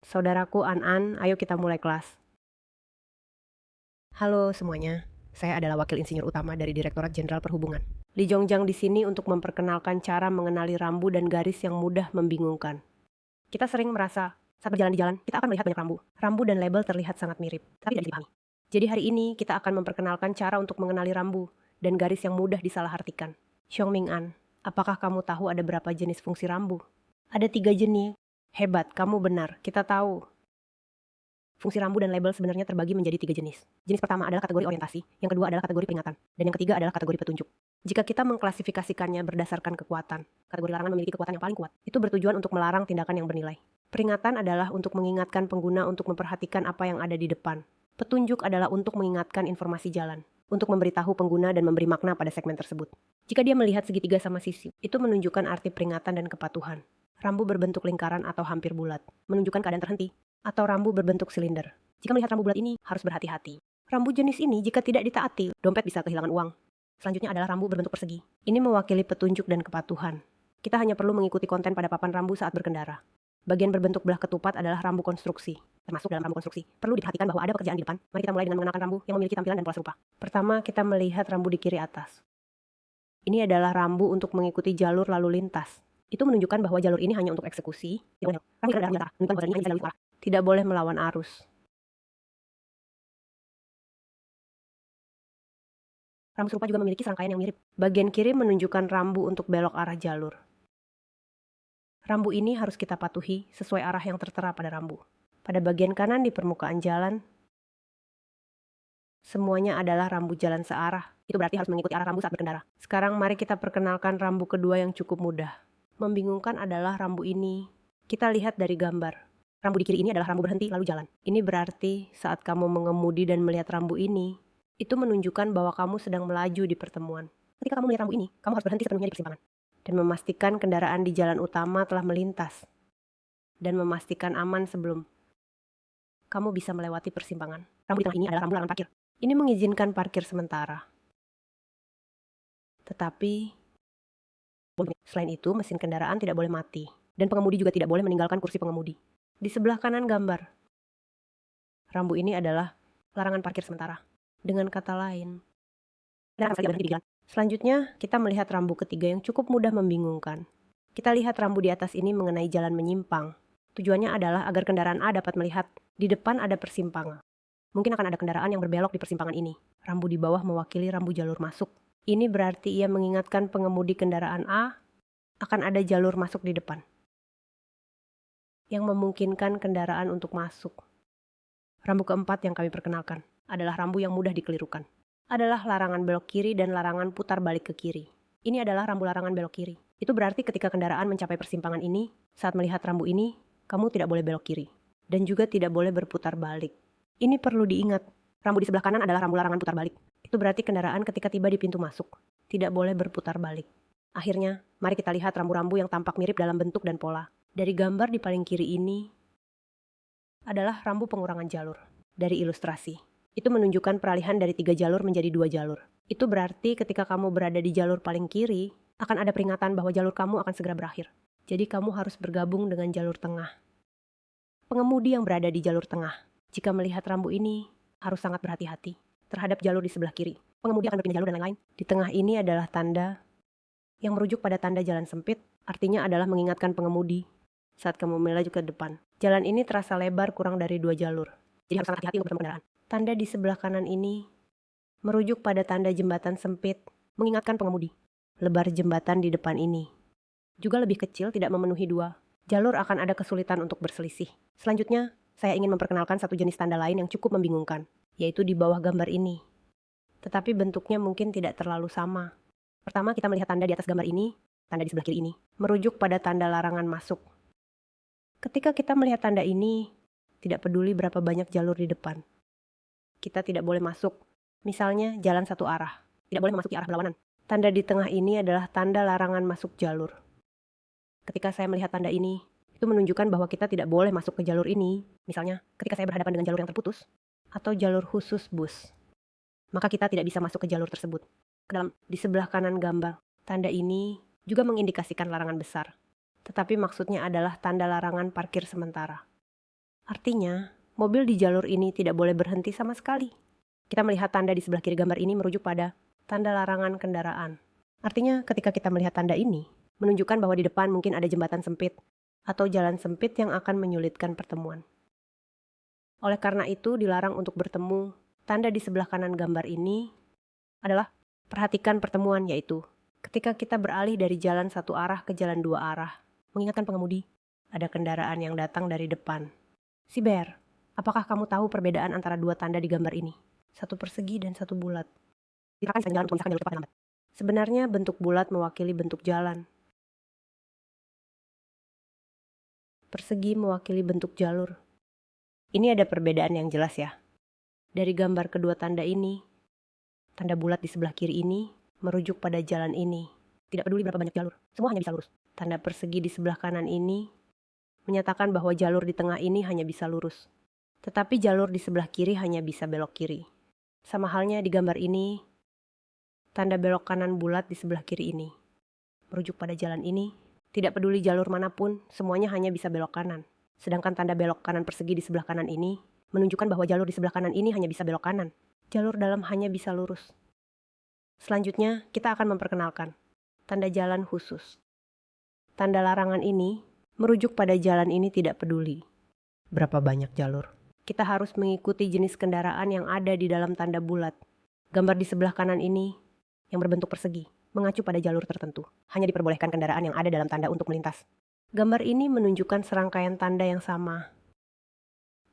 Saudaraku An-An, ayo kita mulai kelas. Halo semuanya, saya adalah wakil insinyur utama dari Direktorat Jenderal Perhubungan. Li Jongjang di sini untuk memperkenalkan cara mengenali rambu dan garis yang mudah membingungkan. Kita sering merasa saat berjalan di jalan, kita akan melihat banyak rambu. Rambu dan label terlihat sangat mirip, tapi tidak dipahami. Jadi hari ini kita akan memperkenalkan cara untuk mengenali rambu dan garis yang mudah disalahartikan. Xiongming An, apakah kamu tahu ada berapa jenis fungsi rambu? Ada 3 jenis. Hebat, kamu benar. Kita tahu fungsi rambu dan label sebenarnya terbagi menjadi 3 jenis. Jenis pertama adalah kategori orientasi, yang kedua adalah kategori peringatan, dan yang ketiga adalah kategori petunjuk. Jika kita mengklasifikasikannya berdasarkan kekuatan, kategori larangan memiliki kekuatan yang paling kuat. Itu bertujuan untuk melarang tindakan yang bernilai. Peringatan adalah untuk mengingatkan pengguna untuk memperhatikan apa yang ada di depan. Petunjuk adalah untuk mengingatkan informasi jalan, untuk memberitahu pengguna dan memberi makna pada segmen tersebut. Jika dia melihat segitiga sama sisi, itu menunjukkan arti peringatan dan kepatuhan. Rambu berbentuk lingkaran atau hampir bulat, menunjukkan keadaan terhenti, atau rambu berbentuk silinder. Jika melihat rambu bulat ini, harus berhati-hati. Rambu jenis ini jika tidak ditaati, dompet bisa kehilangan uang. Selanjutnya adalah rambu berbentuk persegi. Ini mewakili petunjuk dan kepatuhan. Kita hanya perlu mengikuti konten pada papan rambu saat berkendara. Bagian berbentuk belah ketupat adalah rambu konstruksi. Termasuk dalam rambu konstruksi, perlu diperhatikan bahwa ada pekerjaan di depan. Mari kita mulai dengan mengenalkan rambu yang memiliki tampilan dan pola serupa. Pertama, kita melihat rambu di kiri atas. Ini adalah rambu untuk mengikuti jalur lalu lintas. Itu menunjukkan bahwa jalur ini hanya untuk eksekusi. Tidak boleh melawan arus. Rambu serupa juga memiliki serangkaian yang mirip. Bagian kiri menunjukkan rambu untuk belok arah jalur. Rambu ini harus kita patuhi sesuai arah yang tertera pada rambu. Pada bagian kanan di permukaan jalan, semuanya adalah rambu jalan searah. Itu berarti harus mengikuti arah rambu saat berkendara. Sekarang mari kita perkenalkan rambu kedua yang cukup mudah. Membingungkan adalah rambu ini. Kita lihat dari gambar. Rambu di kiri ini adalah rambu berhenti lalu jalan. Ini berarti saat kamu mengemudi dan melihat rambu ini, itu menunjukkan bahwa kamu sedang melaju di pertemuan. Ketika kamu melihat rambu ini, kamu harus berhenti sepenuhnya di persimpangan. Dan memastikan kendaraan di jalan utama telah melintas. Dan memastikan aman sebelum kamu bisa melewati persimpangan. Rambu di tengah ini adalah rambu larangan parkir. Ini mengizinkan parkir sementara. Tetapi, selain itu mesin kendaraan tidak boleh mati. Dan pengemudi juga tidak boleh meninggalkan kursi pengemudi. Di sebelah kanan gambar, rambu ini adalah larangan parkir sementara. Dengan kata lain, selanjutnya kita melihat rambu ketiga yang cukup mudah membingungkan. Kita lihat rambu di atas ini mengenai jalan menyimpang. Tujuannya adalah agar kendaraan A dapat melihat di depan ada persimpangan. Mungkin akan ada kendaraan yang berbelok di persimpangan ini. Rambu di bawah mewakili rambu jalur masuk. Ini berarti ia mengingatkan pengemudi kendaraan A akan ada jalur masuk di depan yang memungkinkan kendaraan untuk masuk. Rambu keempat yang kami perkenalkan adalah rambu yang mudah dikelirukan. Adalah larangan belok kiri dan larangan putar balik ke kiri. Ini adalah rambu larangan belok kiri. Itu berarti ketika kendaraan mencapai persimpangan ini, saat melihat rambu ini, kamu tidak boleh belok kiri. Dan juga tidak boleh berputar balik. Ini perlu diingat. Rambu di sebelah kanan adalah rambu larangan putar balik. Itu berarti kendaraan ketika tiba di pintu masuk, tidak boleh berputar balik. Akhirnya, mari kita lihat rambu-rambu yang tampak mirip dalam bentuk dan pola. Dari gambar di paling kiri ini adalah rambu pengurangan jalur. Dari ilustrasi, itu menunjukkan peralihan dari 3 jalur menjadi 2 jalur. Itu berarti ketika kamu berada di jalur paling kiri, akan ada peringatan bahwa jalur kamu akan segera berakhir. Jadi kamu harus bergabung dengan jalur tengah. Pengemudi yang berada di jalur tengah, jika melihat rambu ini, harus sangat berhati-hati terhadap jalur di sebelah kiri. Pengemudi akan berpindah jalur dan lain-lain. Di tengah ini adalah tanda yang merujuk pada tanda jalan sempit, artinya adalah mengingatkan pengemudi saat kamu melaju ke depan. Jalan ini terasa lebar kurang dari 2 jalur. Jadi harus sangat hati-hati untuk bertemu kendaraan. Tanda di sebelah kanan ini merujuk pada tanda jembatan sempit, mengingatkan pengemudi. Lebar jembatan di depan ini juga lebih kecil, tidak memenuhi 2 jalur, akan ada kesulitan untuk berselisih. Selanjutnya, saya ingin memperkenalkan satu jenis tanda lain yang cukup membingungkan, yaitu di bawah gambar ini. Tetapi bentuknya mungkin tidak terlalu sama. Pertama, kita melihat tanda di atas gambar ini, tanda di sebelah kiri ini, merujuk pada tanda larangan masuk. Ketika kita melihat tanda ini, tidak peduli berapa banyak jalur di depan, kita tidak boleh masuk. Misalnya, jalan satu arah, tidak boleh memasuki arah berlawanan. Tanda di tengah ini adalah tanda larangan masuk jalur. Ketika saya melihat tanda ini, itu menunjukkan bahwa kita tidak boleh masuk ke jalur ini. Misalnya, ketika saya berhadapan dengan jalur yang terputus, atau jalur khusus bus, maka kita tidak bisa masuk ke jalur tersebut. Di sebelah kanan gambar, tanda ini juga mengindikasikan larangan besar. Tetapi maksudnya adalah tanda larangan parkir sementara. Artinya, mobil di jalur ini tidak boleh berhenti sama sekali. Kita melihat tanda di sebelah kiri gambar ini merujuk pada tanda larangan kendaraan. Artinya, ketika kita melihat tanda ini, menunjukkan bahwa di depan mungkin ada jembatan sempit atau jalan sempit yang akan menyulitkan pertemuan. Oleh karena itu, dilarang untuk bertemu. Tanda di sebelah kanan gambar ini adalah perhatikan pertemuan, yaitu ketika kita beralih dari jalan satu arah ke jalan dua arah, mengingatkan pengemudi, ada kendaraan yang datang dari depan. Si Bear, apakah kamu tahu perbedaan antara dua tanda di gambar ini? Satu persegi dan satu bulat. Silakan jalan untuk memisahkan jalur cepat dan lambat. Sebenarnya bentuk bulat mewakili bentuk jalan. Persegi mewakili bentuk jalur. Ini ada perbedaan yang jelas ya. Dari gambar kedua tanda ini, tanda bulat di sebelah kiri ini merujuk pada jalan ini. Tidak peduli berapa banyak jalur, semua hanya bisa lurus. Tanda persegi di sebelah kanan ini menyatakan bahwa jalur di tengah ini hanya bisa lurus. Tetapi jalur di sebelah kiri hanya bisa belok kiri. Sama halnya di gambar ini, tanda belok kanan bulat di sebelah kiri ini merujuk pada jalan ini. Tidak peduli jalur manapun, semuanya hanya bisa belok kanan. Sedangkan tanda belok kanan persegi di sebelah kanan ini menunjukkan bahwa jalur di sebelah kanan ini hanya bisa belok kanan. Jalur dalam hanya bisa lurus. Selanjutnya, kita akan memperkenalkan tanda jalan khusus. Tanda larangan ini merujuk pada jalan ini tidak peduli berapa banyak jalur. Kita harus mengikuti jenis kendaraan yang ada di dalam tanda bulat. Gambar di sebelah kanan ini yang berbentuk persegi mengacu pada jalur tertentu. Hanya diperbolehkan kendaraan yang ada dalam tanda untuk melintas. Gambar ini menunjukkan serangkaian tanda yang sama.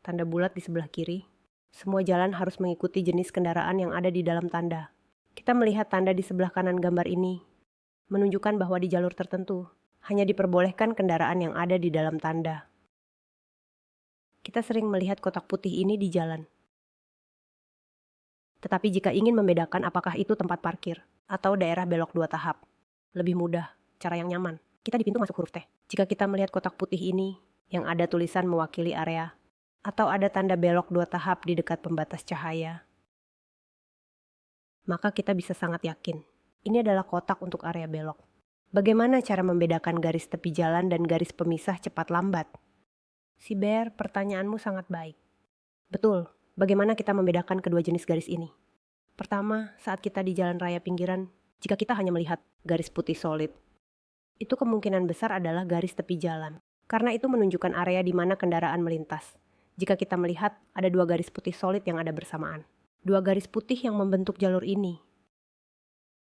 Tanda bulat di sebelah kiri. Semua jalan harus mengikuti jenis kendaraan yang ada di dalam tanda. Kita melihat tanda di sebelah kanan gambar ini menunjukkan bahwa di jalur tertentu hanya diperbolehkan kendaraan yang ada di dalam tanda. Kita sering melihat kotak putih ini di jalan. Tetapi jika ingin membedakan apakah itu tempat parkir atau daerah belok dua tahap, lebih mudah, cara yang nyaman. Kita di pintu masuk huruf T. Jika kita melihat kotak putih ini yang ada tulisan mewakili area atau ada tanda belok dua tahap di dekat pembatas cahaya, maka kita bisa sangat yakin ini adalah kotak untuk area belok. Bagaimana cara membedakan garis tepi jalan dan garis pemisah cepat lambat? Si Bear, pertanyaanmu sangat baik. Betul, bagaimana kita membedakan kedua jenis garis ini? Pertama, saat kita di jalan raya pinggiran, jika kita hanya melihat garis putih solid, itu kemungkinan besar adalah garis tepi jalan. Karena itu menunjukkan area di mana kendaraan melintas. Jika kita melihat ada dua garis putih solid yang ada bersamaan. Dua garis putih yang membentuk jalur ini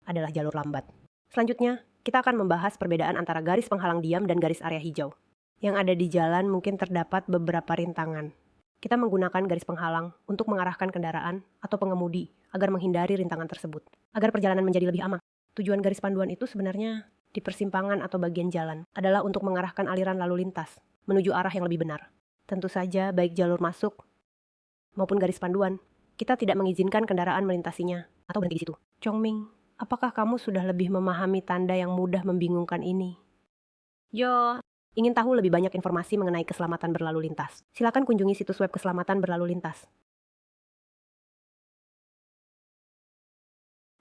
adalah jalur lambat. Selanjutnya, kita akan membahas perbedaan antara garis penghalang diam dan garis area hijau. Yang ada di jalan mungkin terdapat beberapa rintangan. Kita menggunakan garis penghalang untuk mengarahkan kendaraan atau pengemudi agar menghindari rintangan tersebut. Agar perjalanan menjadi lebih aman. Tujuan garis panduan itu sebenarnya di persimpangan atau bagian jalan adalah untuk mengarahkan aliran lalu lintas menuju arah yang lebih benar. Tentu saja baik jalur masuk maupun garis panduan, kita tidak mengizinkan kendaraan melintasinya atau berhenti di situ. Chongming, apakah kamu sudah lebih memahami tanda yang mudah membingungkan ini? Yo, ingin tahu lebih banyak informasi mengenai keselamatan berlalu lintas? Silakan kunjungi situs web keselamatan berlalu lintas.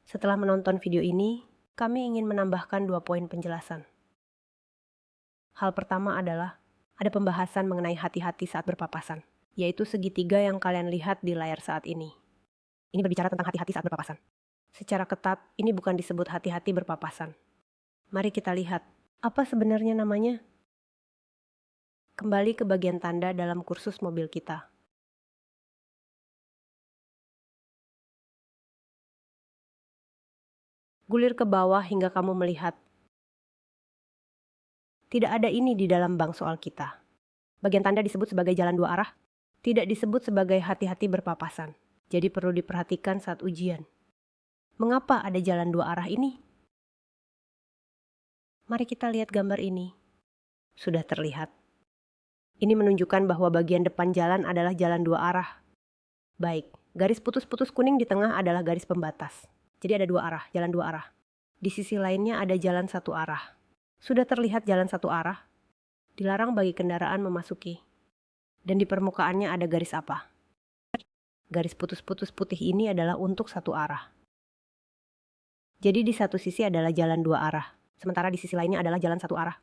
Setelah menonton video ini, kami ingin menambahkan 2 poin penjelasan. Hal pertama adalah ada pembahasan mengenai hati-hati saat berpapasan, yaitu segitiga yang kalian lihat di layar saat ini. Ini berbicara tentang hati-hati saat berpapasan. Secara ketat, ini bukan disebut hati-hati berpapasan. Mari kita lihat, apa sebenarnya namanya? Kembali ke bagian tanda dalam kursus mobil kita. Gulir ke bawah hingga kamu melihat. Tidak ada ini di dalam bank soal kita. Bagian tanda disebut sebagai jalan dua arah, tidak disebut sebagai hati-hati berpapasan. Jadi perlu diperhatikan saat ujian. Mengapa ada jalan dua arah ini? Mari kita lihat gambar ini. Sudah terlihat. Ini menunjukkan bahwa bagian depan jalan adalah jalan dua arah. Baik, garis putus-putus kuning di tengah adalah garis pembatas. Jadi ada dua arah, jalan dua arah. Di sisi lainnya ada jalan satu arah. Sudah terlihat jalan satu arah? Dilarang bagi kendaraan memasuki. Dan di permukaannya ada garis apa? Garis putus-putus putih ini adalah untuk satu arah. Jadi di satu sisi adalah jalan dua arah, sementara di sisi lainnya adalah jalan satu arah.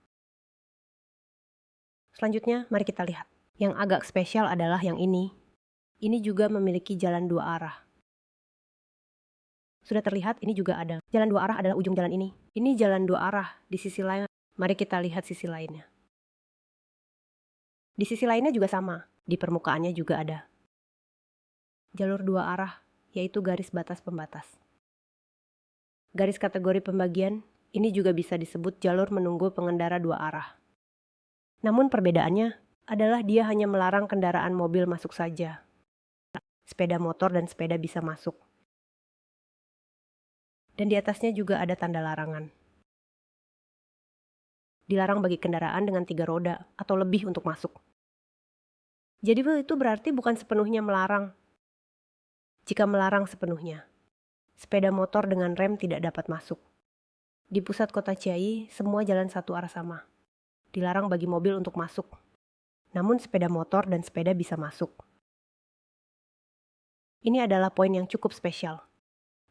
Selanjutnya, mari kita lihat. Yang agak spesial adalah yang ini. Ini juga memiliki jalan dua arah. Sudah terlihat ini juga ada. Jalan dua arah adalah ujung jalan ini. Ini jalan dua arah di sisi lain. Mari kita lihat sisi lainnya. Di sisi lainnya juga sama. Di permukaannya juga ada. Jalur dua arah, yaitu garis batas pembatas. Garis kategori pembagian, ini juga bisa disebut jalur menunggu pengendara dua arah. Namun perbedaannya adalah dia hanya melarang kendaraan mobil masuk saja. Sepeda motor dan sepeda bisa masuk. Dan di atasnya juga ada tanda larangan. Dilarang bagi kendaraan dengan 3 roda atau lebih untuk masuk. Jadi itu berarti bukan sepenuhnya melarang. Jika melarang sepenuhnya, sepeda motor dengan rem tidak dapat masuk. Di pusat kota Chiayi, semua jalan satu arah sama. Dilarang bagi mobil untuk masuk. Namun sepeda motor dan sepeda bisa masuk. Ini adalah poin yang cukup spesial.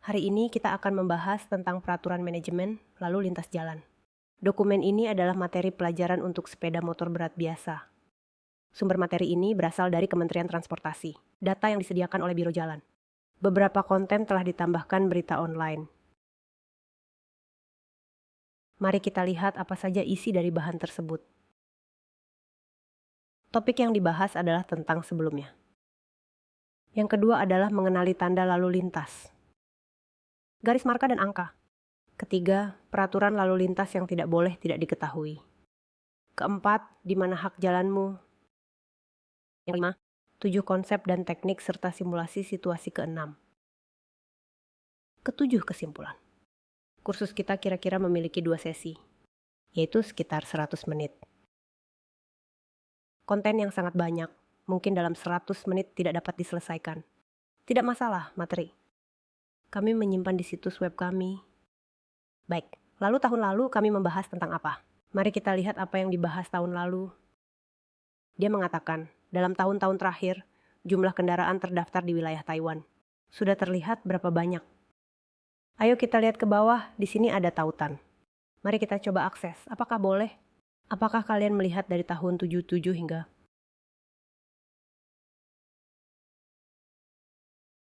Hari ini kita akan membahas tentang peraturan manajemen lalu lintas jalan. Dokumen ini adalah materi pelajaran untuk sepeda motor berat biasa. Sumber materi ini berasal dari Kementerian Transportasi, data yang disediakan oleh Biro Jalan. Beberapa konten telah ditambahkan berita online. Mari kita lihat apa saja isi dari bahan tersebut. Topik yang dibahas adalah tentang sebelumnya. Yang kedua adalah mengenali tanda lalu lintas. Garis marka dan angka. Ketiga, peraturan lalu lintas yang tidak boleh tidak diketahui. Keempat, di mana hak jalanmu. Yang kelima, 7 konsep dan teknik serta simulasi situasi keenam. Ketujuh, kesimpulan. Kursus kita kira-kira memiliki 2 sesi, yaitu sekitar 100 menit. Konten yang sangat banyak, mungkin dalam 100 menit tidak dapat diselesaikan. Tidak masalah, materi. Kami menyimpan di situs web kami. Baik, lalu tahun lalu kami membahas tentang apa? Mari kita lihat apa yang dibahas tahun lalu. Dia mengatakan, dalam tahun-tahun terakhir, jumlah kendaraan terdaftar di wilayah Taiwan. Sudah terlihat berapa banyak? Ayo kita lihat ke bawah, di sini ada tautan. Mari kita coba akses, apakah boleh? Apakah kalian melihat dari tahun 77 hingga?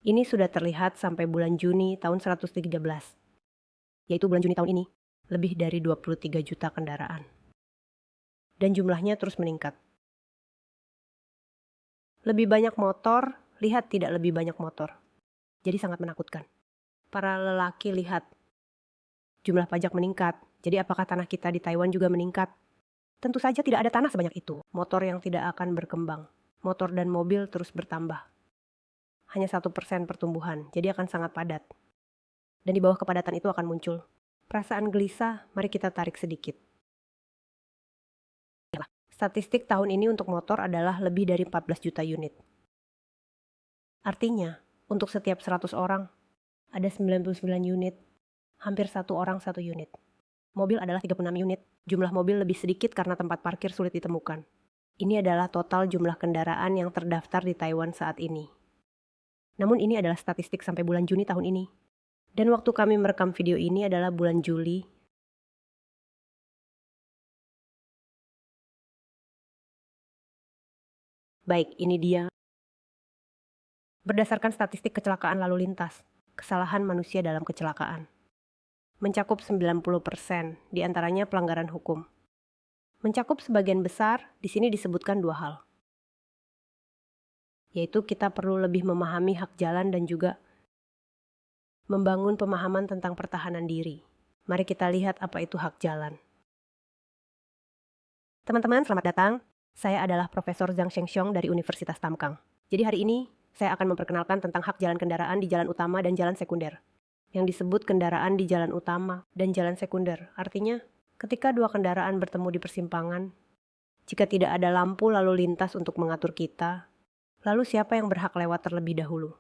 Ini sudah terlihat sampai bulan Juni tahun 113, yaitu bulan Juni tahun ini, lebih dari 23 juta kendaraan. Dan jumlahnya terus meningkat. Lebih banyak motor, lihat tidak lebih banyak motor. Jadi sangat menakutkan. Para lelaki lihat, jumlah pajak meningkat. Jadi apakah tanah kita di Taiwan juga meningkat? Tentu saja tidak ada tanah sebanyak itu. Motor yang tidak akan berkembang. Motor dan mobil terus bertambah. Hanya 1% pertumbuhan, jadi akan sangat padat. Dan di bawah kepadatan itu akan muncul perasaan gelisah, mari kita tarik sedikit. Statistik tahun ini untuk motor adalah lebih dari 14 juta unit. Artinya, untuk setiap 100 orang, ada 99 unit, hampir 1 orang 1 unit. Mobil adalah 36 unit, jumlah mobil lebih sedikit karena tempat parkir sulit ditemukan. Ini adalah total jumlah kendaraan yang terdaftar di Taiwan saat ini. Namun ini adalah statistik sampai bulan Juni tahun ini. Dan waktu kami merekam video ini adalah bulan Juli. Baik, ini dia. Berdasarkan statistik kecelakaan lalu lintas, kesalahan manusia dalam kecelakaan mencakup 90%, diantaranya pelanggaran hukum. Mencakup sebagian besar, di sini disebutkan 2 hal. Yaitu kita perlu lebih memahami hak jalan dan juga membangun pemahaman tentang pertahanan diri. Mari kita lihat apa itu hak jalan. Teman-teman, selamat datang. Saya adalah Profesor Zhang Shengxiong dari Universitas Tamkang. Jadi hari ini, saya akan memperkenalkan tentang hak jalan kendaraan di jalan utama dan jalan sekunder. Yang disebut kendaraan di jalan utama dan jalan sekunder. Artinya, ketika 2 kendaraan bertemu di persimpangan, jika tidak ada lampu lalu lintas untuk mengatur kita, lalu siapa yang berhak lewat terlebih dahulu?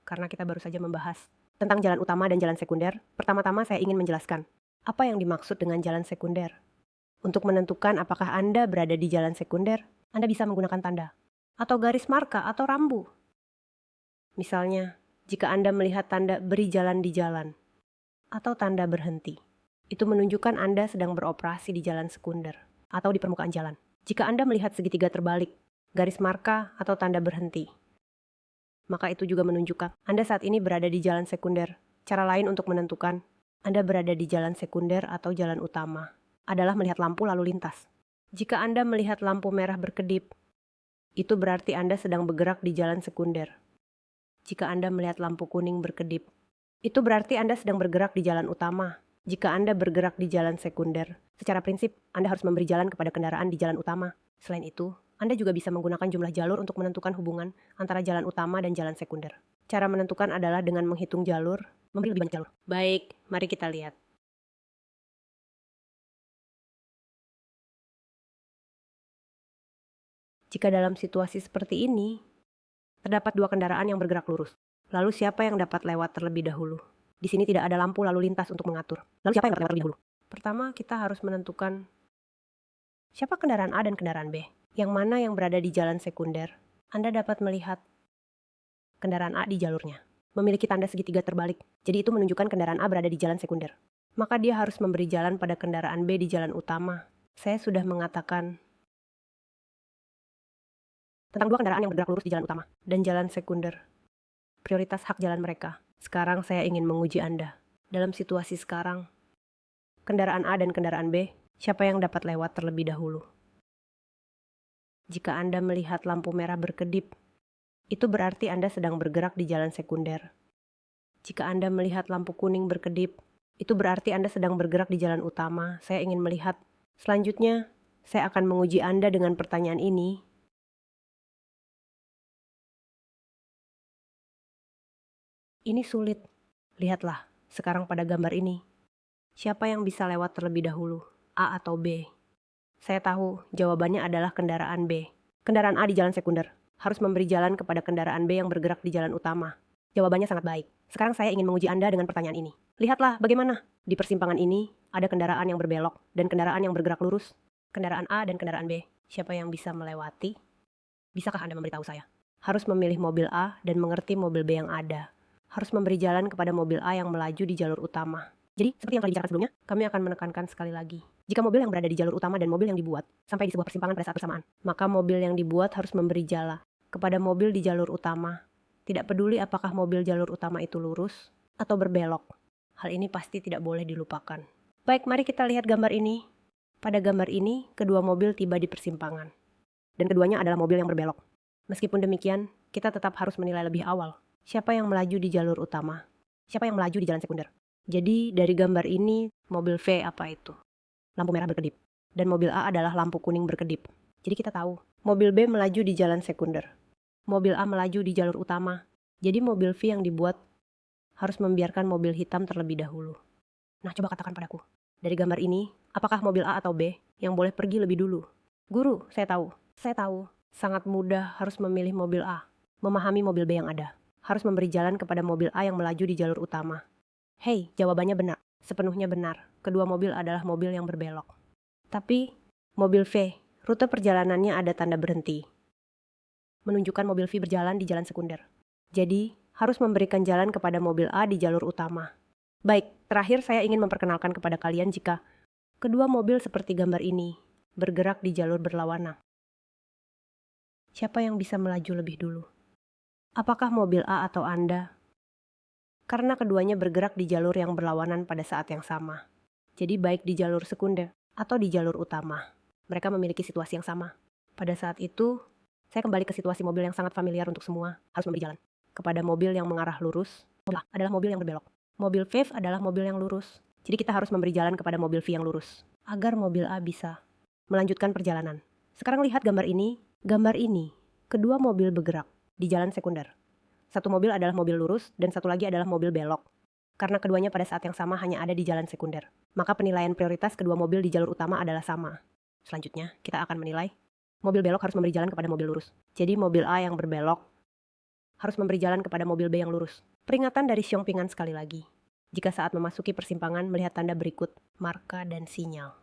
Karena kita baru saja membahas tentang jalan utama dan jalan sekunder, pertama-tama saya ingin menjelaskan apa yang dimaksud dengan jalan sekunder. Untuk menentukan apakah Anda berada di jalan sekunder, Anda bisa menggunakan tanda atau garis marka atau rambu. Misalnya, jika Anda melihat tanda beri jalan di jalan atau tanda berhenti, itu menunjukkan Anda sedang beroperasi di jalan sekunder atau di permukaan jalan. Jika Anda melihat segitiga terbalik, garis marka, atau tanda berhenti. Maka itu juga menunjukkan Anda saat ini berada di jalan sekunder. Cara lain untuk menentukan Anda berada di jalan sekunder atau jalan utama adalah melihat lampu lalu lintas. Jika Anda melihat lampu merah berkedip, itu berarti Anda sedang bergerak di jalan sekunder. Jika Anda melihat lampu kuning berkedip, itu berarti Anda sedang bergerak di jalan utama. Jika Anda bergerak di jalan sekunder, secara prinsip Anda harus memberi jalan kepada kendaraan di jalan utama. Selain itu, Anda juga bisa menggunakan jumlah jalur untuk menentukan hubungan antara jalan utama dan jalan sekunder. Cara menentukan adalah dengan menghitung jalur, memberi lebih banyak jalur. Baik, mari kita lihat. Jika dalam situasi seperti ini, terdapat dua kendaraan yang bergerak lurus. Lalu siapa yang dapat lewat terlebih dahulu? Di sini tidak ada lampu lalu lintas untuk mengatur. Lalu siapa yang dapat lewat terlebih dahulu? Pertama, kita harus menentukan siapa kendaraan A dan kendaraan B. Yang mana yang berada di jalan sekunder. Anda dapat melihat kendaraan A di jalurnya memiliki tanda segitiga terbalik. Jadi itu menunjukkan kendaraan A berada di jalan sekunder. Maka dia harus memberi jalan pada kendaraan B di jalan utama. Saya sudah mengatakan tentang dua kendaraan yang bergerak lurus di jalan utama dan jalan sekunder. Prioritas hak jalan mereka. Sekarang saya ingin menguji Anda. Dalam situasi sekarang, kendaraan A dan kendaraan B, siapa yang dapat lewat terlebih dahulu? Jika Anda melihat lampu merah berkedip, itu berarti Anda sedang bergerak di jalan sekunder. Jika Anda melihat lampu kuning berkedip, itu berarti Anda sedang bergerak di jalan utama. Saya ingin melihat. Selanjutnya, saya akan menguji Anda dengan pertanyaan ini. Ini sulit. Lihatlah, sekarang pada gambar ini. Siapa yang bisa lewat terlebih dahulu, A atau B? Saya tahu jawabannya adalah kendaraan B. Kendaraan A di jalan sekunder harus memberi jalan kepada kendaraan B yang bergerak di jalan utama. Jawabannya sangat baik. Sekarang saya ingin menguji Anda dengan pertanyaan ini. Lihatlah bagaimana. Di persimpangan ini ada kendaraan yang berbelok dan kendaraan yang bergerak lurus. Kendaraan A dan kendaraan B. Siapa yang bisa melewati? Bisakah Anda memberitahu saya? Harus memilih mobil A dan mengerti mobil B yang ada. Harus memberi jalan kepada mobil A yang melaju di jalur utama. Jadi, seperti yang telah dibicarakan sebelumnya, kami akan menekankan sekali lagi. Jika mobil yang berada di jalur utama dan mobil yang dibuat sampai di sebuah persimpangan pada saat bersamaan, maka mobil yang dibuat harus memberi jalan kepada mobil di jalur utama. Tidak peduli apakah mobil jalur utama itu lurus atau berbelok. Hal ini pasti tidak boleh dilupakan. Baik, mari kita lihat gambar ini. Pada gambar ini, kedua mobil tiba di persimpangan. Dan keduanya adalah mobil yang berbelok. Meskipun demikian, kita tetap harus menilai lebih awal. Siapa yang melaju di jalur utama? Siapa yang melaju di jalan sekunder? Jadi dari gambar ini, mobil V apa itu? Lampu merah berkedip. Dan mobil A adalah lampu kuning berkedip. Jadi kita tahu, mobil B melaju di jalan sekunder. Mobil A melaju di jalur utama. Jadi mobil V yang dibuat harus membiarkan mobil hitam terlebih dahulu. Nah, coba katakan padaku. Dari gambar ini, apakah mobil A atau B yang boleh pergi lebih dulu? Guru, saya tahu. Saya tahu. Sangat mudah harus memilih mobil A. Memahami mobil B yang ada. Harus memberi jalan kepada mobil A yang melaju di jalur utama. Hei, jawabannya benar. Sepenuhnya benar. Kedua mobil adalah mobil yang berbelok. Tapi, mobil V, rute perjalanannya ada tanda berhenti. Menunjukkan mobil V berjalan di jalan sekunder. Jadi, harus memberikan jalan kepada mobil A di jalur utama. Baik, terakhir saya ingin memperkenalkan kepada kalian jika kedua mobil seperti gambar ini bergerak di jalur berlawanan. Siapa yang bisa melaju lebih dulu? Apakah mobil A atau Anda? Karena keduanya bergerak di jalur yang berlawanan pada saat yang sama. Jadi baik di jalur sekunder atau di jalur utama, mereka memiliki situasi yang sama. Pada saat itu, saya kembali ke situasi mobil yang sangat familiar untuk semua, harus memberi jalan kepada mobil yang mengarah lurus. Mobil A adalah mobil yang berbelok. Mobil V adalah mobil yang lurus. Jadi kita harus memberi jalan kepada mobil V yang lurus, agar mobil A bisa melanjutkan perjalanan. Sekarang lihat gambar ini. Gambar ini, kedua mobil bergerak di jalan sekunder. Satu mobil adalah mobil lurus dan satu lagi adalah mobil belok. Karena keduanya pada saat yang sama hanya ada di jalan sekunder, maka penilaian prioritas kedua mobil di jalur utama adalah sama. Selanjutnya, kita akan menilai mobil belok harus memberi jalan kepada mobil lurus. Jadi mobil A yang berbelok harus memberi jalan kepada mobil B yang lurus. Peringatan dari Xiong Pingan sekali lagi. Jika saat memasuki persimpangan melihat tanda berikut, marka dan sinyal.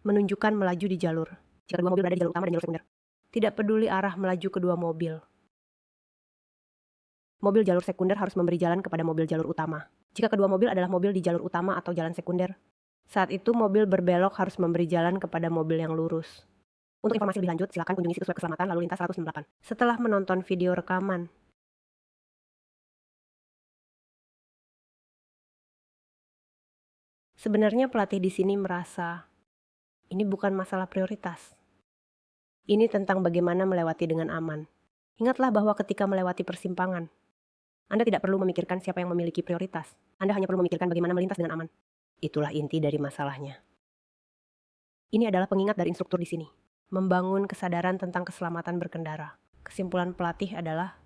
Menunjukkan melaju di jalur. Jika kedua mobil berada di jalur utama dan jalur sekunder. Tidak peduli arah melaju kedua mobil. Mobil jalur sekunder harus memberi jalan kepada mobil jalur utama. Jika kedua mobil adalah mobil di jalur utama atau jalan sekunder, saat itu mobil berbelok harus memberi jalan kepada mobil yang lurus. Untuk informasi lebih lanjut, silakan kunjungi situs web Keselamatan Lalu Lintas 198. Setelah menonton video rekaman, sebenarnya pelatih di sini merasa ini bukan masalah prioritas. Ini tentang bagaimana melewati dengan aman. Ingatlah bahwa ketika melewati persimpangan, Anda tidak perlu memikirkan siapa yang memiliki prioritas. Anda hanya perlu memikirkan bagaimana melintas dengan aman. Itulah inti dari masalahnya. Ini adalah pengingat dari instruktur di sini. Membangun kesadaran tentang keselamatan berkendara. Kesimpulan pelatih adalah,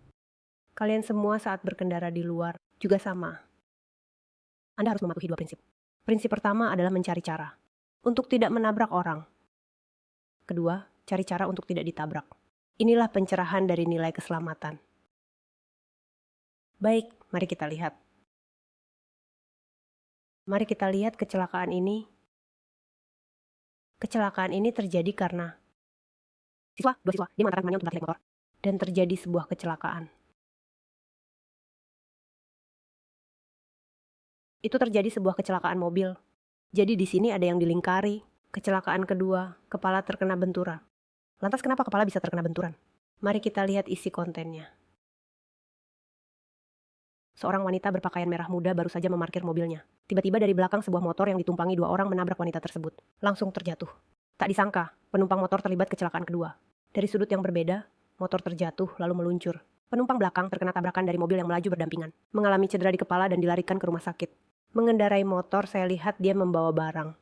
kalian semua saat berkendara di luar juga sama. Anda harus mematuhi 2 prinsip. Prinsip pertama adalah mencari cara untuk tidak menabrak orang. Kedua, cari cara untuk tidak ditabrak. Inilah pencerahan dari nilai keselamatan. Baik, mari kita lihat. Mari kita lihat kecelakaan ini. Kecelakaan ini terjadi karena dua siswa, dia mengantarkan temannya untuk berlatih naik motor. Dan terjadi sebuah kecelakaan. Itu terjadi sebuah kecelakaan mobil. Jadi di sini ada yang dilingkari. Kecelakaan kedua, kepala terkena benturan. Lantas kenapa kepala bisa terkena benturan? Mari kita lihat isi kontennya. Seorang wanita berpakaian merah muda baru saja memarkir mobilnya. Tiba-tiba dari belakang sebuah motor yang ditumpangi 2 orang menabrak wanita tersebut. Langsung terjatuh. Tak disangka, penumpang motor terlibat kecelakaan kedua. Dari sudut yang berbeda, motor terjatuh lalu meluncur. Penumpang belakang terkena tabrakan dari mobil yang melaju berdampingan. Mengalami cedera di kepala dan dilarikan ke rumah sakit. Mengendarai motor, saya lihat dia membawa barang.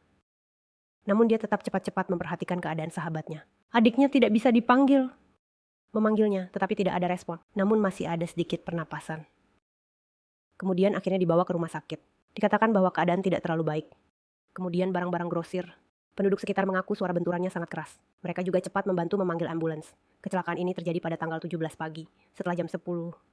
Namun dia tetap cepat-cepat memperhatikan keadaan sahabatnya. Adiknya tidak bisa dipanggil. Memanggilnya, tetapi tidak ada respon. Namun masih ada sedikit pernapasan. Kemudian akhirnya dibawa ke rumah sakit. Dikatakan bahwa keadaan tidak terlalu baik. Kemudian barang-barang grosir. Penduduk sekitar mengaku suara benturannya sangat keras. Mereka juga cepat membantu memanggil ambulans. Kecelakaan ini terjadi pada tanggal 17 pagi, setelah jam 10.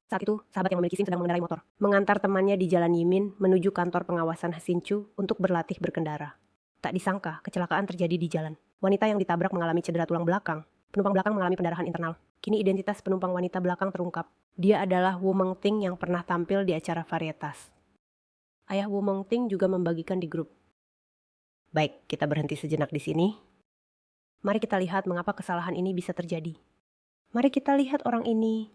Saat itu, sahabat yang memiliki SIM sedang mengendarai motor. Mengantar temannya di Jalan Yimin menuju kantor pengawasan Hasinchu untuk berlatih berkendara. Tak disangka, kecelakaan terjadi di jalan. Wanita yang ditabrak mengalami cedera tulang belakang. Penumpang belakang mengalami pendarahan internal. Kini identitas penumpang wanita belakang terungkap. Dia adalah Wu Mengting yang pernah tampil di acara varietas. Ayah Wu Mengting juga membagikan di grup. Baik, kita berhenti sejenak di sini. Mari kita lihat mengapa kesalahan ini bisa terjadi. Mari kita lihat orang ini.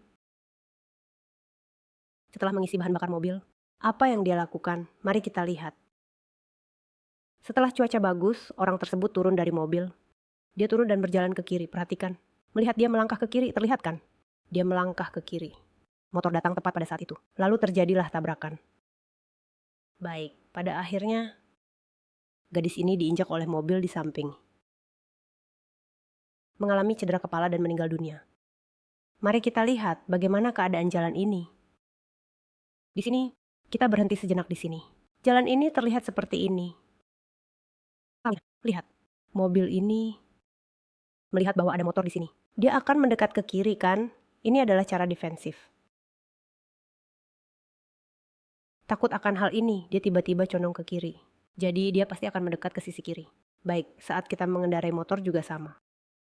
Setelah mengisi bahan bakar mobil, apa yang dia lakukan? Mari kita lihat. Setelah cuaca bagus, orang tersebut turun dari mobil. Dia turun dan berjalan ke kiri, perhatikan. Melihat dia melangkah ke kiri, terlihat kan? Dia melangkah ke kiri. Motor datang tepat pada saat itu. Lalu terjadilah tabrakan. Baik, pada akhirnya gadis ini diinjak oleh mobil di samping. Mengalami cedera kepala dan meninggal dunia. Mari kita lihat bagaimana keadaan jalan ini. Di sini, kita berhenti sejenak di sini. Jalan ini terlihat seperti ini. Lihat, mobil ini melihat bahwa ada motor di sini. Dia akan mendekat ke kiri kan? Ini adalah cara defensif. Takut akan hal ini, dia tiba-tiba condong ke kiri. Jadi dia pasti akan mendekat ke sisi kiri. Baik, saat kita mengendarai motor juga sama.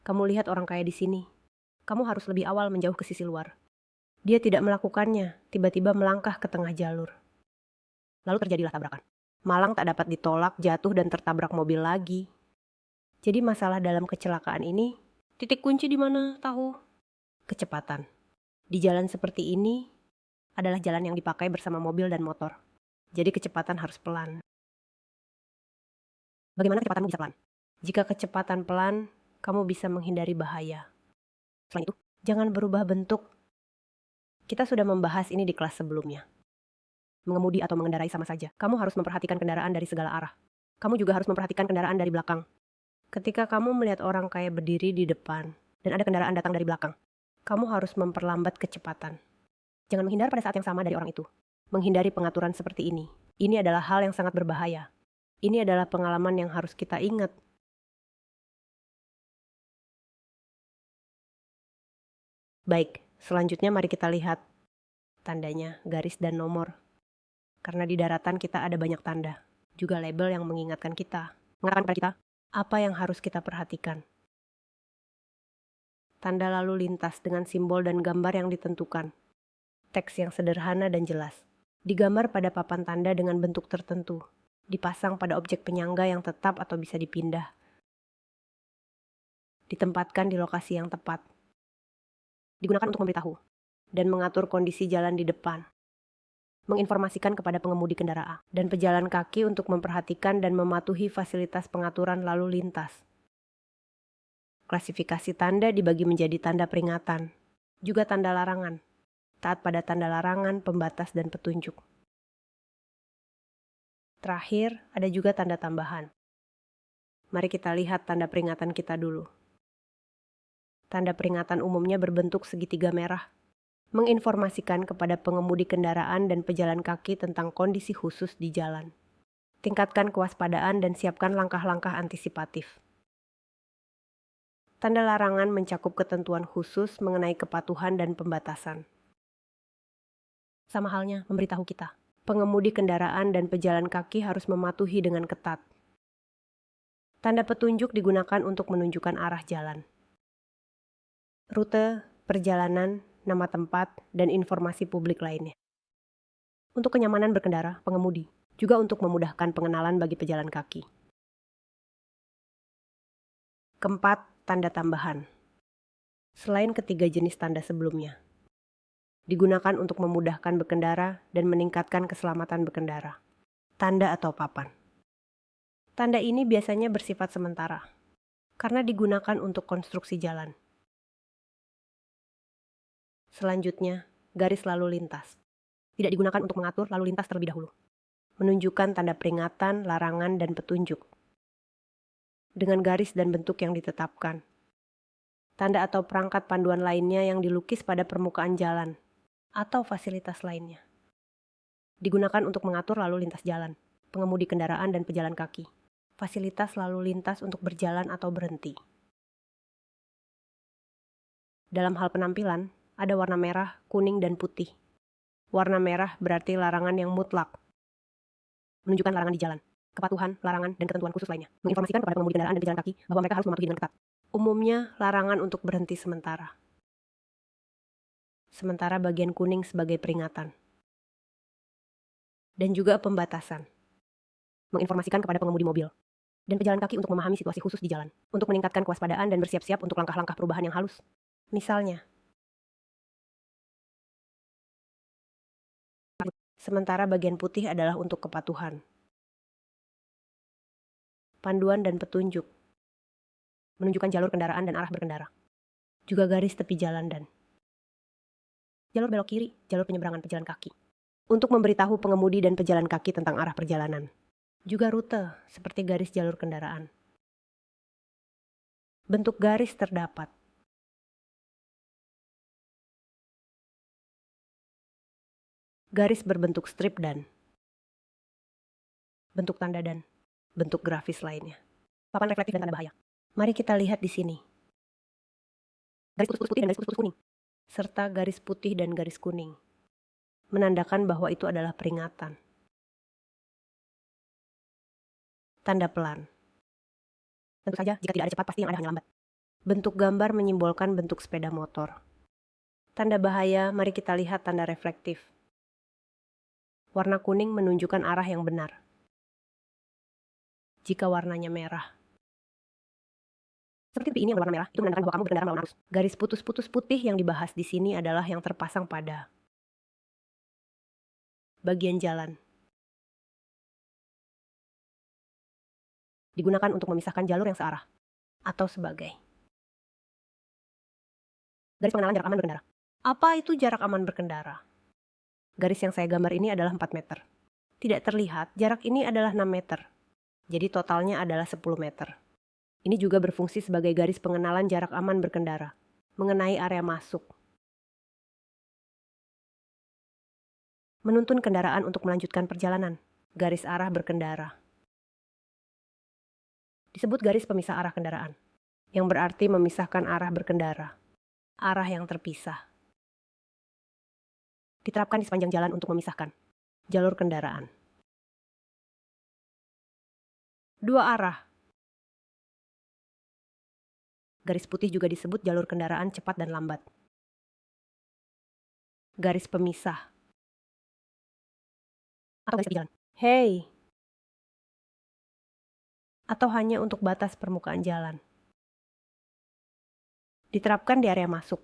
Kamu lihat orang kaya di sini. Kamu harus lebih awal menjauh ke sisi luar. Dia tidak melakukannya, tiba-tiba melangkah ke tengah jalur. Lalu terjadilah tabrakan. Malang tak dapat ditolak, jatuh dan tertabrak mobil lagi. Jadi masalah dalam kecelakaan ini, titik kunci di mana tahu? Kecepatan. Di jalan seperti ini adalah jalan yang dipakai bersama mobil dan motor. Jadi kecepatan harus pelan. Bagaimana kecepatanmu bisa pelan? Jika kecepatan pelan, kamu bisa menghindari bahaya. Selain itu, jangan berubah bentuk. Kita sudah membahas ini di kelas sebelumnya. Mengemudi atau mengendarai sama saja. Kamu harus memperhatikan kendaraan dari segala arah. Kamu juga harus memperhatikan kendaraan dari belakang. Ketika kamu melihat orang kaya berdiri di depan, dan ada kendaraan datang dari belakang, kamu harus memperlambat kecepatan. Jangan menghindar pada saat yang sama dari orang itu. Menghindari pengaturan seperti ini. Ini adalah hal yang sangat berbahaya. Ini adalah pengalaman yang harus kita ingat. Baik, selanjutnya mari kita lihat tandanya, garis dan nomor. Karena di daratan kita ada banyak tanda, juga label yang mengingatkan kita, mengatakan pada kita apa yang harus kita perhatikan. Tanda lalu lintas dengan simbol dan gambar yang ditentukan. Teks yang sederhana dan jelas. Digambar pada papan tanda dengan bentuk tertentu. Dipasang pada objek penyangga yang tetap atau bisa dipindah. ditempatkan di lokasi yang tepat. Digunakan untuk memberitahu dan mengatur kondisi jalan di depan. Menginformasikan kepada pengemudi kendaraan dan pejalan kaki untuk memperhatikan dan mematuhi fasilitas pengaturan lalu lintas. Klasifikasi tanda dibagi menjadi tanda peringatan, juga tanda larangan, taat pada tanda larangan, pembatas, dan petunjuk. Terakhir, ada juga tanda tambahan. Mari kita lihat tanda peringatan kita dulu. Tanda peringatan umumnya berbentuk segitiga merah, menginformasikan kepada pengemudi kendaraan dan pejalan kaki tentang kondisi khusus di jalan. Tingkatkan kewaspadaan dan siapkan langkah-langkah antisipatif. Tanda larangan mencakup ketentuan khusus mengenai kepatuhan dan pembatasan. Sama halnya memberitahu kita, pengemudi kendaraan dan pejalan kaki harus mematuhi dengan ketat. Tanda petunjuk digunakan untuk menunjukkan arah jalan. Rute, perjalanan, nama tempat, dan informasi publik lainnya. Untuk kenyamanan berkendara, pengemudi, juga untuk memudahkan pengenalan bagi pejalan kaki. Keempat, tanda tambahan. Selain ketiga jenis tanda sebelumnya, digunakan untuk memudahkan berkendara dan meningkatkan keselamatan berkendara. Tanda atau papan. Tanda ini biasanya bersifat sementara, karena digunakan untuk konstruksi jalan. Selanjutnya, garis lalu lintas. Tidak digunakan untuk mengatur lalu lintas terlebih dahulu. Menunjukkan tanda peringatan, larangan, dan petunjuk. Dengan garis dan bentuk yang ditetapkan. Tanda atau perangkat panduan lainnya yang dilukis pada permukaan jalan, atau fasilitas lainnya. Digunakan untuk mengatur lalu lintas jalan, pengemudi kendaraan dan pejalan kaki. Fasilitas lalu lintas untuk berjalan atau berhenti. Dalam hal penampilan, ada warna merah, kuning, dan putih. Warna merah berarti larangan yang mutlak. Menunjukkan larangan di jalan, kepatuhan, larangan, dan ketentuan khusus lainnya. Menginformasikan kepada pengemudi kendaraan dan pejalan kaki bahwa mereka harus mematuhi dengan ketat. Umumnya, larangan untuk berhenti sementara. Sementara bagian kuning sebagai peringatan. Dan juga pembatasan. Menginformasikan kepada pengemudi mobil dan pejalan kaki untuk memahami situasi khusus di jalan, untuk meningkatkan kewaspadaan dan bersiap-siap untuk langkah-langkah perubahan yang halus. Misalnya, sementara bagian putih adalah untuk kepatuhan. Panduan dan petunjuk. Menunjukkan jalur kendaraan dan arah berkendara. Juga garis tepi jalan dan jalur belok kiri, jalur penyeberangan pejalan kaki. Untuk memberitahu pengemudi dan pejalan kaki tentang arah perjalanan. Juga rute, seperti garis jalur kendaraan. Bentuk garis terdapat. Garis berbentuk strip dan bentuk tanda dan bentuk grafis lainnya. Papan reflektif dan tanda bahaya. Mari kita lihat di sini. Garis putus-putus putih dan garis putus-putus kuning. Serta garis putih dan garis kuning. Menandakan bahwa itu adalah peringatan. Tanda pelan. Tentu saja jika tidak ada cepat pasti yang ada hanya lambat. Bentuk gambar menyimbolkan bentuk sepeda motor. Tanda bahaya, mari kita lihat tanda reflektif. Warna kuning menunjukkan arah yang benar. Jika warnanya merah. Seperti pipi ini yang berwarna merah, itu menandakan bahwa kamu berkendara melawan arus. Garis putus-putus putih yang dibahas di sini adalah yang terpasang pada bagian jalan. Digunakan untuk memisahkan jalur yang searah atau sebagai garis pengenalan jarak aman berkendara. Apa itu jarak aman berkendara? Garis yang saya gambar ini adalah 4 meter. Tidak terlihat, jarak ini adalah 6 meter. Jadi totalnya adalah 10 meter. Ini juga berfungsi sebagai garis pengenalan jarak aman berkendara mengenai area masuk. Menuntun kendaraan untuk melanjutkan perjalanan. Garis arah berkendara. Disebut garis pemisah arah kendaraan, yang berarti memisahkan arah berkendara. Arah yang terpisah. Diterapkan di sepanjang jalan untuk memisahkan jalur kendaraan. Dua arah. Garis putih juga disebut jalur kendaraan cepat dan lambat. Garis pemisah. Atau garis tepi jalan. Hey. Atau hanya untuk batas permukaan jalan. Diterapkan di area masuk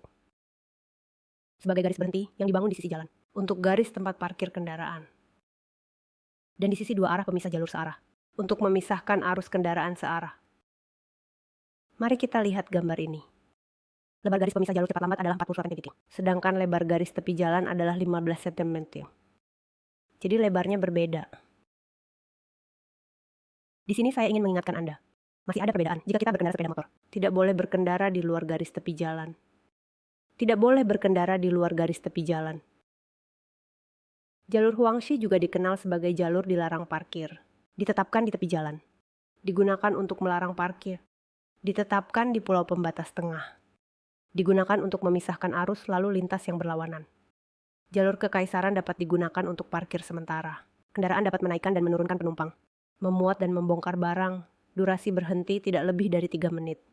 sebagai garis berhenti yang dibangun di sisi jalan untuk garis tempat parkir kendaraan. Dan di sisi dua arah pemisah jalur searah untuk memisahkan arus kendaraan searah. Mari kita lihat gambar ini. Lebar garis pemisah jalur cepat lambat adalah 40 cm, sedangkan lebar garis tepi jalan adalah 15 cm. Jadi lebarnya berbeda. Di sini saya ingin mengingatkan Anda, masih ada perbedaan jika kita berkendara sepeda motor. Tidak boleh berkendara di luar garis tepi jalan. Tidak boleh berkendara di luar garis tepi jalan. Jalur Huangshi juga dikenal sebagai jalur dilarang parkir. Ditetapkan di tepi jalan. Digunakan untuk melarang parkir. Ditetapkan di pulau pembatas tengah. Digunakan untuk memisahkan arus lalu lintas yang berlawanan. Jalur kekaisaran dapat digunakan untuk parkir sementara. Kendaraan dapat menaikkan dan menurunkan penumpang. Memuat dan membongkar barang, durasi berhenti tidak lebih dari 3 menit.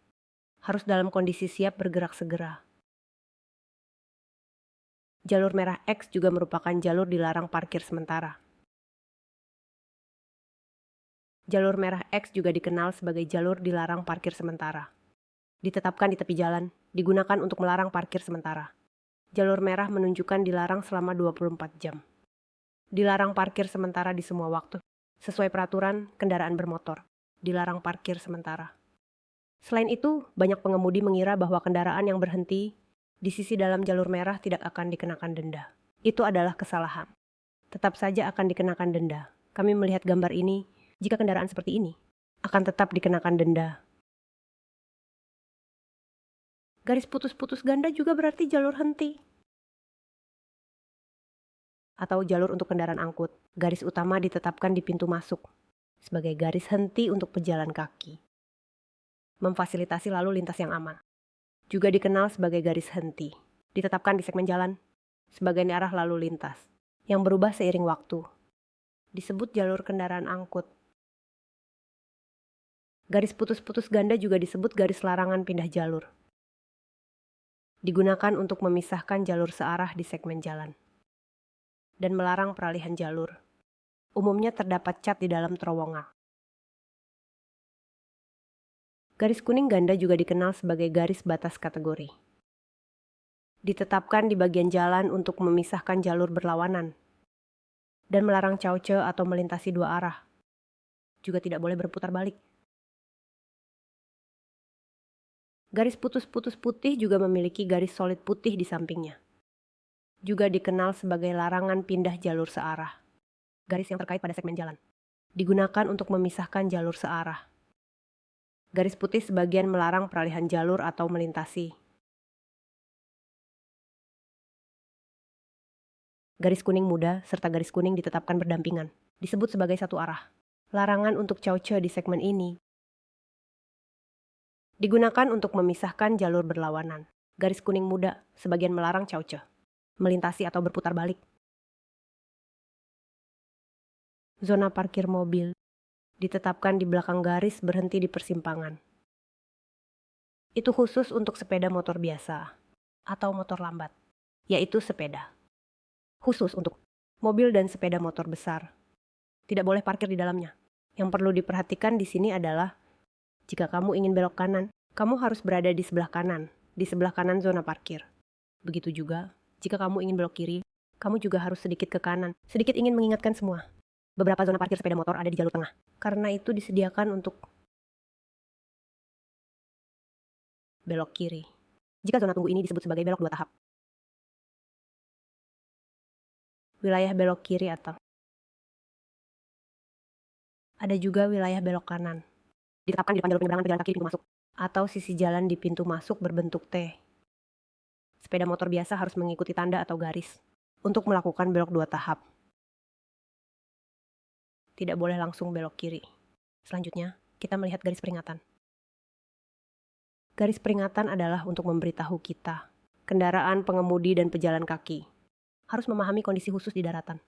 Harus dalam kondisi siap bergerak segera. Jalur merah X juga merupakan jalur dilarang parkir sementara. Jalur merah X juga dikenal sebagai jalur dilarang parkir sementara. Ditetapkan di tepi jalan, digunakan untuk melarang parkir sementara. Jalur merah menunjukkan dilarang selama 24 jam. Dilarang parkir sementara di semua waktu. Sesuai peraturan kendaraan bermotor, dilarang parkir sementara. Selain itu, banyak pengemudi mengira bahwa kendaraan yang berhenti di sisi dalam jalur merah tidak akan dikenakan denda. Itu adalah kesalahan. Tetap saja akan dikenakan denda. Kami melihat gambar ini, jika kendaraan seperti ini, akan tetap dikenakan denda. Garis putus-putus ganda juga berarti jalur henti. Atau jalur untuk kendaraan angkut. Garis utama ditetapkan di pintu masuk sebagai garis henti untuk pejalan kaki. Memfasilitasi lalu lintas yang aman. Juga dikenal sebagai garis henti. Ditetapkan di segmen jalan sebagai arah lalu lintas yang berubah seiring waktu. Disebut jalur kendaraan angkut. Garis putus-putus ganda juga disebut garis larangan pindah jalur. Digunakan untuk memisahkan jalur searah di segmen jalan dan melarang peralihan jalur. Umumnya terdapat cat di dalam terowongan. Garis kuning ganda juga dikenal sebagai garis batas kategori. Ditetapkan di bagian jalan untuk memisahkan jalur berlawanan dan melarang cauce atau melintasi dua arah. Juga tidak boleh berputar balik. Garis putus-putus putih juga memiliki garis solid putih di sampingnya. Juga dikenal sebagai larangan pindah jalur searah. Garis yang terkait pada segmen jalan. Digunakan untuk memisahkan jalur searah. Garis putih sebagian melarang peralihan jalur atau melintasi. Garis kuning muda serta garis kuning ditetapkan berdampingan. Disebut sebagai satu arah. Larangan untuk cauce di segmen ini digunakan untuk memisahkan jalur berlawanan. Garis kuning muda sebagian melarang cauce, melintasi atau berputar balik. Zona parkir mobil ditetapkan di belakang garis berhenti di persimpangan. Itu khusus untuk sepeda motor biasa atau motor lambat, yaitu sepeda. Khusus untuk mobil dan sepeda motor besar. Tidak boleh parkir di dalamnya. Yang perlu diperhatikan di sini adalah jika kamu ingin belok kanan, kamu harus berada di sebelah kanan zona parkir. Begitu juga, jika kamu ingin belok kiri, kamu juga harus sedikit ke kanan. Sedikit ingin mengingatkan semua. Beberapa zona parkir sepeda motor ada di jalur tengah. Karena itu disediakan untuk belok kiri. Jika zona tunggu ini disebut sebagai belok 2 tahap. Wilayah belok kiri atau ada juga wilayah belok kanan. Ditetapkan di depan jalur penyeberangan pejalan kaki di pintu masuk. Atau sisi jalan di pintu masuk berbentuk T. Sepeda motor biasa harus mengikuti tanda atau garis untuk melakukan belok 2 tahap. Tidak boleh langsung belok kiri. Selanjutnya, kita melihat garis peringatan. Garis peringatan adalah untuk memberitahu kita, kendaraan, pengemudi, dan pejalan kaki, harus memahami kondisi khusus di daratan.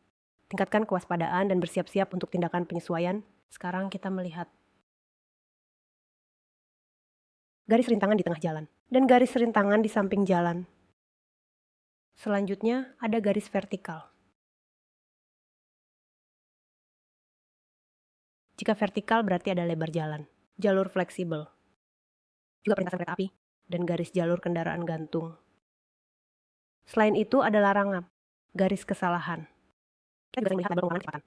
Tingkatkan kewaspadaan dan bersiap-siap untuk tindakan penyesuaian. Sekarang kita melihat garis rintangan di tengah jalan dan garis rintangan di samping jalan. Selanjutnya, ada garis vertikal. Jika vertikal berarti ada lebar jalan, jalur fleksibel. Juga perlintasan kereta api, dan garis jalur kendaraan gantung. Selain itu ada larangan, garis kesalahan. Kita juga sering melihat label pengulangan kecepatan.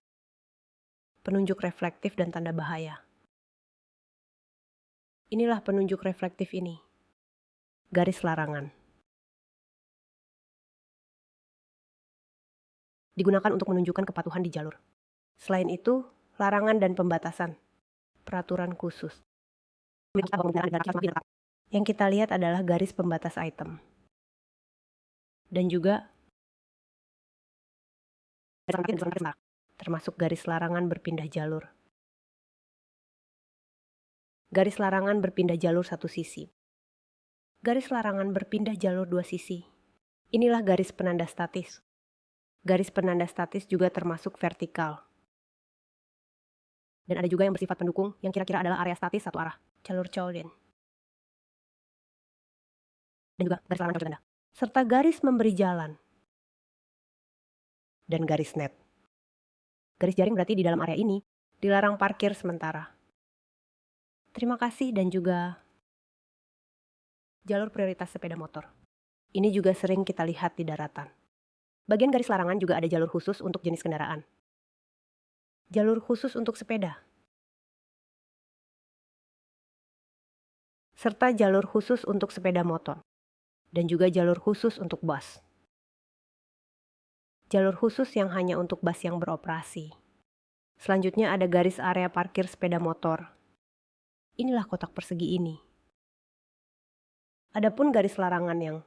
Penunjuk reflektif dan tanda bahaya. Inilah penunjuk reflektif ini. Garis larangan. Digunakan untuk menunjukkan kepatuhan di jalur. Selain itu, larangan dan pembatasan. Peraturan khusus. Yang kita lihat adalah garis pembatas item. Dan juga termasuk garis larangan berpindah jalur. Garis larangan berpindah jalur satu sisi. Garis larangan berpindah jalur dua sisi. Inilah garis penanda statis. Garis penanda statis juga termasuk vertikal. Dan ada juga yang bersifat pendukung yang kira-kira adalah area statis satu arah, jalur Choulin. Dan juga garis larangan tanda. Serta garis memberi jalan. Dan garis net. Garis jaring berarti di dalam area ini dilarang parkir sementara. Terima kasih dan juga jalur prioritas sepeda motor. Ini juga sering kita lihat di daratan. Bagian garis larangan juga ada jalur khusus untuk jenis kendaraan. Jalur khusus untuk sepeda. Serta jalur khusus untuk sepeda motor. Dan juga jalur khusus untuk bus. Jalur khusus yang hanya untuk bus yang beroperasi. Selanjutnya ada garis area parkir sepeda motor. Inilah kotak persegi ini. Adapun garis larangan yang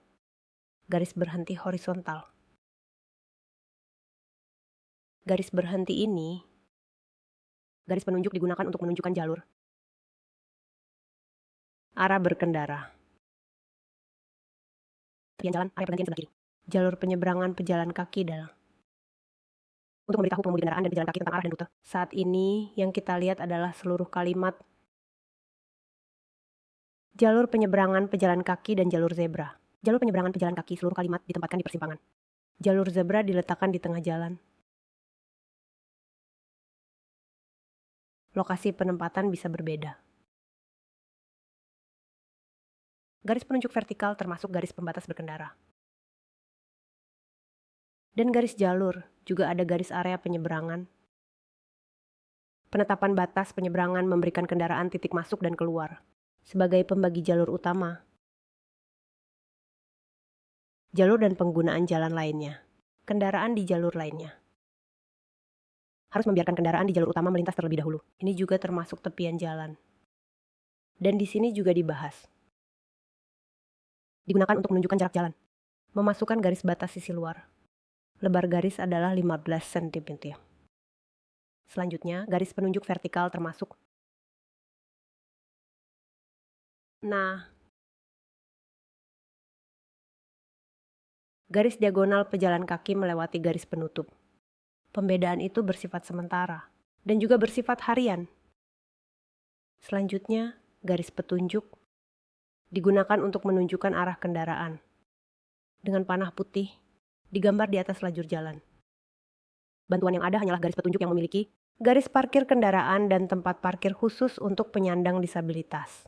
garis berhenti horizontal. Garis berhenti ini, garis penunjuk digunakan untuk menunjukkan jalur. Arah berkendara. Tepian jalan, area pergantian sebelah kiri. Jalur penyeberangan pejalan kaki dalam. Untuk memberitahu pengemudi kendaraan dan pejalan kaki tentang arah dan rute. Saat ini yang kita lihat adalah seluruh kalimat jalur penyeberangan pejalan kaki dan jalur zebra. Jalur penyeberangan pejalan kaki seluruh kalimat ditempatkan di persimpangan. Jalur zebra diletakkan di tengah jalan. Lokasi penempatan bisa berbeda. Garis penunjuk vertikal termasuk garis pembatas berkendara. Dan garis jalur juga ada garis area penyeberangan. Penetapan batas penyeberangan memberikan kendaraan titik masuk dan keluar sebagai pembagi jalur utama. Jalur dan penggunaan jalan lainnya. Kendaraan di jalur lainnya. Harus membiarkan kendaraan di jalur utama melintas terlebih dahulu. Ini juga termasuk tepian jalan. Dan di sini juga dibahas. Digunakan untuk menunjukkan jarak jalan. Memasukkan garis batas sisi luar. Lebar garis adalah 15 cm. Selanjutnya, garis penunjuk vertikal termasuk. Nah, garis diagonal pejalan kaki melewati garis penutup. Pembedaan itu bersifat sementara dan juga bersifat harian. Selanjutnya, garis petunjuk digunakan untuk menunjukkan arah kendaraan. Dengan panah putih, digambar di atas lajur jalan. Bantuan yang ada hanyalah garis petunjuk yang memiliki garis parkir kendaraan dan tempat parkir khusus untuk penyandang disabilitas.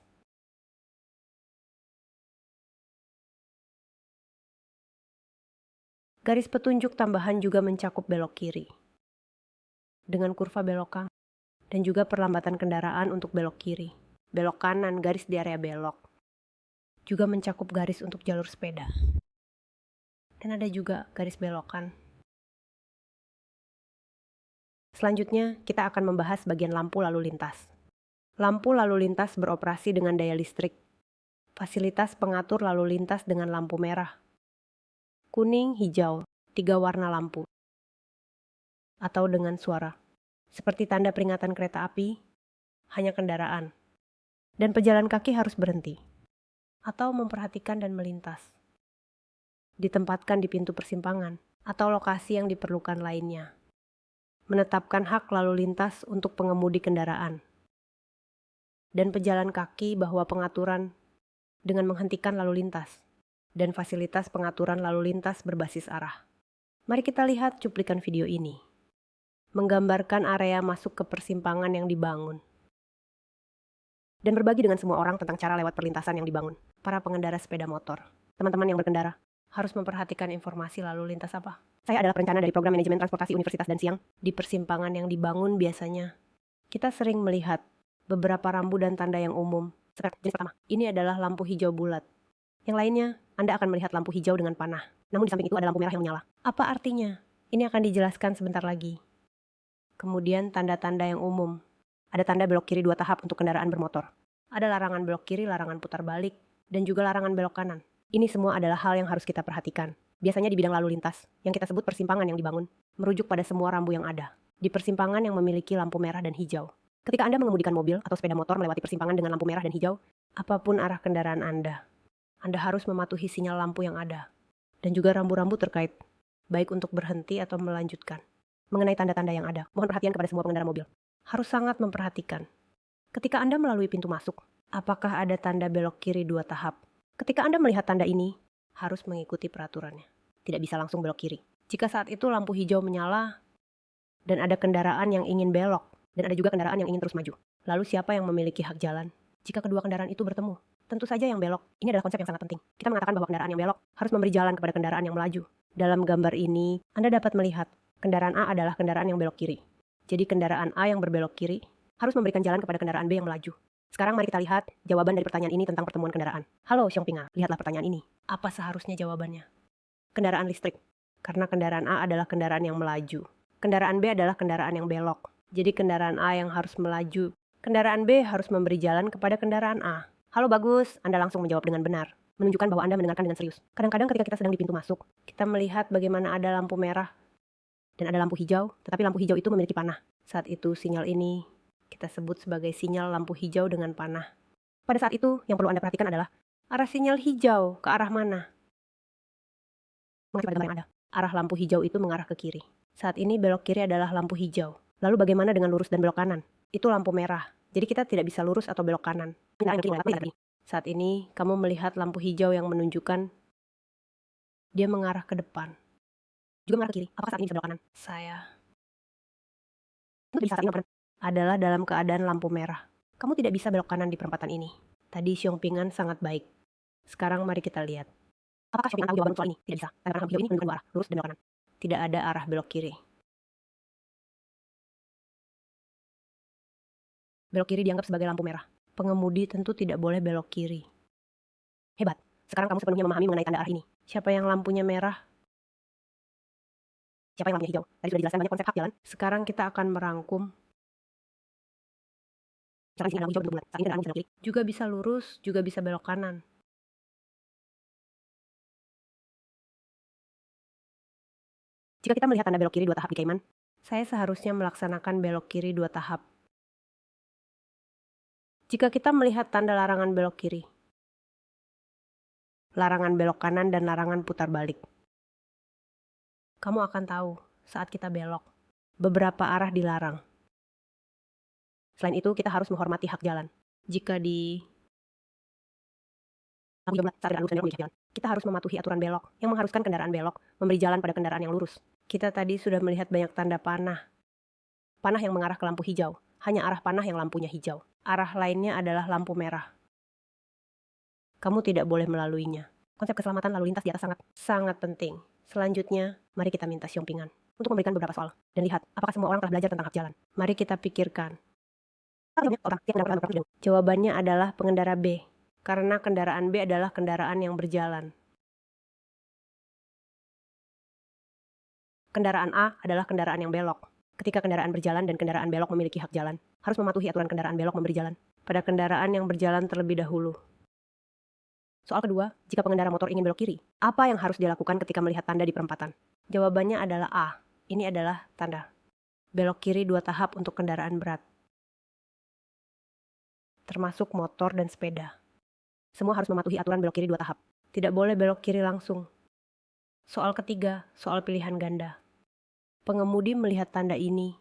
Garis petunjuk tambahan juga mencakup belok kiri. Dengan kurva belokan dan juga perlambatan kendaraan untuk belok kiri. Belok kanan, garis di area belok. Juga mencakup garis untuk jalur sepeda. Dan ada juga garis belokan. Selanjutnya, kita akan membahas bagian lampu lalu lintas. Lampu lalu lintas beroperasi dengan daya listrik. Fasilitas pengatur lalu lintas dengan lampu merah, kuning, hijau, 3 warna lampu. Atau dengan suara. Seperti tanda peringatan kereta api, hanya kendaraan. Dan pejalan kaki harus berhenti. Atau memperhatikan dan melintas. Ditempatkan di pintu persimpangan atau lokasi yang diperlukan lainnya. Menetapkan hak lalu lintas untuk pengemudi kendaraan. Dan pejalan kaki bahwa pengaturan dengan menghentikan lalu lintas. Dan fasilitas pengaturan lalu lintas berbasis arah. Mari kita lihat cuplikan video ini. Menggambarkan area masuk ke persimpangan yang dibangun. dan berbagi dengan semua orang tentang cara lewat perlintasan yang dibangun. Para pengendara sepeda motor, teman-teman yang berkendara, harus memperhatikan informasi lalu lintas apa. Saya adalah perencana dari Program Manajemen Transportasi Universitas dan Siang. Di persimpangan yang dibangun biasanya, kita sering melihat beberapa rambu dan tanda yang umum. Jenis pertama, ini adalah lampu hijau bulat. Yang lainnya, Anda akan melihat lampu hijau dengan panah. Namun di samping itu ada lampu merah yang menyala. Apa artinya? Ini akan dijelaskan sebentar lagi. Kemudian tanda-tanda yang umum. Ada tanda belok kiri 2 tahap untuk kendaraan bermotor. Ada larangan belok kiri, larangan putar balik, dan juga larangan belok kanan. Ini semua adalah hal yang harus kita perhatikan. Biasanya di bidang lalu lintas, yang kita sebut persimpangan yang dibangun, merujuk pada semua rambu yang ada. Di persimpangan yang memiliki lampu merah dan hijau. Ketika Anda mengemudikan mobil atau sepeda motor melewati persimpangan dengan lampu merah dan hijau, apapun arah kendaraan Anda harus mematuhi sinyal lampu yang ada. Dan juga rambu-rambu terkait, baik untuk berhenti atau melanjutkan. Mengenai tanda-tanda yang ada, mohon perhatian kepada semua pengendara mobil. Harus sangat memperhatikan. Ketika Anda melalui pintu masuk, apakah ada tanda belok kiri 2 tahap? Ketika Anda melihat tanda ini, harus mengikuti peraturannya. Tidak bisa langsung belok kiri. Jika saat itu lampu hijau menyala, dan ada kendaraan yang ingin belok, dan ada juga kendaraan yang ingin terus maju. Lalu siapa yang memiliki hak jalan? Jika kedua kendaraan itu bertemu, tentu saja yang belok. Ini adalah konsep yang sangat penting. Kita mengatakan bahwa kendaraan yang belok harus memberi jalan kepada kendaraan yang melaju. Dalam gambar ini, Anda dapat melihat kendaraan A adalah kendaraan yang belok kiri. Jadi kendaraan A yang berbelok kiri harus memberikan jalan kepada kendaraan B yang melaju. Sekarang mari kita lihat jawaban dari pertanyaan ini tentang pertemuan kendaraan. Halo Xiongpinga, lihatlah pertanyaan ini. Apa seharusnya jawabannya? Kendaraan listrik. Karena kendaraan A adalah kendaraan yang melaju. Kendaraan B adalah kendaraan yang belok. Jadi kendaraan A yang harus melaju. Kendaraan B harus memberi jalan kepada kendaraan A. Halo bagus, Anda langsung menjawab dengan benar. Menunjukkan bahwa Anda mendengarkan dengan serius. Kadang-kadang ketika kita sedang di pintu masuk, kita melihat bagaimana ada lampu merah dan ada lampu hijau, tetapi lampu hijau itu memiliki panah. Saat itu sinyal ini kita sebut sebagai sinyal lampu hijau dengan panah. Pada saat itu yang perlu Anda perhatikan adalah arah sinyal hijau ke arah mana. Mengacu pada gambar yang ada, arah lampu hijau itu mengarah ke kiri. Saat ini belok kiri adalah lampu hijau. Lalu bagaimana dengan lurus dan belok kanan? Itu lampu merah. Jadi kita tidak bisa lurus atau belok kanan. Saat ini kamu melihat lampu hijau yang menunjukkan dia mengarah ke depan. Juga mengarah ke kiri. Apakah saat ini bisa belok kanan? Saya bisa saat ini adalah dalam keadaan lampu merah. Kamu tidak bisa belok kanan di perempatan ini. Tadi Xiongpingan sangat baik. Sekarang mari kita lihat. Apakah Xiongpingan tahu jawaban soal ini? Tidak bisa. Karena lampu hijau ini menunjukkan dua arah, lurus dan belok kanan. Tidak ada arah belok kiri. Belok kiri dianggap sebagai lampu merah. Pengemudi tentu tidak boleh belok kiri. Hebat. Sekarang kamu sepenuhnya memahami mengenai tanda arah ini. Siapa yang lampunya merah? Siapa yang lampunya hijau? Tadi sudah dijelaskan banyak konsep hak jalan. Sekarang kita akan merangkum. Misalkan di sini lampu hijau bentuk bulat. Saat ini kendaraan bisa belok kiri. Juga bisa lurus, juga bisa belok kanan. Jika kita melihat tanda belok kiri 2 tahap di Cayman, saya seharusnya melaksanakan belok kiri 2 tahap. Jika kita melihat tanda larangan belok kiri, larangan belok kanan dan larangan putar balik, kamu akan tahu saat kita belok, beberapa arah dilarang. Selain itu, kita harus menghormati hak jalan. Jika di lampu hijau saat kendaraan lurus dan belok memiliki hak jalan, kita harus mematuhi aturan belok yang mengharuskan kendaraan belok memberi jalan pada kendaraan yang lurus. Kita tadi sudah melihat banyak tanda panah. Panah yang mengarah ke lampu hijau, hanya arah panah yang lampunya hijau. Arah lainnya adalah lampu merah. Kamu tidak boleh melaluinya. Konsep keselamatan lalu lintas di atas sangat penting. Selanjutnya, mari kita minta Xiongpingan untuk memberikan beberapa soal dan lihat apakah semua orang telah belajar tentang hak jalan. Mari kita pikirkan. Jawabannya adalah pengendara B, karena kendaraan B adalah kendaraan yang berjalan. Kendaraan A adalah kendaraan yang belok. Ketika kendaraan berjalan dan kendaraan belok memiliki hak jalan, harus mematuhi aturan kendaraan belok memberi jalan pada kendaraan yang berjalan terlebih dahulu. Soal kedua, jika pengendara motor ingin belok kiri, apa yang harus dilakukan ketika melihat tanda di perempatan? Jawabannya adalah A. Ini adalah tanda. Belok kiri 2 tahap untuk kendaraan berat. Termasuk motor dan sepeda. Semua harus mematuhi aturan belok kiri 2 tahap. Tidak boleh belok kiri langsung. Soal ketiga, soal pilihan ganda. Pengemudi melihat tanda ini.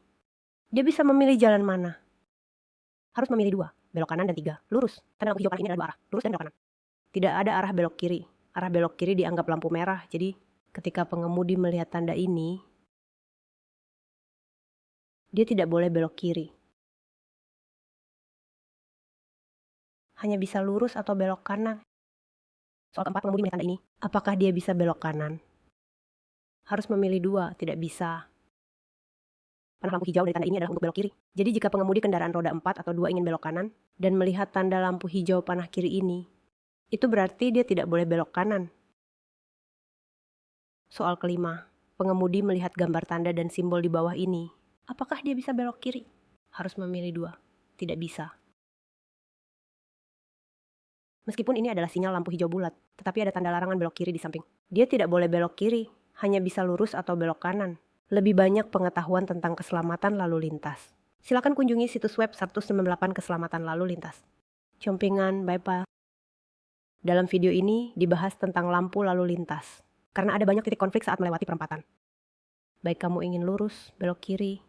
Dia bisa memilih jalan mana? Harus memilih 2, belok kanan dan 3, lurus. Tanda lampu hijau kanan ini adalah 2 arah, lurus dan belok kanan. Tidak ada arah belok kiri. Arah belok kiri dianggap lampu merah, jadi ketika pengemudi melihat tanda ini, dia tidak boleh belok kiri. hanya bisa lurus atau belok kanan. Soal keempat, pengemudi melihat tanda ini. Apakah dia bisa belok kanan? Harus memilih dua, tidak bisa. Panah lampu hijau dari tanda ini adalah untuk belok kiri. Jadi jika pengemudi kendaraan roda 4 atau 2 ingin belok kanan dan melihat tanda lampu hijau panah kiri ini, itu berarti dia tidak boleh belok kanan. Soal kelima, pengemudi melihat gambar tanda dan simbol di bawah ini. Apakah dia bisa belok kiri? Harus memilih dua, tidak bisa. Meskipun ini adalah sinyal lampu hijau bulat, tetapi ada tanda larangan belok kiri di samping. Dia tidak boleh belok kiri, hanya bisa lurus atau belok kanan. Lebih banyak pengetahuan tentang keselamatan lalu lintas. Silakan kunjungi situs web 198 Keselamatan Lalu Lintas. Compingan, bye-bye. Dalam video ini dibahas tentang lampu lalu lintas. Karena ada banyak titik konflik saat melewati perempatan. Baik kamu ingin lurus, belok kiri,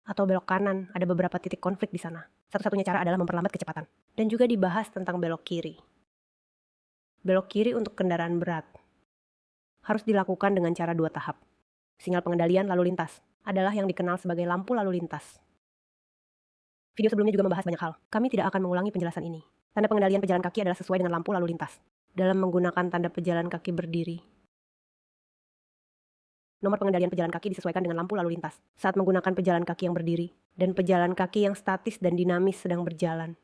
atau belok kanan, ada beberapa titik konflik di sana. Satu-satunya cara adalah memperlambat kecepatan. Dan juga dibahas tentang belok kiri. Belok kiri untuk kendaraan berat harus dilakukan dengan cara 2 tahap. Sinyal pengendalian lalu lintas adalah yang dikenal sebagai lampu lalu lintas. Video sebelumnya juga membahas banyak hal. Kami tidak akan mengulangi penjelasan ini. Tanda pengendalian pejalan kaki adalah sesuai dengan lampu lalu lintas. Dalam menggunakan tanda pejalan kaki berdiri, nomor pengendalian pejalan kaki disesuaikan dengan lampu lalu lintas saat menggunakan pejalan kaki yang berdiri dan pejalan kaki yang statis dan dinamis sedang berjalan.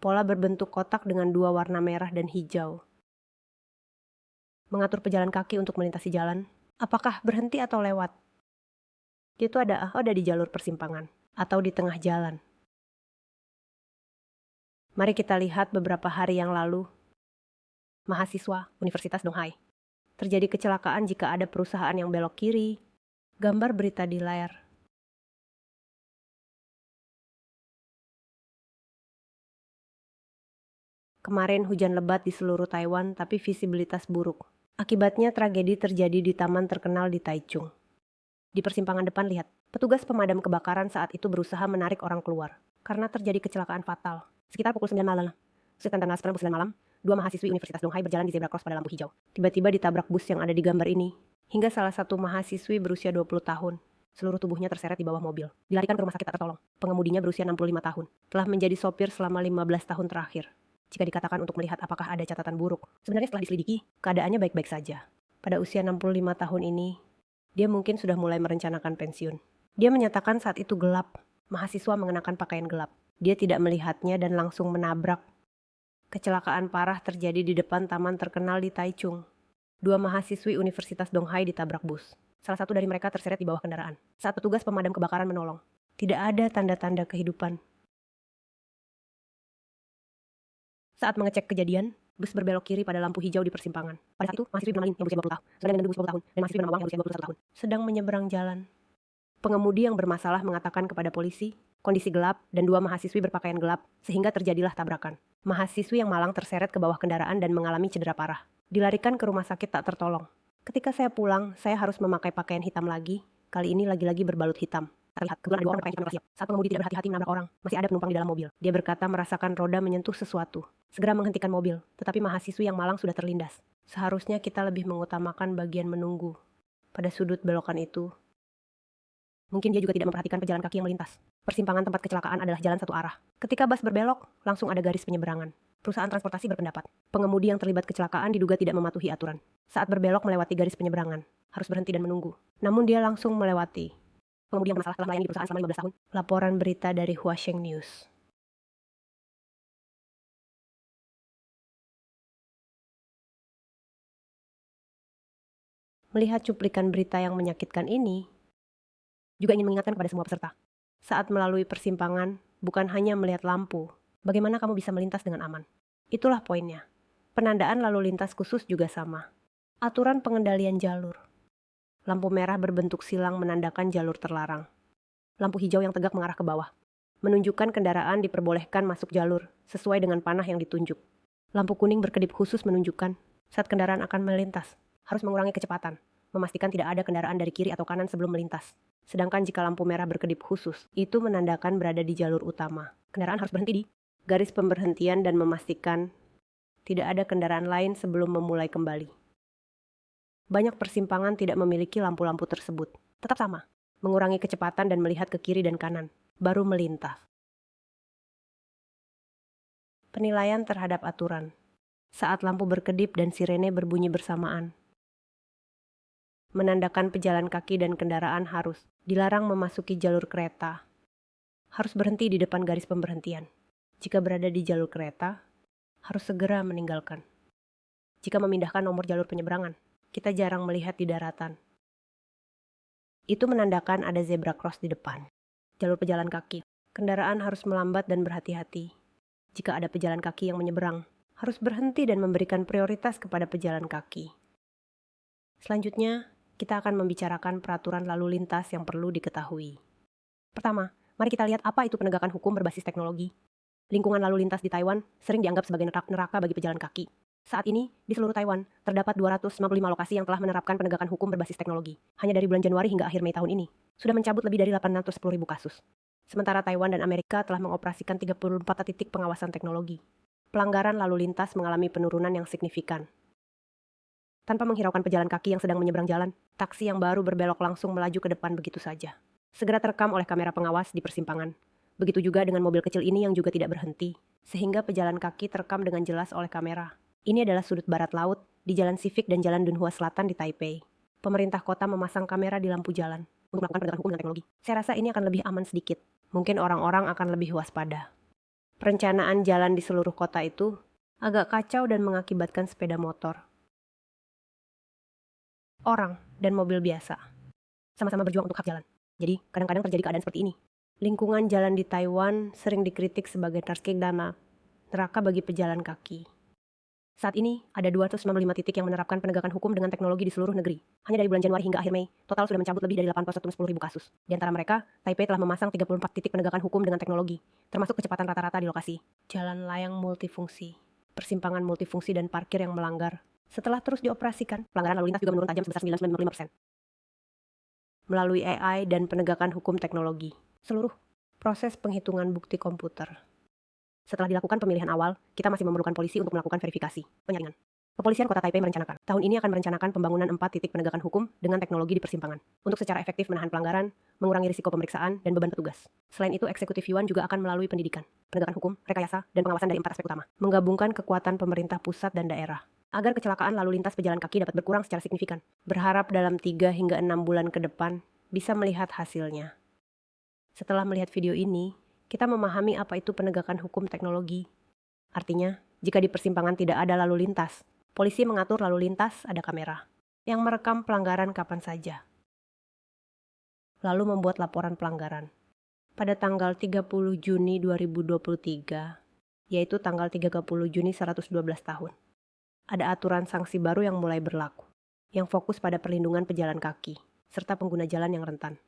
Pola berbentuk kotak dengan 2 warna merah dan hijau. Mengatur pejalan kaki untuk melintasi jalan. Apakah berhenti atau lewat? Itu ada di jalur persimpangan atau di tengah jalan. Mari kita lihat beberapa hari yang lalu. Mahasiswa Universitas Donghai. Terjadi kecelakaan jika ada perusahaan yang belok kiri. Gambar berita di layar. Kemarin hujan lebat di seluruh Taiwan tapi visibilitas buruk. Akibatnya tragedi terjadi di taman terkenal di Taichung. Di persimpangan depan lihat, petugas pemadam kebakaran saat itu berusaha menarik orang keluar karena terjadi kecelakaan fatal. Sekitar pukul 9 malam. Sekitar tanggal 9 malam, 2 mahasiswi Universitas Donghai berjalan di zebra cross pada lampu hijau. Tiba-tiba ditabrak bus yang ada di gambar ini. Hingga salah satu mahasiswi berusia 20 tahun. Seluruh tubuhnya terseret di bawah mobil. Dilarikan ke rumah sakit tak tertolong. Pengemudinya berusia 65 tahun. Telah menjadi sopir selama 15 tahun terakhir. Jika dikatakan untuk melihat apakah ada catatan buruk, sebenarnya setelah diselidiki, keadaannya baik-baik saja. Pada usia 65 tahun ini, dia mungkin sudah mulai merencanakan pensiun. Dia menyatakan saat itu gelap, mahasiswa mengenakan pakaian gelap. Dia tidak melihatnya dan langsung menabrak. Kecelakaan parah terjadi di depan taman terkenal di Taichung. 2 mahasiswi Universitas Donghai ditabrak bus. Salah satu dari mereka terseret di bawah kendaraan. Saat petugas pemadam kebakaran menolong, tidak ada tanda-tanda kehidupan. Saat mengecek kejadian, bus berbelok kiri pada lampu hijau di persimpangan. Pada saat itu, mahasiswi bernama Lin yang berusia 20 tahun, saudara dengan 20 tahun, dan mahasiswi bernama Wang yang berusia 21 tahun, sedang menyeberang jalan. Pengemudi yang bermasalah mengatakan kepada polisi, kondisi gelap dan 2 mahasiswi berpakaian gelap, sehingga terjadilah tabrakan. Mahasiswi yang malang terseret ke bawah kendaraan dan mengalami cedera parah. Dilarikan ke rumah sakit tak tertolong. Ketika saya pulang, saya harus memakai pakaian hitam lagi, kali ini lagi-lagi berbalut hitam. Terlihat, kebetulan ada 2 orang berpakaian hitam yang siap. Saat pengemudi tidak berhati-hati menabrak orang, masih ada penumpang di dalam mobil. Dia berkata merasakan roda menyentuh sesuatu. Segera menghentikan mobil, tetapi mahasiswi yang malang sudah terlindas. Seharusnya kita lebih mengutamakan bagian menunggu. Pada sudut belokan itu, mungkin dia juga tidak memperhatikan pejalan kaki yang melintas. Persimpangan tempat kecelakaan adalah jalan satu arah. Ketika bus berbelok, langsung ada garis penyeberangan. Perusahaan transportasi berpendapat, pengemudi yang terlibat kecelakaan diduga tidak mematuhi aturan. Saat berbelok melewati garis penyeberangan, harus berhenti dan menunggu. Namun dia langsung melewati. Pengemudi yang bermasalah telah melayani di perusahaan selama 15 tahun. Laporan berita dari Huasheng News. Melihat cuplikan berita yang menyakitkan ini, juga ingin mengingatkan kepada semua peserta. Saat melalui persimpangan, bukan hanya melihat lampu, bagaimana kamu bisa melintas dengan aman. Itulah poinnya. Penandaan lalu lintas khusus juga sama. Aturan pengendalian jalur. Lampu merah berbentuk silang menandakan jalur terlarang. Lampu hijau yang tegak mengarah ke bawah, menunjukkan kendaraan diperbolehkan masuk jalur sesuai dengan panah yang ditunjuk. Lampu kuning berkedip khusus menunjukkan saat kendaraan akan melintas, harus mengurangi kecepatan, memastikan tidak ada kendaraan dari kiri atau kanan sebelum melintas. Sedangkan jika lampu merah berkedip khusus, itu menandakan berada di jalur utama. Kendaraan harus berhenti di garis pemberhentian dan memastikan tidak ada kendaraan lain sebelum memulai kembali. Banyak persimpangan tidak memiliki lampu-lampu tersebut. Tetap sama, mengurangi kecepatan dan melihat ke kiri dan kanan, baru melintas. Penilaian terhadap aturan. Saat lampu berkedip dan sirene berbunyi bersamaan. Menandakan pejalan kaki dan kendaraan harus dilarang memasuki jalur kereta. Harus berhenti di depan garis pemberhentian. Jika berada di jalur kereta, harus segera meninggalkan. Jika memindahkan nomor jalur penyeberangan, kita jarang melihat di daratan. Itu menandakan ada zebra cross di depan. Jalur pejalan kaki. Kendaraan harus melambat dan berhati-hati. Jika ada pejalan kaki yang menyeberang, harus berhenti dan memberikan prioritas kepada pejalan kaki. Selanjutnya, kita akan membicarakan peraturan lalu lintas yang perlu diketahui. Pertama, mari kita lihat apa itu penegakan hukum berbasis teknologi. Lingkungan lalu lintas di Taiwan sering dianggap sebagai neraka bagi pejalan kaki. Saat ini, di seluruh Taiwan, terdapat 255 lokasi yang telah menerapkan penegakan hukum berbasis teknologi. Hanya dari bulan Januari hingga akhir Mei tahun ini, sudah mencabut lebih dari 810.000 kasus. Sementara Taiwan dan Amerika telah mengoperasikan 34 titik pengawasan teknologi. Pelanggaran lalu lintas mengalami penurunan yang signifikan. Tanpa menghiraukan pejalan kaki yang sedang menyeberang jalan, taksi yang baru berbelok langsung melaju ke depan begitu saja. Segera terekam oleh kamera pengawas di persimpangan. Begitu juga dengan mobil kecil ini yang juga tidak berhenti, sehingga pejalan kaki terekam dengan jelas oleh kamera. Ini adalah sudut barat laut di Jalan Civic dan Jalan Dunhua Selatan di Taipei. Pemerintah kota memasang kamera di lampu jalan untuk melakukan penegakan hukum dengan teknologi. Saya rasa ini akan lebih aman sedikit. Mungkin orang-orang akan lebih waspada. Perencanaan jalan di seluruh kota itu agak kacau dan mengakibatkan sepeda motor, orang, dan mobil biasa sama-sama berjuang untuk hak jalan. Jadi, kadang-kadang terjadi keadaan seperti ini. Lingkungan jalan di Taiwan sering dikritik sebagai neraka bagi pejalan kaki. Saat ini, ada 295 titik yang menerapkan penegakan hukum dengan teknologi di seluruh negeri. Hanya dari bulan Januari hingga akhir Mei, total sudah mencabut lebih dari 810.000 kasus. Di antara mereka, Taipei telah memasang 34 titik penegakan hukum dengan teknologi, termasuk kecepatan rata-rata di lokasi, jalan layang multifungsi, persimpangan multifungsi dan parkir yang melanggar. Setelah terus dioperasikan, pelanggaran lalu lintas juga menurun tajam sebesar 9,95%. Melalui AI dan penegakan hukum teknologi, seluruh proses penghitungan bukti komputer. Setelah dilakukan pemilihan awal, kita masih memerlukan polisi untuk melakukan verifikasi, penyaringan. Kepolisian Kota Taipei merencanakan, tahun ini akan merencanakan pembangunan 4 titik penegakan hukum dengan teknologi di persimpangan, untuk secara efektif menahan pelanggaran, mengurangi risiko pemeriksaan, dan beban petugas. Selain itu, eksekutif Yuan juga akan melalui pendidikan, penegakan hukum, rekayasa, dan pengawasan dari 4 aspek utama, menggabungkan kekuatan pemerintah pusat dan daerah, agar kecelakaan lalu lintas pejalan kaki dapat berkurang secara signifikan. Berharap dalam 3 hingga 6 bulan ke depan, bisa melihat hasilnya. Setelah melihat video ini, kita memahami apa itu penegakan hukum teknologi. Artinya, jika di persimpangan tidak ada lalu lintas, polisi mengatur lalu lintas ada kamera yang merekam pelanggaran kapan saja. Lalu membuat laporan pelanggaran. Pada tanggal 30 Juni 2023, yaitu tanggal 30 Juni 112 tahun, ada aturan sanksi baru yang mulai berlaku, yang fokus pada perlindungan pejalan kaki, serta pengguna jalan yang rentan.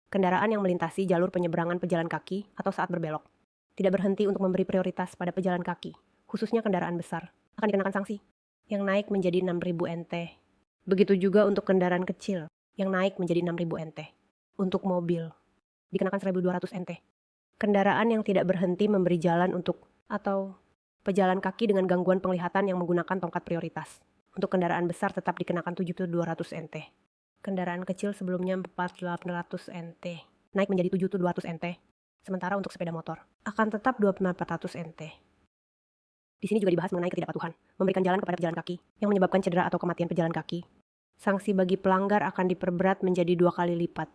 Kendaraan yang melintasi jalur penyeberangan pejalan kaki atau saat berbelok tidak berhenti untuk memberi prioritas pada pejalan kaki, khususnya kendaraan besar, akan dikenakan sanksi yang naik menjadi 6.000 NT. Begitu juga untuk kendaraan kecil yang naik menjadi 6.000 NT. Untuk mobil, dikenakan 1.200 NT. Kendaraan yang tidak berhenti memberi jalan atau pejalan kaki dengan gangguan penglihatan yang menggunakan tongkat prioritas. Untuk kendaraan besar tetap dikenakan 7.200 NT. Kendaraan kecil sebelumnya 4.800 NT, naik menjadi 7.200 NT. Sementara untuk sepeda motor, akan tetap 2.400 NT. Di sini juga dibahas mengenai ketidakpatuhan, memberikan jalan kepada pejalan kaki, yang menyebabkan cedera atau kematian pejalan kaki. Sanksi bagi pelanggar akan diperberat menjadi 2 kali lipat.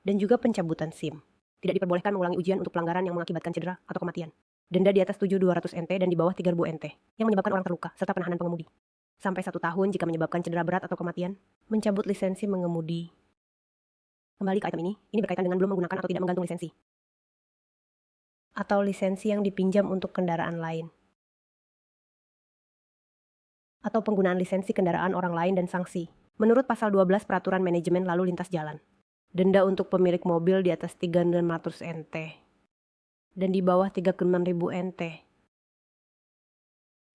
Dan juga pencabutan SIM. Tidak diperbolehkan mengulangi ujian untuk pelanggaran yang mengakibatkan cedera atau kematian. Denda di atas 7.200 NT dan di bawah 3.000 NT, yang menyebabkan orang terluka, serta penahanan pengemudi. Sampai 1 tahun jika menyebabkan cedera berat atau kematian, mencabut lisensi mengemudi. Kembali ke item ini berkaitan dengan belum menggunakan atau tidak menggantung lisensi. Atau lisensi yang dipinjam untuk kendaraan lain. Atau penggunaan lisensi kendaraan orang lain dan sanksi. Menurut pasal 12 Peraturan Manajemen Lalu Lintas Jalan, denda untuk pemilik mobil di atas 3.600 NT dan di bawah 36.000 NT.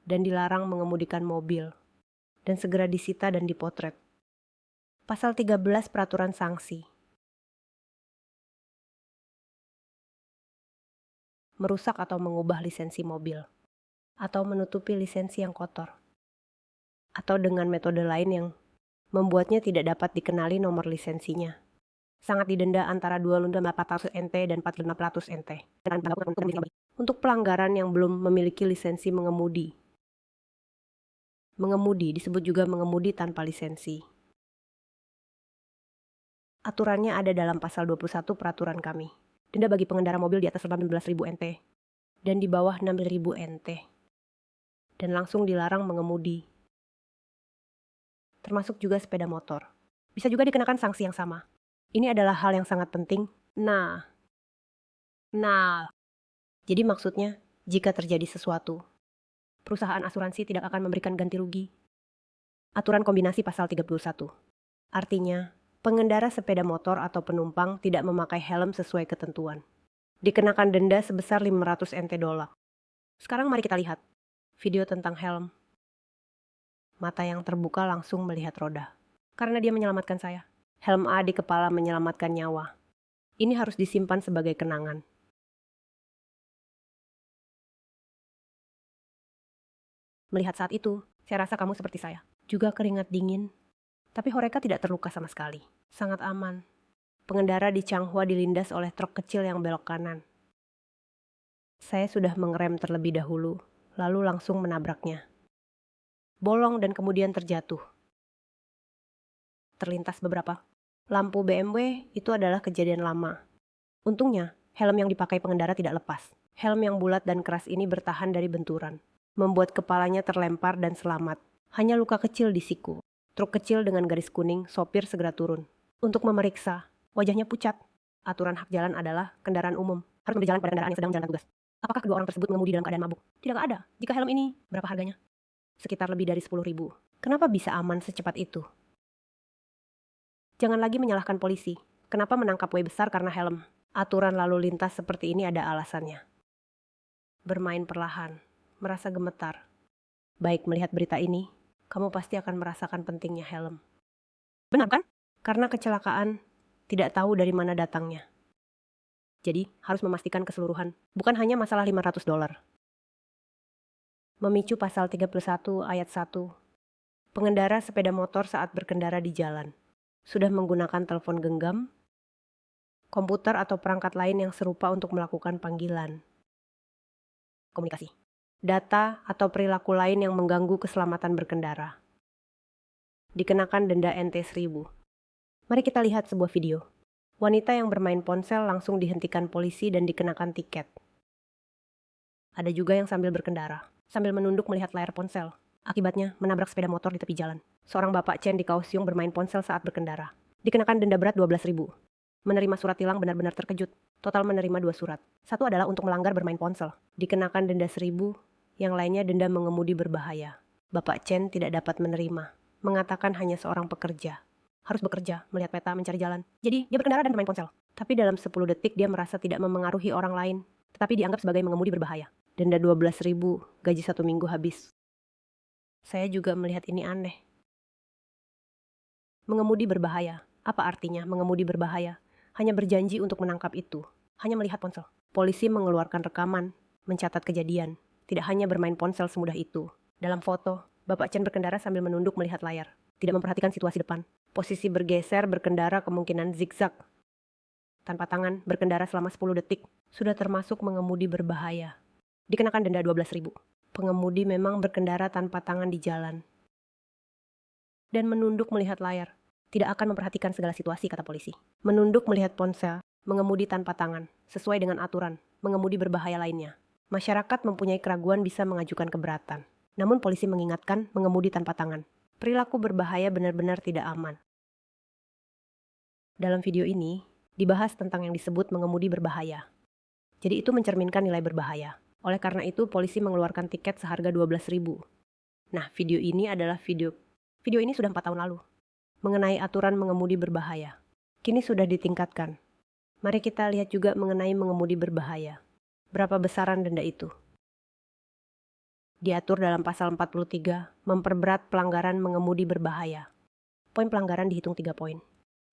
Dan dilarang mengemudikan mobil dan segera disita dan dipotret. Pasal 13 Peraturan Sanksi. Merusak atau mengubah lisensi mobil, atau menutupi lisensi yang kotor, atau dengan metode lain yang membuatnya tidak dapat dikenali nomor lisensinya. Sangat didenda antara 2.400 NT dan 4.500 NT. Untuk pelanggaran yang belum memiliki lisensi mengemudi. Mengemudi disebut juga mengemudi tanpa lisensi. Aturannya ada dalam pasal 21 peraturan kami. Denda bagi pengendara mobil di atas 18.000 NT dan di bawah 6.000 NT. Dan langsung dilarang mengemudi. Termasuk juga sepeda motor. Bisa juga dikenakan sanksi yang sama. Ini adalah hal yang sangat penting. Nah, jadi maksudnya jika terjadi sesuatu, perusahaan asuransi tidak akan memberikan ganti rugi. Aturan kombinasi pasal 31. Artinya, pengendara sepeda motor atau penumpang tidak memakai helm sesuai ketentuan. Dikenakan denda sebesar 500 NT dolar. Sekarang mari kita lihat video tentang helm. Mata yang terbuka langsung melihat roda. Karena dia menyelamatkan saya. Helm A di kepala menyelamatkan nyawa. Ini harus disimpan sebagai kenangan. Melihat saat itu, saya rasa kamu seperti saya. Juga keringat dingin. Tapi Horeca tidak terluka sama sekali. Sangat aman. Pengendara di Changhua dilindas oleh truk kecil yang belok kanan. Saya sudah mengerem terlebih dahulu, lalu langsung menabraknya. Bolong dan kemudian terjatuh. Terlintas beberapa lampu BMW, itu adalah kejadian lama. Untungnya, helm yang dipakai pengendara tidak lepas. Helm yang bulat dan keras ini bertahan dari benturan, membuat kepalanya terlempar dan selamat. Hanya luka kecil di siku. Truk kecil dengan garis kuning, sopir segera turun. Untuk memeriksa, wajahnya pucat. Aturan hak jalan adalah kendaraan umum harus berjalan pada kendaraan yang sedang menjalankan tugas. Apakah kedua orang tersebut mengemudi dalam keadaan mabuk? Tidak ada. Jika helm ini, berapa harganya? Sekitar lebih dari 10.000. Kenapa bisa aman secepat itu? Jangan lagi menyalahkan polisi. Kenapa menangkap W besar karena helm? Aturan lalu lintas seperti ini ada alasannya. Bermain perlahan, merasa gemetar. Baik melihat berita ini, kamu pasti akan merasakan pentingnya helm. Benar kan? Karena kecelakaan tidak tahu dari mana datangnya. Jadi harus memastikan keseluruhan, bukan hanya masalah 500 dolar. Memicu pasal 31 ayat 1. Pengendara sepeda motor saat berkendara di jalan sudah menggunakan telepon genggam, komputer atau perangkat lain yang serupa untuk melakukan panggilan, komunikasi, data atau perilaku lain yang mengganggu keselamatan berkendara. Dikenakan denda NT 1.000. Mari kita lihat sebuah video. Wanita yang bermain ponsel langsung dihentikan polisi dan dikenakan tiket. Ada juga yang sambil berkendara, sambil menunduk melihat layar ponsel. Akibatnya menabrak sepeda motor di tepi jalan. Seorang bapak Chen di Kaohsiung bermain ponsel saat berkendara. Dikenakan denda berat 12.000. Menerima surat tilang benar-benar terkejut. Total menerima 2 surat. Satu adalah untuk melanggar bermain ponsel. Dikenakan denda 1.000, yang lainnya denda mengemudi berbahaya. Bapak Chen tidak dapat menerima. Mengatakan hanya seorang pekerja. Harus bekerja, melihat peta, mencari jalan. Jadi dia berkendara dan bermain ponsel. Tapi dalam 10 detik dia merasa tidak memengaruhi orang lain. Tetapi dianggap sebagai mengemudi berbahaya. Denda 12.000, gaji 1 minggu habis. Saya juga melihat ini aneh. Mengemudi berbahaya. Apa artinya mengemudi berbahaya? Hanya berjanji untuk menangkap itu. Hanya melihat ponsel. Polisi mengeluarkan rekaman, mencatat kejadian. Tidak hanya bermain ponsel semudah itu. Dalam foto, Bapak Chen berkendara sambil menunduk melihat layar. Tidak memperhatikan situasi depan. Posisi bergeser berkendara kemungkinan zigzag. Tanpa tangan, berkendara selama 10 detik. Sudah termasuk mengemudi berbahaya. Dikenakan denda 12.000. Pengemudi memang berkendara tanpa tangan di jalan. Dan menunduk melihat layar. Tidak akan memperhatikan segala situasi, kata polisi. Menunduk melihat ponsel, mengemudi tanpa tangan, sesuai dengan aturan, mengemudi berbahaya lainnya. Masyarakat mempunyai keraguan bisa mengajukan keberatan. Namun polisi mengingatkan mengemudi tanpa tangan. Perilaku berbahaya benar-benar tidak aman. Dalam video ini, dibahas tentang yang disebut mengemudi berbahaya. Jadi itu mencerminkan nilai berbahaya. Oleh karena itu, polisi mengeluarkan tiket seharga 12.000. Nah, video ini adalah video ini sudah 4 tahun lalu. Mengenai aturan mengemudi berbahaya. Kini sudah ditingkatkan. Mari kita lihat juga mengenai mengemudi berbahaya. Berapa besaran denda itu? Diatur dalam pasal 43, memperberat pelanggaran mengemudi berbahaya. Poin pelanggaran dihitung 3 poin.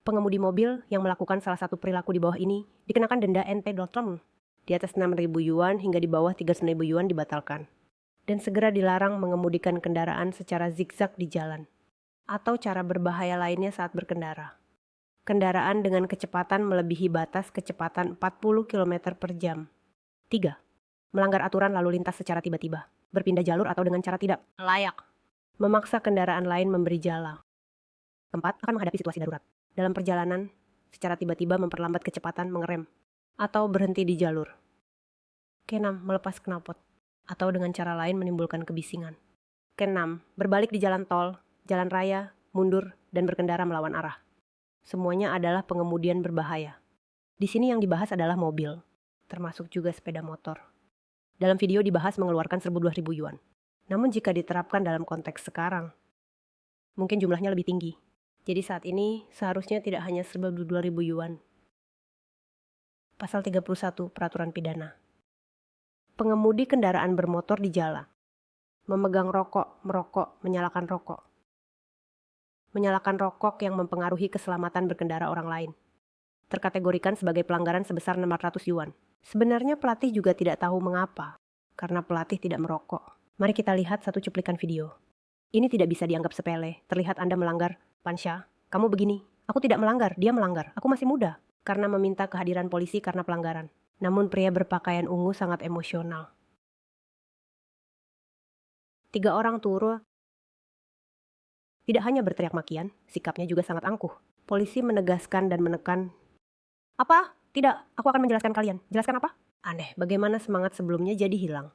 Pengemudi mobil yang melakukan salah satu perilaku di bawah ini dikenakan denda NT Doltron. Di atas 6.000 yuan hingga di bawah 3.000 yuan dibatalkan. Dan segera dilarang mengemudikan kendaraan secara zigzag di jalan. Atau cara berbahaya lainnya saat berkendara. Kendaraan dengan kecepatan melebihi batas kecepatan 40 km per jam. 3. melanggar aturan lalu lintas secara tiba-tiba, berpindah jalur atau dengan cara tidak layak, memaksa kendaraan lain memberi jala. Keempat, akan menghadapi situasi darurat. Dalam perjalanan, secara tiba-tiba memperlambat kecepatan, mengerem, atau berhenti di jalur. Keenam, melepas knalpot, atau dengan cara lain menimbulkan kebisingan. Keenam, berbalik di jalan tol, jalan raya, mundur, dan berkendara melawan arah. Semuanya adalah pengemudian berbahaya. Di sini yang dibahas adalah mobil, termasuk juga sepeda motor. Dalam video dibahas mengeluarkan 1.000 yuan. Namun jika diterapkan dalam konteks sekarang, mungkin jumlahnya lebih tinggi. Jadi saat ini seharusnya tidak hanya 1.000 yuan. Pasal 31 Peraturan Pidana. Pengemudi kendaraan bermotor di jalan. Memegang rokok, merokok, menyalakan rokok. Menyalakan rokok yang mempengaruhi keselamatan berkendara orang lain. Terkategorikan sebagai pelanggaran sebesar 600 yuan. Sebenarnya pelatih juga tidak tahu mengapa, karena pelatih tidak merokok. Mari kita lihat satu cuplikan video. Ini tidak bisa dianggap sepele, terlihat Anda melanggar. Pansha, kamu begini. Aku tidak melanggar, dia melanggar. Aku masih muda. Karena meminta kehadiran polisi karena pelanggaran. Namun pria berpakaian ungu sangat emosional. 3 orang turun. Tidak hanya berteriak makian, sikapnya juga sangat angkuh. Polisi menegaskan dan menekan. Apa? Tidak, aku akan menjelaskan kalian. Jelaskan apa? Aneh, bagaimana semangat sebelumnya jadi hilang.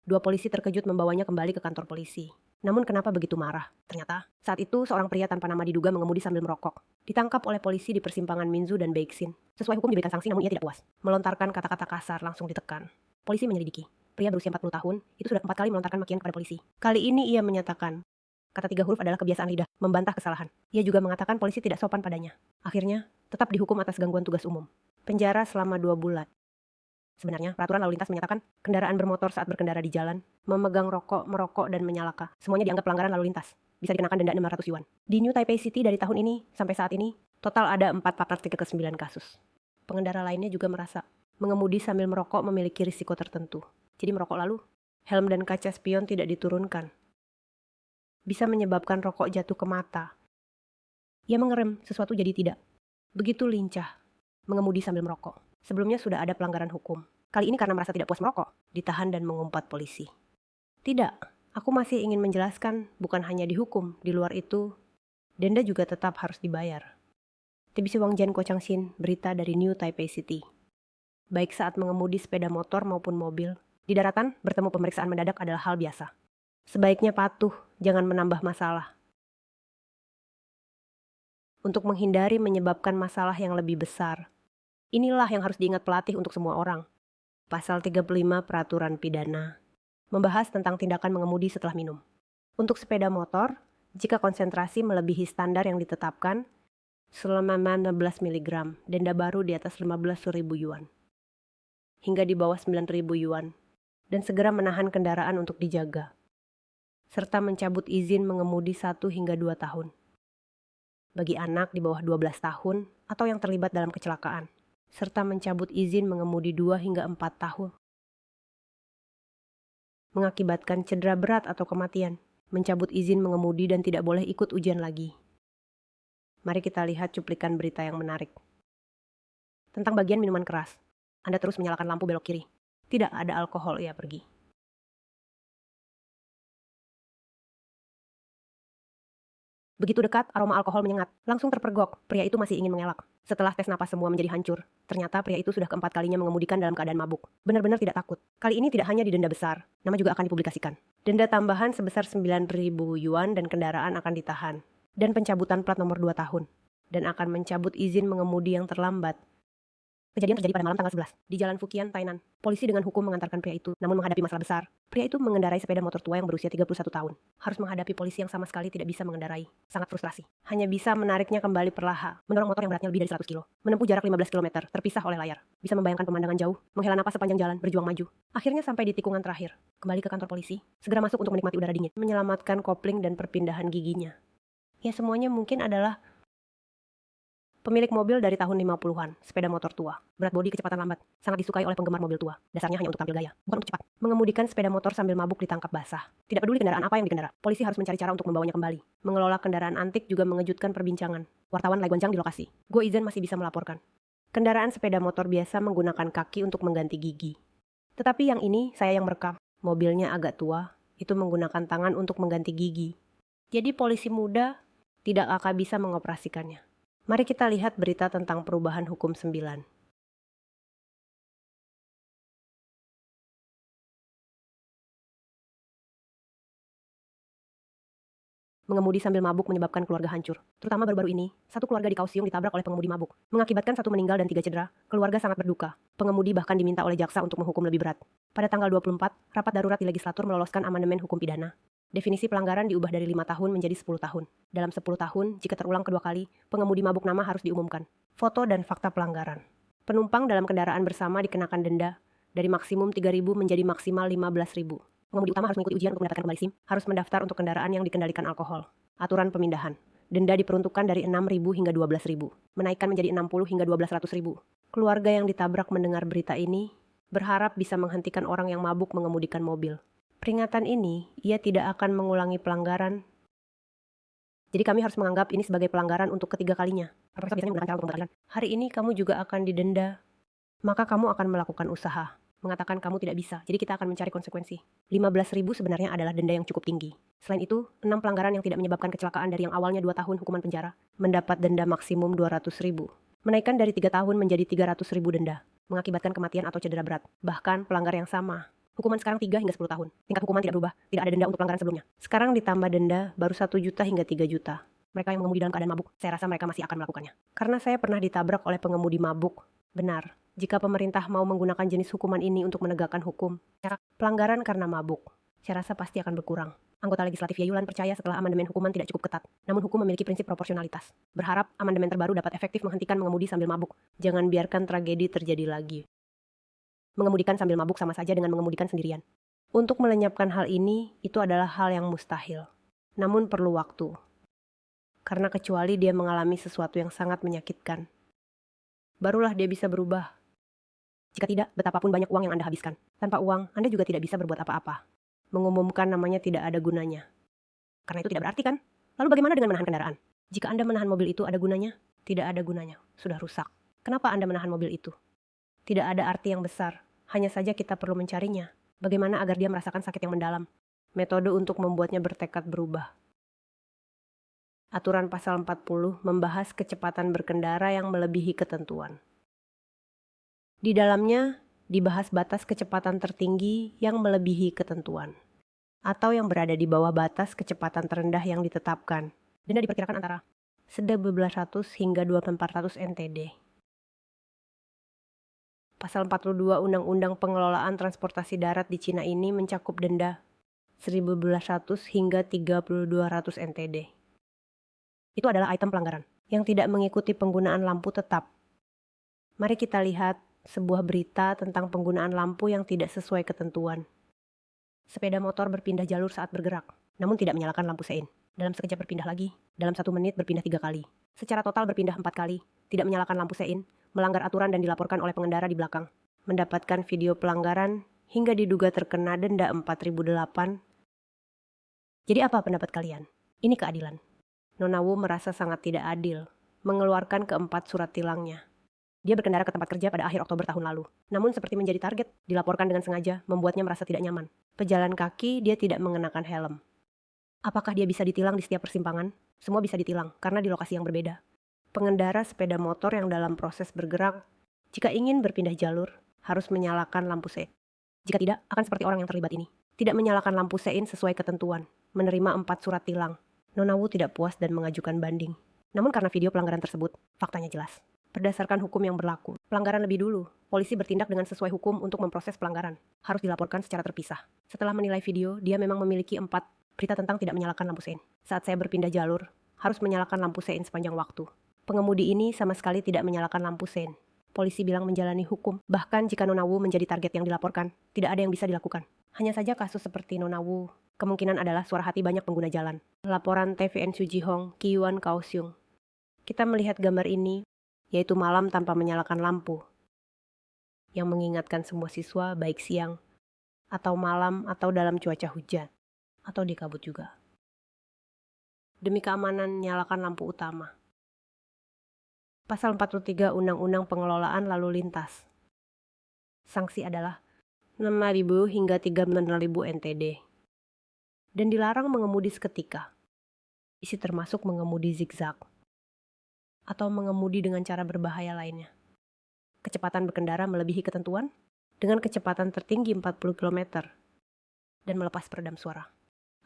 2 polisi terkejut membawanya kembali ke kantor polisi. Namun kenapa begitu marah? Ternyata, saat itu seorang pria tanpa nama diduga mengemudi sambil merokok. Ditangkap oleh polisi di persimpangan Minzu dan Beixin. Sesuai hukum diberikan sanksi namun ia tidak puas. Melontarkan kata-kata kasar langsung ditekan. Polisi menyelidiki. Pria berusia 40 tahun, itu sudah 4 kali melontarkan makian kepada polisi. Kali ini ia menyatakan, kata 3 huruf adalah kebiasaan lidah, membantah kesalahan. Ia juga mengatakan polisi tidak sopan padanya. Akhirnya, tetap dihukum atas gangguan tugas umum. Penjara selama 2 bulan. Sebenarnya, peraturan lalu lintas menyatakan kendaraan bermotor saat berkendara di jalan, memegang rokok, merokok, dan menyalakan. Semuanya dianggap pelanggaran lalu lintas. Bisa dikenakan denda 600 yuan. Di New Taipei City dari tahun ini sampai saat ini, total ada 4 praktik ke-9 kasus. Pengendara lainnya juga merasa mengemudi sambil merokok memiliki risiko tertentu. Jadi merokok lalu, helm dan kaca spion tidak diturunkan. Bisa menyebabkan rokok jatuh ke mata. Ia mengerem, sesuatu jadi tidak. Begitu lincah, mengemudi sambil merokok. Sebelumnya sudah ada pelanggaran hukum. Kali ini karena merasa tidak puas merokok, ditahan dan mengumpat polisi. Tidak, aku masih ingin menjelaskan bukan hanya dihukum, di luar itu, denda juga tetap harus dibayar. TBC Wang Jian Ko Changxin, berita dari New Taipei City. Baik saat mengemudi sepeda motor maupun mobil, di daratan bertemu pemeriksaan mendadak adalah hal biasa. Sebaiknya patuh, jangan menambah masalah. Untuk menghindari menyebabkan masalah yang lebih besar. Inilah yang harus diingat pelatih untuk semua orang. Pasal 35 Peraturan Pidana membahas tentang tindakan mengemudi setelah minum. Untuk sepeda motor, jika konsentrasi melebihi standar yang ditetapkan, selama 16 mg, denda baru di atas 15.000 yuan. Hingga di bawah 9.000 yuan. Dan segera menahan kendaraan untuk dijaga. Serta mencabut izin mengemudi 1 hingga 2 tahun. Bagi anak di bawah 12 tahun atau yang terlibat dalam kecelakaan. Serta mencabut izin mengemudi 2 hingga 4 tahun. Mengakibatkan cedera berat atau kematian, mencabut izin mengemudi dan tidak boleh ikut ujian lagi. Mari kita lihat cuplikan berita yang menarik. Tentang bagian minuman keras. Anda terus menyalakan lampu belok kiri. Tidak ada alkohol, ia pergi. Begitu dekat, aroma alkohol menyengat. Langsung terpergok, pria itu masih ingin mengelak. Setelah tes napas semua menjadi hancur. Ternyata pria itu sudah keempat kalinya mengemudikan dalam keadaan mabuk. Benar-benar tidak takut. Kali ini tidak hanya didenda besar, nama juga akan dipublikasikan. Denda tambahan sebesar 9.000 yuan dan kendaraan akan ditahan. Dan pencabutan plat nomor 2 tahun. Dan akan mencabut izin mengemudi yang terlambat. Kejadian terjadi pada malam tanggal 11 di Jalan Fukian, Tainan. Polisi dengan hukum mengantarkan pria itu, namun menghadapi masalah besar. Pria itu mengendarai sepeda motor tua yang berusia 31 tahun. Harus menghadapi polisi yang sama sekali tidak bisa mengendarai. Sangat frustrasi. Hanya bisa menariknya kembali perlahan, mendorong motor yang beratnya lebih dari 100 kilo. Menempuh jarak 15 km, terpisah oleh layar. Bisa membayangkan pemandangan jauh, menghela napas sepanjang jalan, berjuang maju. Akhirnya sampai di tikungan terakhir. Kembali ke kantor polisi, segera masuk untuk menikmati udara dingin, menyelamatkan kopling dan perpindahan giginya. Ya semuanya mungkin adalah pemilik mobil dari tahun 50-an, sepeda motor tua, berat bodi, kecepatan lambat, sangat disukai oleh penggemar mobil tua. Dasarnya hanya untuk tampil gaya, bukan untuk cepat. Mengemudikan sepeda motor sambil mabuk ditangkap basah. Tidak peduli kendaraan apa yang dikendara, polisi harus mencari cara untuk membawanya kembali. Mengelola kendaraan antik juga mengejutkan perbincangan. Wartawan Lai Guanjang di lokasi. Go Izan masih bisa melaporkan. Kendaraan sepeda motor biasa menggunakan kaki untuk mengganti gigi. Tetapi yang ini saya yang merekam. Mobilnya agak tua, itu menggunakan tangan untuk mengganti gigi. Jadi polisi muda tidak akan bisa mengoperasikannya. Mari kita lihat berita tentang perubahan hukum 9. Mengemudi sambil mabuk menyebabkan keluarga hancur. Terutama baru-baru ini, satu keluarga di Kaohsiung ditabrak oleh pengemudi mabuk. Mengakibatkan satu meninggal dan 3 cedera. Keluarga sangat berduka. Pengemudi bahkan diminta oleh jaksa untuk menghukum lebih berat. Pada tanggal 24, rapat darurat di legislatur meloloskan amandemen hukum pidana. Definisi pelanggaran diubah dari 5 tahun menjadi 10 tahun. Dalam 10 tahun, jika terulang kedua kali, pengemudi mabuk nama harus diumumkan. Foto dan fakta pelanggaran. Penumpang dalam kendaraan bersama dikenakan denda dari maksimum 3.000 menjadi maksimal 15.000. Pengemudi utama harus mengikuti ujian untuk mendapatkan kembali SIM, harus mendaftar untuk kendaraan yang dikendalikan alkohol. Aturan pemindahan. Denda diperuntukkan dari 6.000 hingga 12.000, menaikkan menjadi 60 hingga 12.000. Keluarga yang ditabrak mendengar berita ini berharap bisa menghentikan orang yang mabuk mengemudikan mobil. Peringatan ini, ia tidak akan mengulangi pelanggaran. Jadi kami harus menganggap ini sebagai pelanggaran untuk ketiga kalinya. Profesor biasanya menggunakan cara untuk pembatalan. Hari ini kamu juga akan didenda, maka kamu akan melakukan usaha. Mengatakan kamu tidak bisa, jadi kita akan mencari konsekuensi. 15.000 sebenarnya adalah denda yang cukup tinggi. Selain itu, 6 pelanggaran yang tidak menyebabkan kecelakaan dari yang awalnya 2 tahun hukuman penjara, mendapat denda maksimum 200.000. Menaikkan dari 3 tahun menjadi 300.000 denda, mengakibatkan kematian atau cedera berat. Bahkan pelanggar yang sama. Hukuman sekarang 3 hingga 10 tahun. Tingkat hukuman tidak berubah, tidak ada denda untuk pelanggaran sebelumnya. Sekarang ditambah denda baru 1 juta hingga 3 juta. Mereka yang mengemudi dalam keadaan mabuk, saya rasa mereka masih akan melakukannya. Karena saya pernah ditabrak oleh pengemudi mabuk. Benar. Jika pemerintah mau menggunakan jenis hukuman ini untuk menegakkan hukum, pelanggaran karena mabuk, saya rasa pasti akan berkurang. Anggota legislatif Yayulan percaya setelah amandemen hukuman tidak cukup ketat, namun hukum memiliki prinsip proporsionalitas. Berharap amandemen terbaru dapat efektif menghentikan mengemudi sambil mabuk. Jangan biarkan tragedi terjadi lagi. Mengemudikan sambil mabuk sama saja dengan mengemudikan sendirian. Untuk melenyapkan hal ini, itu adalah hal yang mustahil. Namun perlu waktu. Karena kecuali dia mengalami sesuatu yang sangat menyakitkan, barulah dia bisa berubah. Jika tidak, betapapun banyak uang yang Anda habiskan. Tanpa uang, Anda juga tidak bisa berbuat apa-apa. Mengumumkan namanya tidak ada gunanya. Karena itu tidak berarti kan? Lalu bagaimana dengan menahan kendaraan? Jika Anda menahan mobil itu ada gunanya? Tidak ada gunanya. Sudah rusak. Kenapa Anda menahan mobil itu? Tidak ada arti yang besar. Hanya saja kita perlu mencarinya. Bagaimana agar dia merasakan sakit yang mendalam? Metode untuk membuatnya bertekad berubah. Aturan pasal 40 membahas kecepatan berkendara yang melebihi ketentuan. Di dalamnya dibahas batas kecepatan tertinggi yang melebihi ketentuan, atau yang berada di bawah batas kecepatan terendah yang ditetapkan. Denda diperkirakan antara 1.200 hingga 2.400 NTD. Pasal 42 Undang-Undang Pengelolaan Transportasi Darat di Cina ini mencakup denda 1.200 hingga 3.200 NTD. Itu adalah item pelanggaran yang tidak mengikuti penggunaan lampu tetap. Mari kita lihat sebuah berita tentang penggunaan lampu yang tidak sesuai ketentuan. Sepeda motor berpindah jalur saat bergerak, namun tidak menyalakan lampu sein. Dalam sekejap berpindah lagi, dalam 1 menit berpindah 3 kali. Secara total berpindah 4 kali, tidak menyalakan lampu sein, melanggar aturan dan dilaporkan oleh pengendara di belakang. Mendapatkan video pelanggaran hingga diduga terkena denda 4.008. Jadi apa pendapat kalian? Ini keadilan. Nona Wu merasa sangat tidak adil, mengeluarkan keempat surat tilangnya. Dia berkendara ke tempat kerja pada akhir Oktober tahun lalu. Namun seperti menjadi target, dilaporkan dengan sengaja, membuatnya merasa tidak nyaman. Pejalan kaki, dia tidak mengenakan helm. Apakah dia bisa ditilang di setiap persimpangan? Semua bisa ditilang, karena di lokasi yang berbeda. Pengendara sepeda motor yang dalam proses bergerak, jika ingin berpindah jalur, harus menyalakan lampu sein. Jika tidak, akan seperti orang yang terlibat ini. Tidak menyalakan lampu sein sesuai ketentuan, menerima 4 surat tilang. Nona Wu tidak puas dan mengajukan banding. Namun karena video pelanggaran tersebut, faktanya jelas. Berdasarkan hukum yang berlaku, pelanggaran lebih dulu, polisi bertindak dengan sesuai hukum untuk memproses pelanggaran. Harus dilaporkan secara terpisah. Setelah menilai video, dia memang memiliki 4 berita tentang tidak menyalakan lampu sein. Saat saya berpindah jalur, harus menyalakan lampu sein sepanjang waktu. Pengemudi ini sama sekali tidak menyalakan lampu sein. Polisi bilang menjalani hukum, bahkan jika Nona Wu menjadi target yang dilaporkan, tidak ada yang bisa dilakukan. Hanya saja kasus seperti Nona Wu, kemungkinan adalah suara hati banyak pengguna jalan. Laporan TVN Sujihong, Kiyuan Kaohsiung. Kita melihat gambar ini, yaitu malam tanpa menyalakan lampu, yang mengingatkan semua siswa baik siang, atau malam, atau dalam cuaca hujan, atau di kabut juga. Demi keamanan, nyalakan lampu utama. Pasal 43 Undang-Undang Pengelolaan Lalu Lintas. Sanksi adalah 6.000 hingga 3.000 NTD. Dan dilarang mengemudi seketika. Isi termasuk mengemudi zigzag atau mengemudi dengan cara berbahaya lainnya. Kecepatan berkendara melebihi ketentuan dengan kecepatan tertinggi 40 km dan melepas peredam suara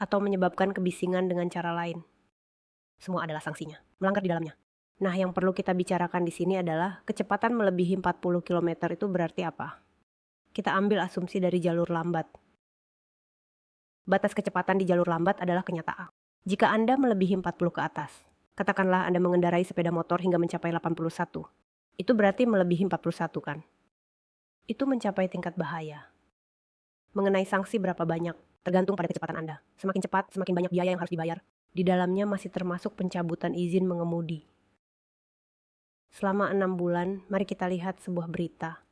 atau menyebabkan kebisingan dengan cara lain. Semua adalah sanksinya, melanggar di dalamnya. Nah, yang perlu kita bicarakan di sini adalah kecepatan melebihi 40 km itu berarti apa? Kita ambil asumsi dari jalur lambat. Batas kecepatan di jalur lambat adalah kenyataan. Jika Anda melebihi 40 ke atas, katakanlah Anda mengendarai sepeda motor hingga mencapai 81, itu berarti melebihi 41 kan? Itu mencapai tingkat bahaya. Mengenai sanksi berapa banyak, tergantung pada kecepatan Anda. Semakin cepat, semakin banyak biaya yang harus dibayar. Di dalamnya masih termasuk pencabutan izin mengemudi. Selama 6 bulan, mari kita lihat sebuah berita.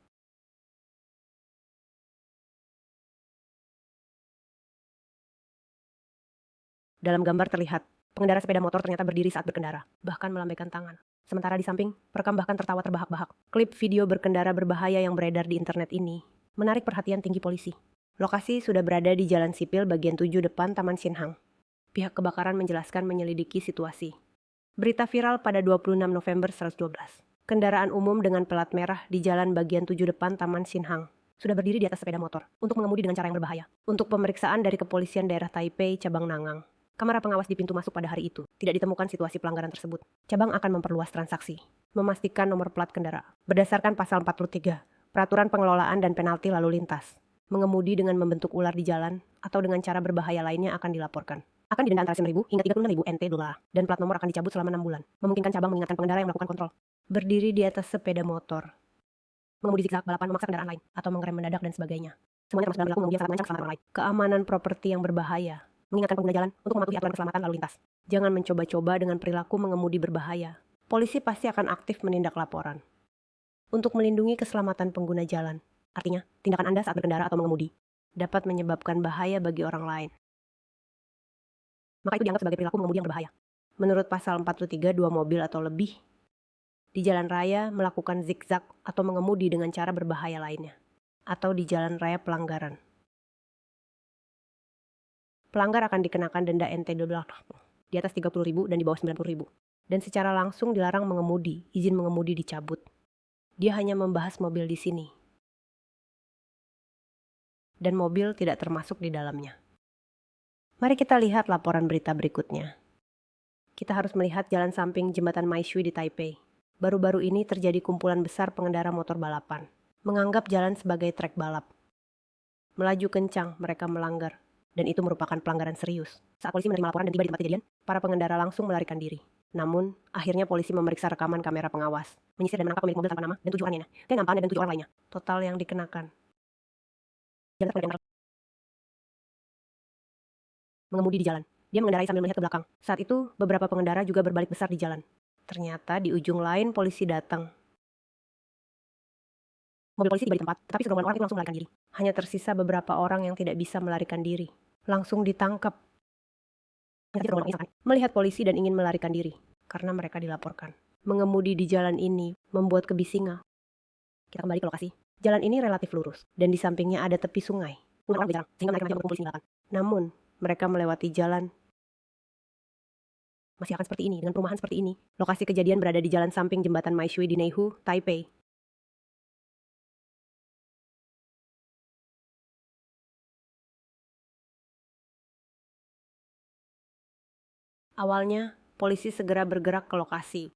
Dalam gambar terlihat, pengendara sepeda motor ternyata berdiri saat berkendara, bahkan melambaikan tangan. Sementara di samping, perekam bahkan tertawa terbahak-bahak. Klip video berkendara berbahaya yang beredar di internet ini menarik perhatian tinggi polisi. Lokasi sudah berada di Jalan Sipil bagian 7 depan Taman Xinhang. Pihak kebakaran menjelaskan menyelidiki situasi. Berita viral pada 26 November 112. Kendaraan umum dengan pelat merah di Jalan bagian 7 depan Taman Xinhang sudah berdiri di atas sepeda motor untuk mengemudi dengan cara yang berbahaya. Untuk pemeriksaan dari Kepolisian Daerah Taipei, Cabang Nangang, kamera pengawas di pintu masuk pada hari itu tidak ditemukan situasi pelanggaran tersebut. Cabang akan memperluas transaksi, memastikan nomor plat kendaraan. Berdasarkan pasal 43, Peraturan Pengelolaan dan Penalti Lalu Lintas, mengemudi dengan membentuk ular di jalan atau dengan cara berbahaya lainnya akan dilaporkan. Akan didenda antara 9.000 hingga 36.000 NT dolar, dan plat nomor akan dicabut selama 6 bulan. Memungkinkan cabang mengingatkan pengendara yang melakukan kontrol. Berdiri di atas sepeda motor, mengemudi zigzag, balapan, memaksa kendaraan lain, atau mengerem mendadak dan sebagainya. Semuanya termasuk dalam perilaku mengemudi yang sangat mengancam keselamatan orang lain. Keamanan properti yang berbahaya, mengingatkan pengguna jalan untuk mematuhi aturan keselamatan lalu lintas. Jangan mencoba-coba dengan perilaku mengemudi berbahaya. Polisi pasti akan aktif menindak laporan. Untuk melindungi keselamatan pengguna jalan, artinya tindakan Anda saat berkendara atau mengemudi dapat menyebabkan bahaya bagi orang lain. Maka itu dianggap sebagai perilaku mengemudi yang berbahaya. Menurut pasal 43, 2 mobil atau lebih di jalan raya melakukan zigzag atau mengemudi dengan cara berbahaya lainnya, atau di jalan raya pelanggaran. Pelanggar akan dikenakan denda NT di atas 30.000 dan di bawah 90.000. Dan secara langsung dilarang mengemudi, izin mengemudi dicabut. Dia hanya membahas mobil di sini. Dan mobil tidak termasuk di dalamnya. Mari kita lihat laporan berita berikutnya. Kita harus melihat jalan samping jembatan Maishui di Taipei. Baru-baru ini terjadi kumpulan besar pengendara motor balapan, menganggap jalan sebagai trek balap. Melaju kencang, mereka melanggar. Dan itu merupakan pelanggaran serius. Saat polisi menerima laporan dan tiba di tempat kejadian, para pengendara langsung melarikan diri. Namun, akhirnya polisi memeriksa rekaman kamera pengawas, menyisir dan menangkap pemilik mobil tanpa nama dan 7 orangnya, dan nampan dan 7 orang lainnya. Total yang dikenakan. Mengemudi di jalan. Dia mengendarai sambil melihat ke belakang. Saat itu, beberapa pengendara juga berbalik besar di jalan. Ternyata di ujung lain polisi datang. Mobil polisi tiba di tempat, tetapi segerombolan orang itu langsung melarikan diri. Hanya tersisa beberapa orang yang tidak bisa melarikan diri. Langsung ditangkap. Melihat polisi dan ingin melarikan diri, karena mereka dilaporkan. Mengemudi di jalan ini membuat kebisingan. Kita kembali ke lokasi. Jalan ini relatif lurus, dan di sampingnya ada tepi sungai. Orang berjarang, sehingga mereka berkumpul di sini. Namun, mereka melewati jalan masih akan seperti ini, dengan perumahan seperti ini. Lokasi kejadian berada di jalan samping jembatan Maishui di Neihu, Taipei. Awalnya, polisi segera bergerak ke lokasi,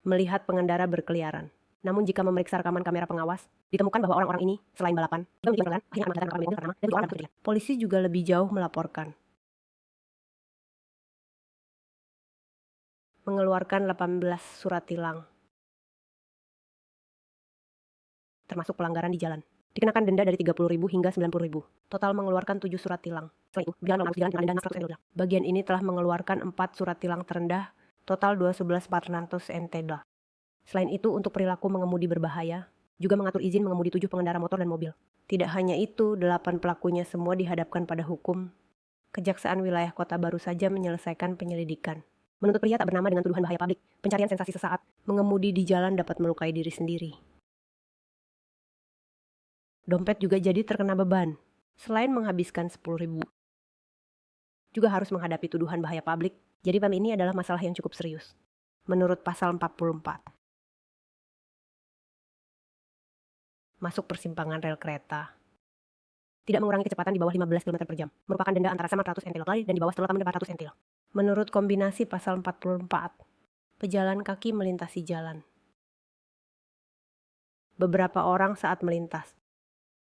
melihat pengendara berkeliaran. Namun jika memeriksa rekaman kamera pengawas, ditemukan bahwa orang-orang ini, selain balapan, juga akhirnya mobil bernama, dan orang bekerja. Polisi juga lebih jauh melaporkan. Mengeluarkan 18 surat tilang, termasuk pelanggaran di jalan. Dikenakan denda dari 30.000 hingga 90.000. Total mengeluarkan 7 surat tilang. Selain itu, jalan denda 100 NT. Bagian ini telah mengeluarkan 4 surat tilang terendah, total 12.400 NT. Selain itu, untuk perilaku mengemudi berbahaya, juga mengatur izin mengemudi 7 pengendara motor dan mobil. Tidak hanya itu, 8 pelakunya semua dihadapkan pada hukum. Kejaksaan wilayah kota baru saja menyelesaikan penyelidikan. Menuntut pria tak bernama dengan tuduhan bahaya publik, pencarian sensasi sesaat, mengemudi di jalan dapat melukai diri sendiri. Dompet juga jadi terkena beban. Selain menghabiskan 10.000, juga harus menghadapi tuduhan bahaya publik. Jadi ini adalah masalah yang cukup serius. Menurut pasal 44. Masuk persimpangan rel kereta. Tidak mengurangi kecepatan di bawah 15 km per jam. Merupakan denda antara sama 100 entil kali dan di bawah setelah 400 entil. Menurut kombinasi pasal 44, pejalan kaki melintasi jalan. Beberapa orang saat melintas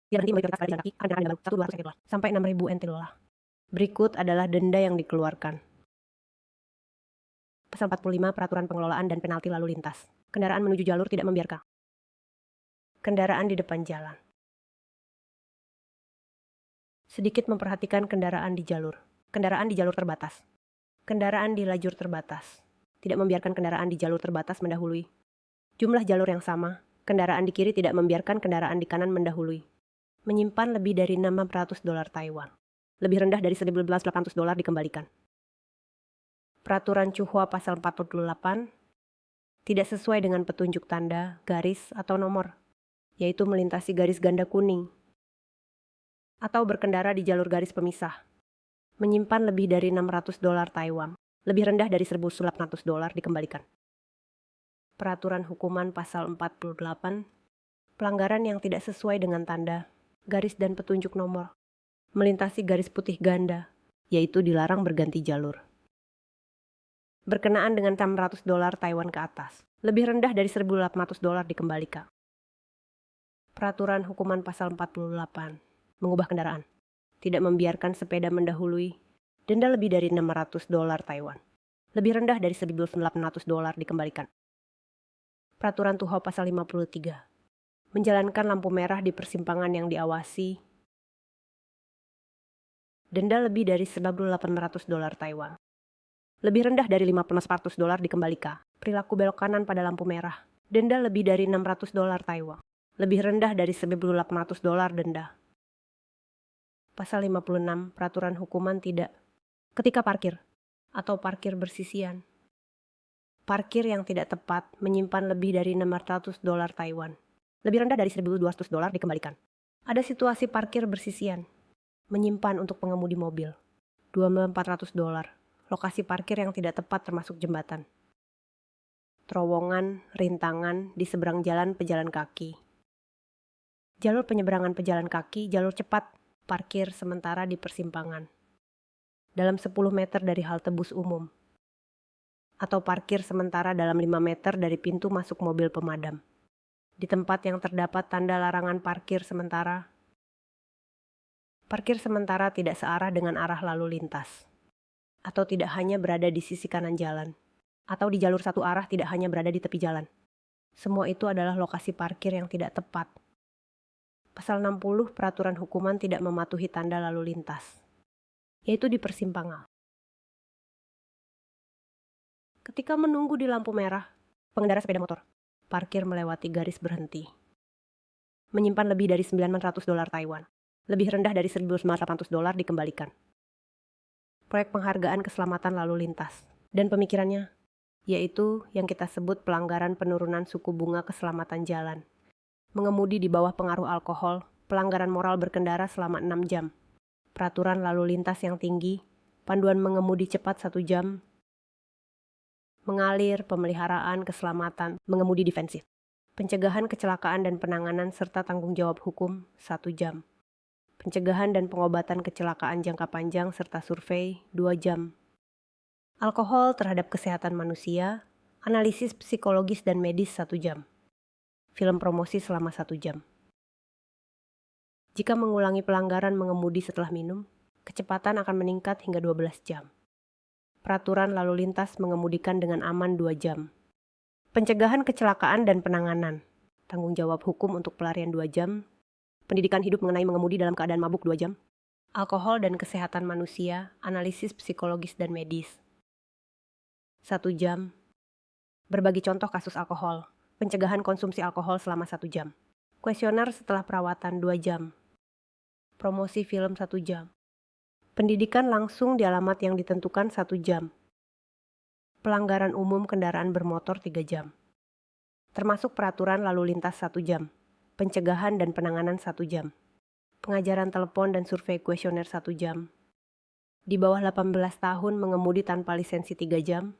tidak berhenti melintas pada jalan kaki karena ada baru 1-200 entil sampai 6.000 entil lah. Berikut adalah denda yang dikeluarkan. Pasal 45 Peraturan Pengelolaan dan Penalti Lalu Lintas. Kendaraan menuju jalur tidak membiarkan kendaraan di depan jalan. Sedikit memperhatikan kendaraan di jalur. Kendaraan di jalur terbatas. Kendaraan di lajur terbatas. Tidak membiarkan kendaraan di jalur terbatas mendahului. Jumlah jalur yang sama. Kendaraan di kiri tidak membiarkan kendaraan di kanan mendahului. Menyimpan lebih dari $600 Taiwan. Lebih rendah dari $11.800 dikembalikan. Peraturan Cuhua pasal 48 tidak sesuai dengan petunjuk tanda, garis, atau nomor, yaitu melintasi garis ganda kuning atau berkendara di jalur garis pemisah. Menyimpan lebih dari $600 Taiwan, lebih rendah dari $1.800 dikembalikan. Peraturan hukuman pasal 48, pelanggaran yang tidak sesuai dengan tanda, garis dan petunjuk nomor, melintasi garis putih ganda, yaitu dilarang berganti jalur. Berkenaan dengan $600 Taiwan ke atas, lebih rendah dari $1.800 dikembalikan. Peraturan hukuman pasal 48, mengubah kendaraan, tidak membiarkan sepeda mendahului, denda lebih dari $600 Taiwan, lebih rendah dari $1.800 dikembalikan. Peraturan Tuho pasal 53, menjalankan lampu merah di persimpangan yang diawasi, denda lebih dari $1.800 Taiwan, lebih rendah dari $5.400 dikembalikan. Perilaku belok kanan pada lampu merah, denda lebih dari $600 Taiwan, lebih rendah dari $1.800 denda. Pasal 56, peraturan hukuman tidak. Ketika parkir atau parkir bersisian. Parkir yang tidak tepat menyimpan lebih dari $600 Taiwan, lebih rendah dari $1.200 dikembalikan. Ada situasi parkir bersisian, menyimpan untuk pengemudi mobil, $2.400. Lokasi parkir yang tidak tepat termasuk jembatan, terowongan, rintangan di seberang jalan pejalan kaki, jalur penyeberangan pejalan kaki, jalur cepat, parkir sementara di persimpangan, dalam 10 meter dari halte bus umum, atau parkir sementara dalam 5 meter dari pintu masuk mobil pemadam, di tempat yang terdapat tanda larangan parkir sementara. Parkir sementara tidak searah dengan arah lalu lintas, atau tidak hanya berada di sisi kanan jalan, atau di jalur satu arah tidak hanya berada di tepi jalan. Semua itu adalah lokasi parkir yang tidak tepat. Pasal 60 Peraturan Hukuman tidak mematuhi tanda lalu lintas, yaitu di persimpangan. Ketika menunggu di lampu merah, pengendara sepeda motor parkir melewati garis berhenti. Menyimpan lebih dari $900 Taiwan, lebih rendah dari $1.800 dikembalikan. Proyek penghargaan keselamatan lalu lintas dan pemikirannya, yaitu yang kita sebut pelanggaran penurunan suku bunga keselamatan jalan. Mengemudi di bawah pengaruh alkohol, pelanggaran moral berkendara selama 6 jam, peraturan lalu lintas yang tinggi, panduan mengemudi cepat 1 jam, mengalir, pemeliharaan, keselamatan, mengemudi defensif, pencegahan kecelakaan dan penanganan serta tanggung jawab hukum 1 jam, pencegahan dan pengobatan kecelakaan jangka panjang serta survei 2 jam, alkohol terhadap kesehatan manusia, analisis psikologis dan medis 1 jam, film promosi selama 1 jam. Jika mengulangi pelanggaran mengemudi setelah minum, kecepatan akan meningkat hingga 12 jam. Peraturan lalu lintas mengemudikan dengan aman 2 jam. Pencegahan kecelakaan dan penanganan, tanggung jawab hukum untuk pelarian 2 jam. Pendidikan hidup mengenai mengemudi dalam keadaan mabuk 2 jam. Alkohol dan kesehatan manusia, analisis psikologis dan medis 1 jam. Berbagi contoh kasus alkohol, pencegahan konsumsi alkohol selama 1 jam. Kuesioner setelah perawatan 2 jam. Promosi film 1 jam. Pendidikan langsung di alamat yang ditentukan 1 jam. Pelanggaran umum kendaraan bermotor 3 jam. Termasuk peraturan lalu lintas 1 jam. pencegahan dan penanganan 1 jam. Pengajaran telepon dan survei kuesioner 1 jam. Di bawah 18 tahun mengemudi tanpa lisensi 3 jam.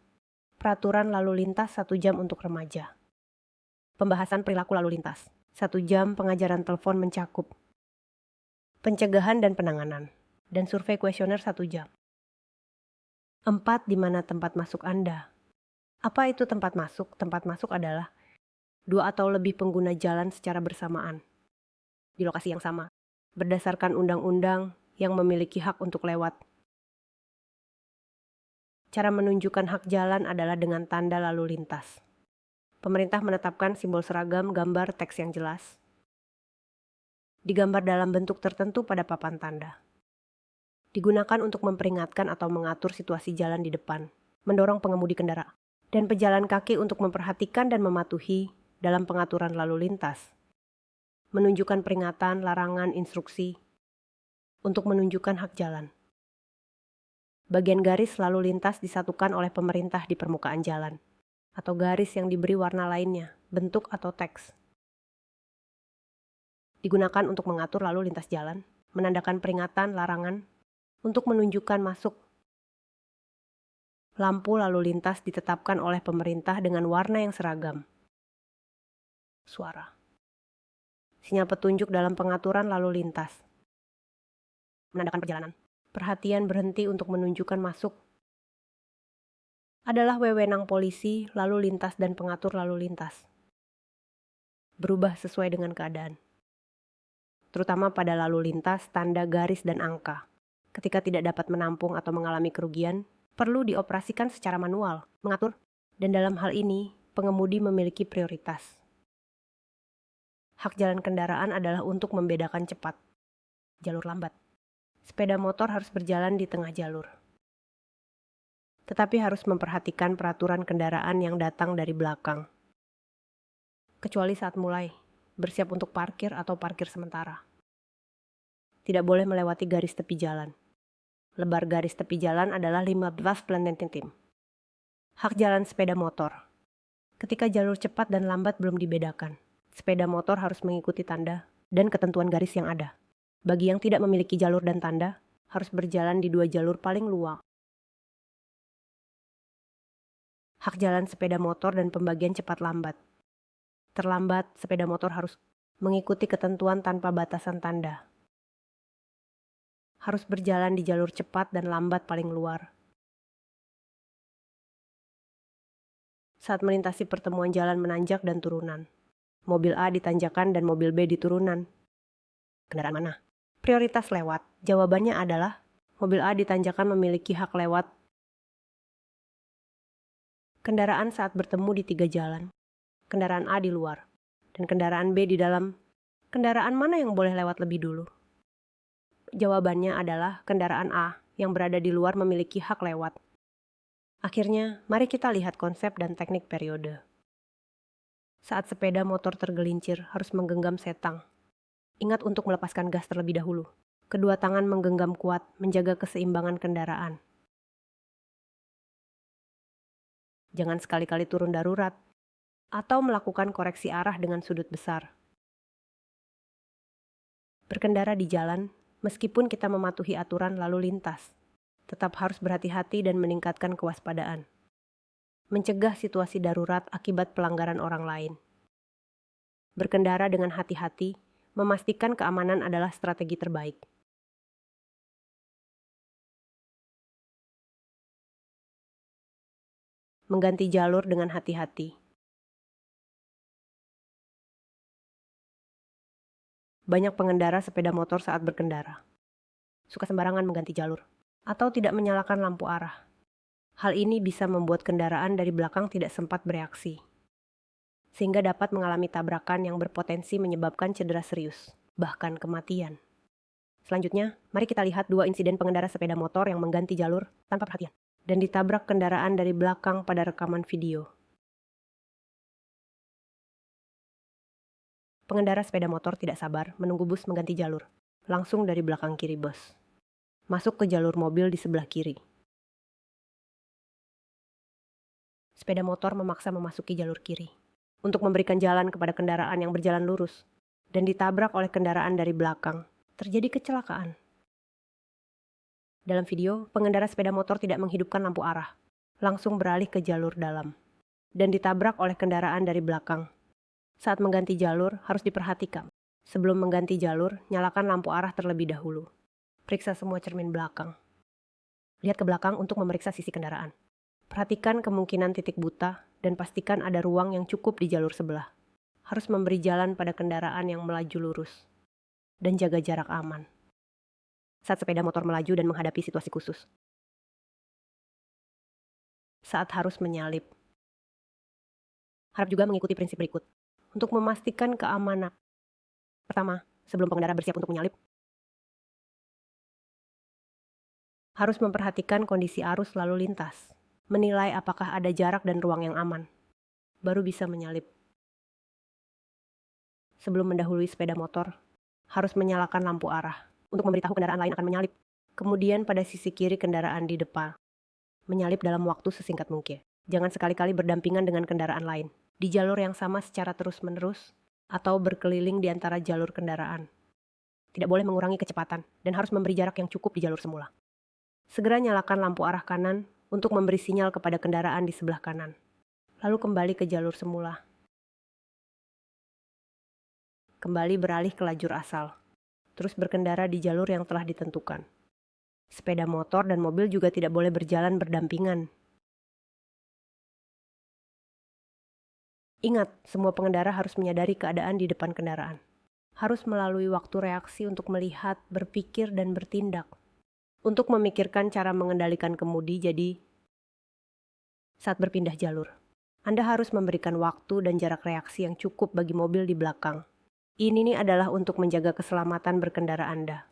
Peraturan lalu lintas 1 jam untuk remaja. Pembahasan perilaku lalu lintas. 1 jam pengajaran telepon mencakup pencegahan dan penanganan, dan survei kuesioner 1 jam. 4. Di mana tempat masuk Anda? Apa itu tempat masuk? Tempat masuk adalah 2 atau lebih pengguna jalan secara bersamaan, di lokasi yang sama, berdasarkan undang-undang yang memiliki hak untuk lewat. Cara menunjukkan hak jalan adalah dengan tanda lalu lintas. Pemerintah menetapkan simbol seragam, gambar, teks yang jelas. Digambar dalam bentuk tertentu pada papan tanda. Digunakan untuk memperingatkan atau mengatur situasi jalan di depan, mendorong pengemudi kendaraan, dan pejalan kaki untuk memperhatikan dan mematuhi dalam pengaturan lalu lintas. Menunjukkan peringatan, larangan, instruksi, untuk menunjukkan hak jalan. Bagian garis lalu lintas disatukan oleh pemerintah di permukaan jalan, atau garis yang diberi warna lainnya, bentuk atau teks. Digunakan untuk mengatur lalu lintas jalan, menandakan peringatan, larangan, untuk menunjukkan masuk. Lampu lalu lintas ditetapkan oleh pemerintah dengan warna yang seragam. Suara. Sinyal petunjuk dalam pengaturan lalu lintas. Menandakan perjalanan. Perhatian berhenti untuk menunjukkan masuk. Adalah wewenang polisi, lalu lintas dan pengatur lalu lintas. Berubah sesuai dengan keadaan. Terutama pada lalu lintas, tanda garis dan angka. Ketika tidak dapat menampung atau mengalami kerugian, perlu dioperasikan secara manual, mengatur, dan dalam hal ini, pengemudi memiliki prioritas. Hak jalan kendaraan adalah untuk membedakan cepat, jalur lambat. Sepeda motor harus berjalan di tengah jalur. Tetapi harus memperhatikan peraturan kendaraan yang datang dari belakang. Kecuali saat mulai, bersiap untuk parkir atau parkir sementara. Tidak boleh melewati garis tepi jalan. Lebar garis tepi jalan adalah 15 planting tim. Hak jalan sepeda motor. Ketika jalur cepat dan lambat belum dibedakan, sepeda motor harus mengikuti tanda dan ketentuan garis yang ada. Bagi yang tidak memiliki jalur dan tanda, harus berjalan di 2 jalur paling luang. Hak jalan sepeda motor dan pembagian cepat lambat. Terlambat, sepeda motor harus mengikuti ketentuan tanpa batasan tanda. Harus berjalan di jalur cepat dan lambat paling luar. Saat melintasi pertemuan jalan menanjak dan turunan, mobil A di tanjakan dan mobil B di turunan. Kendaraan mana? Prioritas lewat. Jawabannya adalah mobil A di tanjakan memiliki hak lewat. Kendaraan saat bertemu di 3 jalan. Kendaraan A di luar dan kendaraan B di dalam. Kendaraan mana yang boleh lewat lebih dulu? Jawabannya adalah kendaraan A yang berada di luar memiliki hak lewat. Akhirnya, mari kita lihat konsep dan teknik periode. Saat sepeda motor tergelincir, harus menggenggam setang. Ingat untuk melepaskan gas terlebih dahulu. Kedua tangan menggenggam kuat, menjaga keseimbangan kendaraan. Jangan sekali-kali turun darurat, atau melakukan koreksi arah dengan sudut besar. Berkendara di jalan, meskipun kita mematuhi aturan lalu lintas, tetap harus berhati-hati dan meningkatkan kewaspadaan. Mencegah situasi darurat akibat pelanggaran orang lain. Berkendara dengan hati-hati, memastikan keamanan adalah strategi terbaik. Mengganti jalur dengan hati-hati. Banyak pengendara sepeda motor saat berkendara suka sembarangan mengganti jalur atau tidak menyalakan lampu arah. Hal ini bisa membuat kendaraan dari belakang tidak sempat bereaksi, sehingga dapat mengalami tabrakan yang berpotensi menyebabkan cedera serius, bahkan kematian. Selanjutnya, mari kita lihat 2 insiden pengendara sepeda motor yang mengganti jalur tanpa perhatian dan ditabrak kendaraan dari belakang pada rekaman video. Pengendara sepeda motor tidak sabar menunggu bus mengganti jalur, langsung dari belakang kiri bus. Masuk ke jalur mobil di sebelah kiri. Sepeda motor memaksa memasuki jalur kiri untuk memberikan jalan kepada kendaraan yang berjalan lurus. dan ditabrak oleh kendaraan dari belakang. Terjadi kecelakaan. Dalam video, pengendara sepeda motor tidak menghidupkan lampu arah, langsung beralih ke jalur dalam, dan ditabrak oleh kendaraan dari belakang. Saat mengganti jalur, harus diperhatikan. Sebelum mengganti jalur, nyalakan lampu arah terlebih dahulu. Periksa semua cermin belakang. Lihat ke belakang untuk memeriksa sisi kendaraan. Perhatikan kemungkinan titik buta, dan pastikan ada ruang yang cukup di jalur sebelah. Harus memberi jalan pada kendaraan yang melaju lurus, dan jaga jarak aman saat sepeda motor melaju dan menghadapi situasi khusus. Saat harus menyalip. Harap juga mengikuti prinsip berikut untuk memastikan keamanan. Pertama, sebelum pengendara bersiap untuk menyalip, harus memperhatikan kondisi arus lalu lintas, menilai apakah ada jarak dan ruang yang aman, baru bisa menyalip. Sebelum mendahului sepeda motor, harus menyalakan lampu arah untuk memberitahu kendaraan lain akan menyalip. Kemudian pada sisi kiri kendaraan di depan, menyalip dalam waktu sesingkat mungkin. Jangan sekali-kali berdampingan dengan kendaraan lain, di jalur yang sama secara terus-menerus, atau berkeliling di antara jalur kendaraan. Tidak boleh mengurangi kecepatan, dan harus memberi jarak yang cukup di jalur semula. Segera nyalakan lampu arah kanan untuk memberi sinyal kepada kendaraan di sebelah kanan. Lalu kembali ke jalur semula. Kembali beralih ke lajur asal. Terus berkendara di jalur yang telah ditentukan. Sepeda motor dan mobil juga tidak boleh berjalan berdampingan. Ingat, semua pengendara harus menyadari keadaan di depan kendaraan. Harus melalui waktu reaksi untuk melihat, berpikir, dan bertindak. Untuk memikirkan cara mengendalikan kemudi, jadi saat berpindah jalur, Anda harus memberikan waktu dan jarak reaksi yang cukup bagi mobil di belakang. Ini adalah untuk menjaga keselamatan berkendara Anda.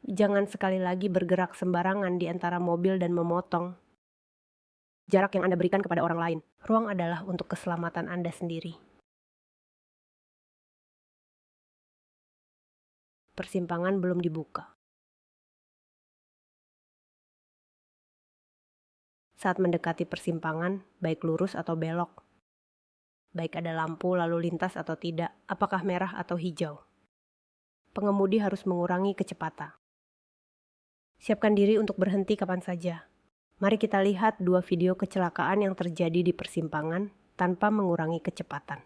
Jangan sekali lagi bergerak sembarangan di antara mobil dan memotong jarak yang Anda berikan kepada orang lain. Ruang adalah untuk keselamatan Anda sendiri. Persimpangan belum dibuka. Saat mendekati persimpangan, baik lurus atau belok, baik ada lampu lalu lintas atau tidak, apakah merah atau hijau, pengemudi harus mengurangi kecepatan. Siapkan diri untuk berhenti kapan saja. Mari kita lihat dua video kecelakaan yang terjadi di persimpangan tanpa mengurangi kecepatan.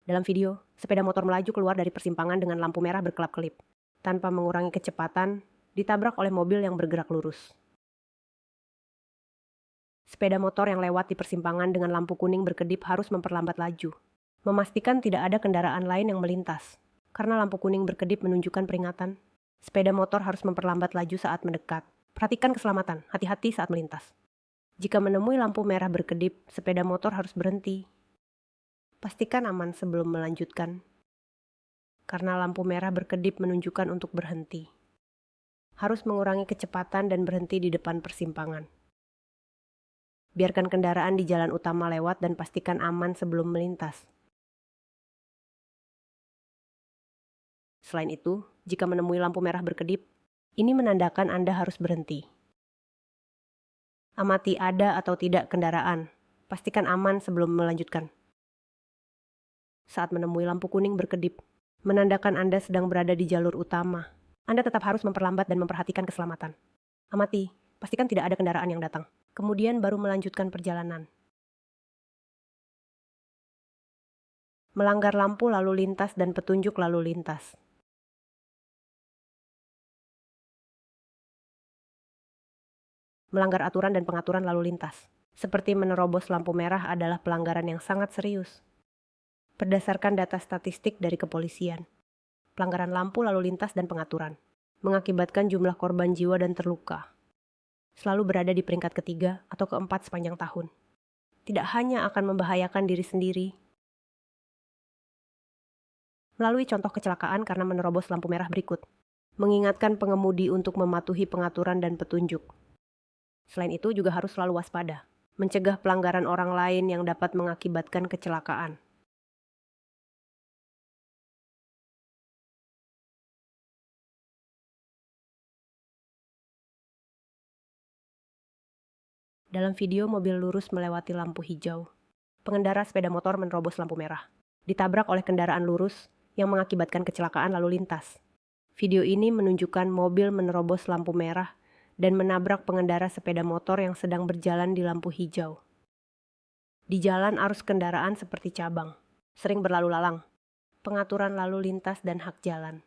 Dalam video, sepeda motor melaju keluar dari persimpangan dengan lampu merah berkelap-kelip. Tanpa mengurangi kecepatan, ditabrak oleh mobil yang bergerak lurus. Sepeda motor yang lewat di persimpangan dengan lampu kuning berkedip harus memperlambat laju. Memastikan tidak ada kendaraan lain yang melintas. Karena lampu kuning berkedip menunjukkan peringatan, sepeda motor harus memperlambat laju saat mendekat. Perhatikan keselamatan, hati-hati saat melintas. Jika menemui lampu merah berkedip, sepeda motor harus berhenti. Pastikan aman sebelum melanjutkan. Karena lampu merah berkedip menunjukkan untuk berhenti. Harus mengurangi kecepatan dan berhenti di depan persimpangan. Biarkan kendaraan di jalan utama lewat dan pastikan aman sebelum melintas. Selain itu, jika menemui lampu merah berkedip, ini menandakan Anda harus berhenti. Amati ada atau tidak kendaraan. Pastikan aman sebelum melanjutkan. Saat menemui lampu kuning berkedip, menandakan Anda sedang berada di jalur utama. Anda tetap harus memperlambat dan memperhatikan keselamatan. Amati, pastikan tidak ada kendaraan yang datang. Kemudian baru melanjutkan perjalanan. Melanggar lampu lalu lintas dan petunjuk lalu lintas. Melanggar aturan dan pengaturan lalu lintas, seperti menerobos lampu merah adalah pelanggaran yang sangat serius. Berdasarkan data statistik dari kepolisian, pelanggaran lampu lalu lintas dan pengaturan mengakibatkan jumlah korban jiwa dan terluka selalu berada di peringkat ketiga atau keempat sepanjang tahun. Tidak hanya akan membahayakan diri sendiri, melalui contoh kecelakaan karena menerobos lampu merah berikut, mengingatkan pengemudi untuk mematuhi pengaturan dan petunjuk. Selain itu juga harus selalu waspada, mencegah pelanggaran orang lain yang dapat mengakibatkan kecelakaan. Dalam video, mobil lurus melewati lampu hijau. Pengendara sepeda motor menerobos lampu merah. Ditabrak oleh kendaraan lurus yang mengakibatkan kecelakaan lalu lintas. Video ini menunjukkan mobil menerobos lampu merah dan menabrak pengendara sepeda motor yang sedang berjalan di lampu hijau. Di jalan, arus kendaraan seperti cabang, sering berlalu lalang. Pengaturan lalu lintas dan hak jalan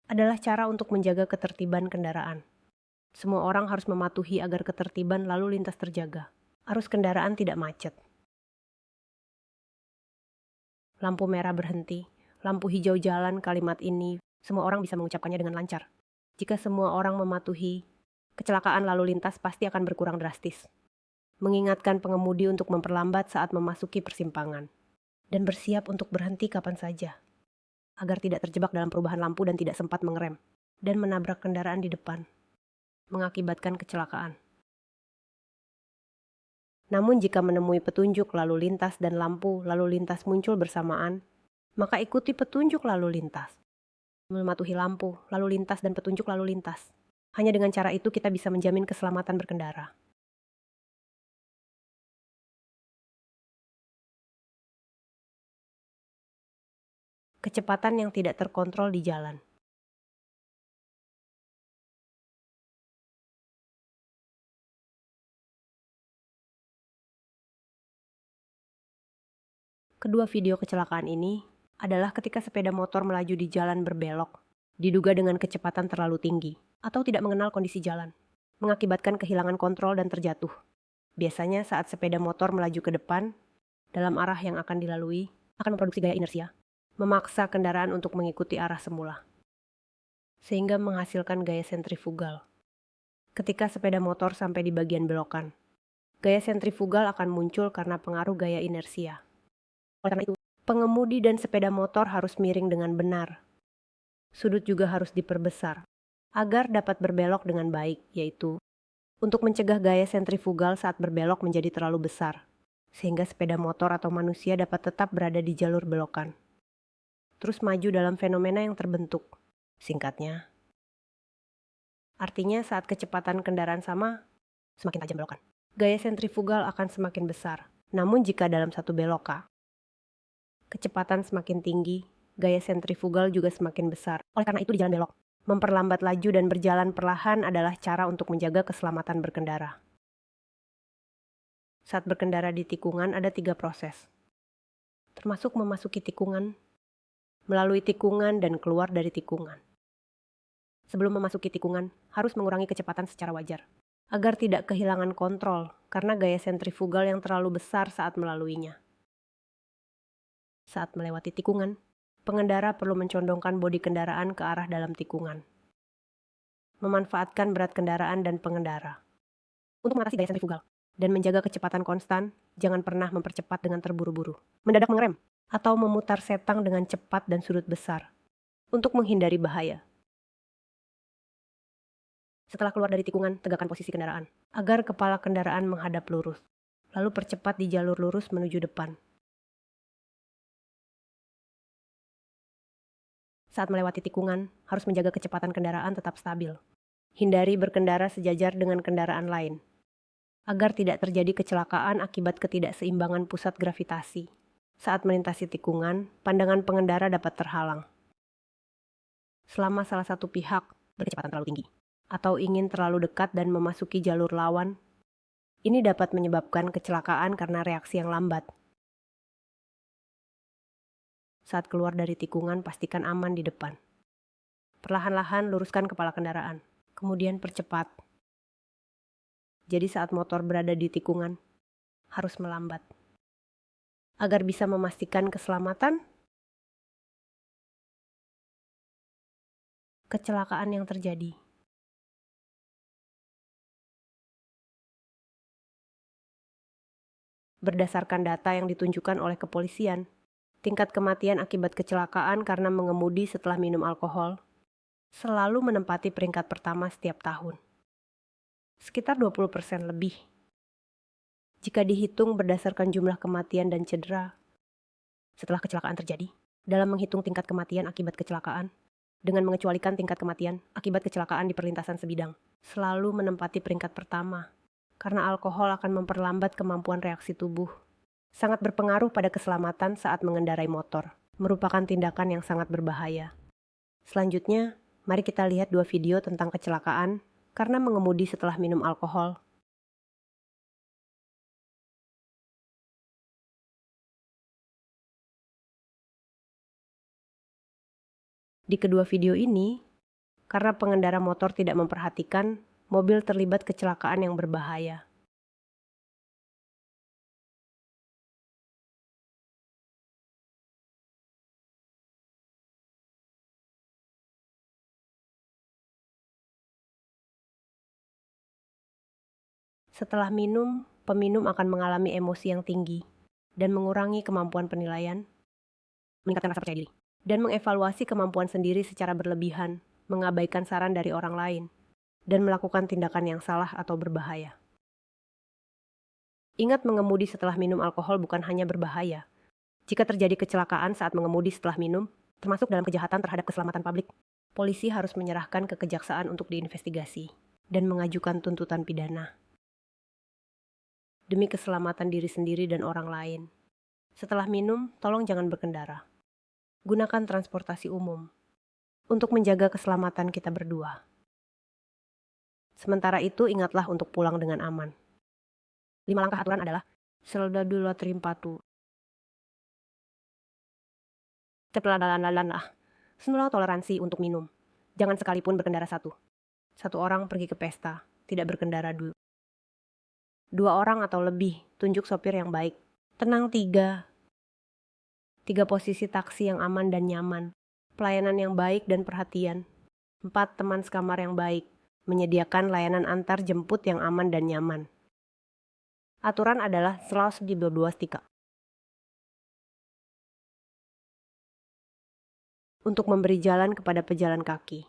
adalah cara untuk menjaga ketertiban kendaraan. Semua orang harus mematuhi agar ketertiban lalu lintas terjaga. Arus kendaraan tidak macet. Lampu merah berhenti, lampu hijau jalan. Kalimat ini semua orang bisa mengucapkannya dengan lancar. Jika semua orang mematuhi, kecelakaan lalu lintas pasti akan berkurang drastis. Mengingatkan pengemudi untuk memperlambat saat memasuki persimpangan dan bersiap untuk berhenti kapan saja, agar tidak terjebak dalam perubahan lampu dan tidak sempat mengerem dan menabrak kendaraan di depan, mengakibatkan kecelakaan. Namun jika menemui petunjuk lalu lintas dan lampu lalu lintas muncul bersamaan, maka ikuti petunjuk lalu lintas. Mematuhi lampu, lalu lintas dan petunjuk lalu lintas. Hanya dengan cara itu kita bisa menjamin keselamatan berkendara. Kecepatan yang tidak terkontrol di jalan. Kedua video kecelakaan ini adalah ketika sepeda motor melaju di jalan berbelok, diduga dengan kecepatan terlalu tinggi, atau tidak mengenal kondisi jalan, mengakibatkan kehilangan kontrol dan terjatuh. Biasanya saat sepeda motor melaju ke depan, dalam arah yang akan dilalui, akan memproduksi gaya inersia, memaksa kendaraan untuk mengikuti arah semula, sehingga menghasilkan gaya sentrifugal. Ketika sepeda motor sampai di bagian belokan, gaya sentrifugal akan muncul karena pengaruh gaya inersia. Oleh karena itu, pengemudi dan sepeda motor harus miring dengan benar. Sudut juga harus diperbesar, agar dapat berbelok dengan baik, yaitu untuk mencegah gaya sentrifugal saat berbelok menjadi terlalu besar, sehingga sepeda motor atau manusia dapat tetap berada di jalur belokan. Terus maju dalam fenomena yang terbentuk. Singkatnya, artinya saat kecepatan kendaraan sama, semakin tajam belokan, gaya sentrifugal akan semakin besar. Namun jika dalam satu belokan, kecepatan semakin tinggi, gaya sentrifugal juga semakin besar. Oleh karena itu di jalan belok, memperlambat laju dan berjalan perlahan adalah cara untuk menjaga keselamatan berkendara. Saat berkendara di tikungan ada 3 proses, termasuk memasuki tikungan, melalui tikungan, dan keluar dari tikungan. Sebelum memasuki tikungan, harus mengurangi kecepatan secara wajar, agar tidak kehilangan kontrol karena gaya sentrifugal yang terlalu besar saat melaluinya. Saat melewati tikungan, pengendara perlu mencondongkan bodi kendaraan ke arah dalam tikungan. Memanfaatkan berat kendaraan dan pengendara. Untuk mengatasi gaya sentrifugal dan menjaga kecepatan konstan, jangan pernah mempercepat dengan terburu-buru, mendadak mengerem, atau memutar setang dengan cepat dan sudut besar, untuk menghindari bahaya. Setelah keluar dari tikungan, tegakkan posisi kendaraan, agar kepala kendaraan menghadap lurus, lalu percepat di jalur lurus menuju depan. Saat melewati tikungan, harus menjaga kecepatan kendaraan tetap stabil. Hindari berkendara sejajar dengan kendaraan lain, agar tidak terjadi kecelakaan akibat ketidakseimbangan pusat gravitasi. Saat melintasi tikungan, pandangan pengendara dapat terhalang. Selama salah satu pihak berkecepatan terlalu tinggi, atau ingin terlalu dekat dan memasuki jalur lawan, ini dapat menyebabkan kecelakaan karena reaksi yang lambat. Saat keluar dari tikungan, pastikan aman di depan. Perlahan-lahan luruskan kepala kendaraan, kemudian percepat. Jadi saat motor berada di tikungan, harus melambat, agar bisa memastikan keselamatan. Kecelakaan yang terjadi. Berdasarkan data yang ditunjukkan oleh kepolisian, tingkat kematian akibat kecelakaan karena mengemudi setelah minum alkohol selalu menempati peringkat pertama setiap tahun. Sekitar 20% lebih. Jika dihitung berdasarkan jumlah kematian dan cedera setelah kecelakaan terjadi, dalam menghitung tingkat kematian akibat kecelakaan, dengan mengecualikan tingkat kematian akibat kecelakaan di perlintasan sebidang, selalu menempati peringkat pertama karena alkohol akan memperlambat kemampuan reaksi tubuh. Sangat berpengaruh pada keselamatan saat mengendarai motor, merupakan tindakan yang sangat berbahaya. Selanjutnya, mari kita lihat 2 video tentang kecelakaan karena mengemudi setelah minum alkohol. Di kedua video ini, karena pengendara motor tidak memperhatikan, mobil terlibat kecelakaan yang berbahaya. Setelah minum, peminum akan mengalami emosi yang tinggi dan mengurangi kemampuan penilaian, meningkatkan rasa percaya diri, dan mengevaluasi kemampuan sendiri secara berlebihan, mengabaikan saran dari orang lain, dan melakukan tindakan yang salah atau berbahaya. Ingat, mengemudi setelah minum alkohol bukan hanya berbahaya. Jika terjadi kecelakaan saat mengemudi setelah minum, termasuk dalam kejahatan terhadap keselamatan publik, polisi harus menyerahkan ke kejaksaan untuk diinvestigasi dan mengajukan tuntutan pidana. Demi keselamatan diri sendiri dan orang lain. Setelah minum, tolong jangan berkendara. Gunakan transportasi umum untuk menjaga keselamatan kita berdua. Sementara itu, ingatlah untuk pulang dengan aman. 5 langkah aturan adalah Seldadula Trimpatu. Semula toleransi untuk minum. Jangan sekalipun berkendara satu. Satu orang pergi ke pesta, tidak berkendara dulu. 2 orang atau lebih, tunjuk sopir yang baik. Tenang 3. 3 posisi taksi yang aman dan nyaman. Pelayanan yang baik dan perhatian. 4 teman sekamar yang baik. Menyediakan layanan antar jemput yang aman dan nyaman. Aturan adalah selalu di 12 tika. Untuk memberi jalan kepada pejalan kaki.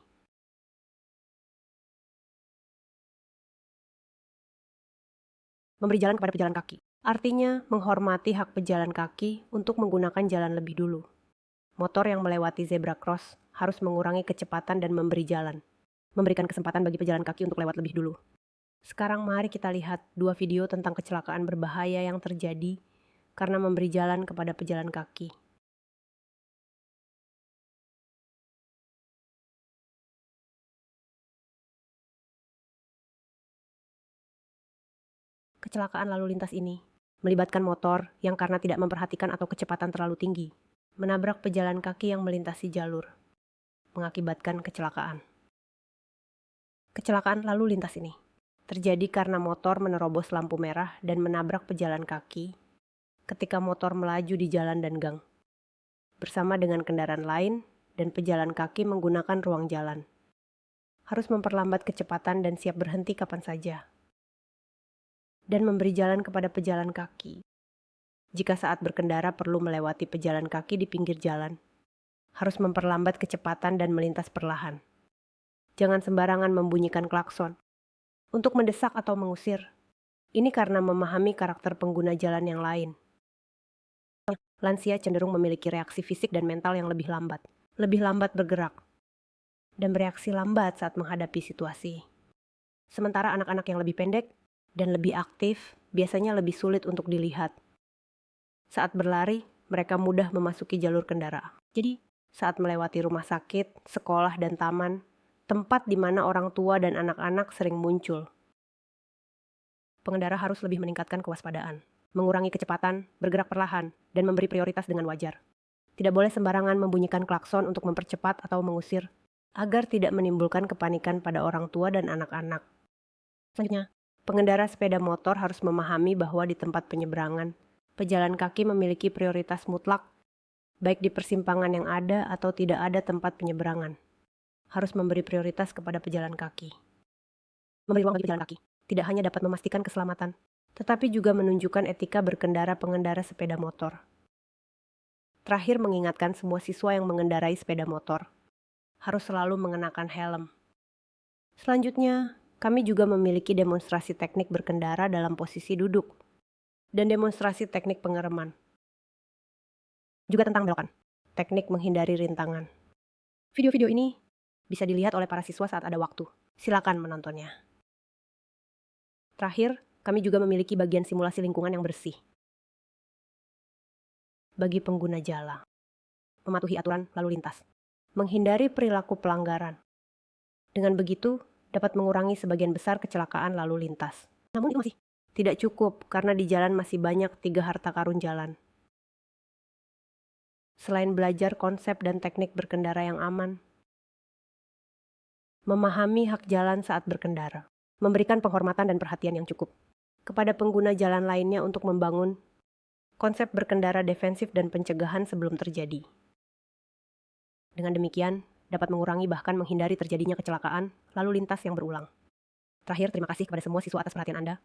Memberi jalan kepada pejalan kaki artinya menghormati hak pejalan kaki untuk menggunakan jalan lebih dulu. Motor yang melewati zebra cross harus mengurangi kecepatan dan memberi jalan, memberikan kesempatan bagi pejalan kaki untuk lewat lebih dulu. Sekarang mari kita lihat 2 video tentang kecelakaan berbahaya yang terjadi karena memberi jalan kepada pejalan kaki. Kecelakaan lalu lintas ini melibatkan motor yang karena tidak memperhatikan atau kecepatan terlalu tinggi, menabrak pejalan kaki yang melintasi jalur, mengakibatkan kecelakaan. Kecelakaan lalu lintas ini terjadi karena motor menerobos lampu merah dan menabrak pejalan kaki ketika motor melaju di jalan dan gang, bersama dengan kendaraan lain dan pejalan kaki menggunakan ruang jalan. Harus memperlambat kecepatan dan siap berhenti kapan saja. Dan memberi jalan kepada pejalan kaki. Jika saat berkendara perlu melewati pejalan kaki di pinggir jalan, harus memperlambat kecepatan dan melintas perlahan. Jangan sembarangan membunyikan klakson untuk mendesak atau mengusir. Ini karena memahami karakter pengguna jalan yang lain. Lansia cenderung memiliki reaksi fisik dan mental yang lebih lambat bergerak, dan bereaksi lambat saat menghadapi situasi. Sementara anak-anak yang lebih pendek dan lebih aktif biasanya lebih sulit untuk dilihat. Saat berlari, mereka mudah memasuki jalur kendaraan. Jadi, saat melewati rumah sakit, sekolah, dan taman, tempat di mana orang tua dan anak-anak sering muncul, pengendara harus lebih meningkatkan kewaspadaan, mengurangi kecepatan, bergerak perlahan, dan memberi prioritas dengan wajar. Tidak boleh sembarangan membunyikan klakson untuk mempercepat atau mengusir, agar tidak menimbulkan kepanikan pada orang tua dan anak-anak. Selanjutnya, pengendara sepeda motor harus memahami bahwa di tempat penyeberangan, pejalan kaki memiliki prioritas mutlak, baik di persimpangan yang ada atau tidak ada tempat penyeberangan. Harus memberi prioritas kepada pejalan kaki. Memberi ruang bagi pejalan kaki tidak hanya dapat memastikan keselamatan, tetapi juga menunjukkan etika berkendara pengendara sepeda motor. Terakhir, mengingatkan semua siswa yang mengendarai sepeda motor harus selalu mengenakan helm. Selanjutnya, kami juga memiliki demonstrasi teknik berkendara dalam posisi duduk dan demonstrasi teknik pengereman. Juga tentang belokan, teknik menghindari rintangan. Video-video ini bisa dilihat oleh para siswa saat ada waktu. Silakan menontonnya. Terakhir, Kami juga memiliki bagian simulasi lingkungan yang bersih. Bagi pengguna jalan, mematuhi aturan lalu lintas, menghindari perilaku pelanggaran. Dengan begitu, dapat mengurangi sebagian besar kecelakaan lalu lintas. Namun itu masih tidak cukup karena di jalan masih banyak 3 harta karun jalan. Selain belajar konsep dan teknik berkendara yang aman, memahami hak jalan saat berkendara, memberikan penghormatan dan perhatian yang cukup kepada pengguna jalan lainnya untuk membangun konsep berkendara defensif dan pencegahan sebelum terjadi. Dengan demikian, dapat mengurangi bahkan menghindari terjadinya kecelakaan lalu lintas yang berulang. Terakhir, terima kasih kepada semua siswa atas perhatian Anda.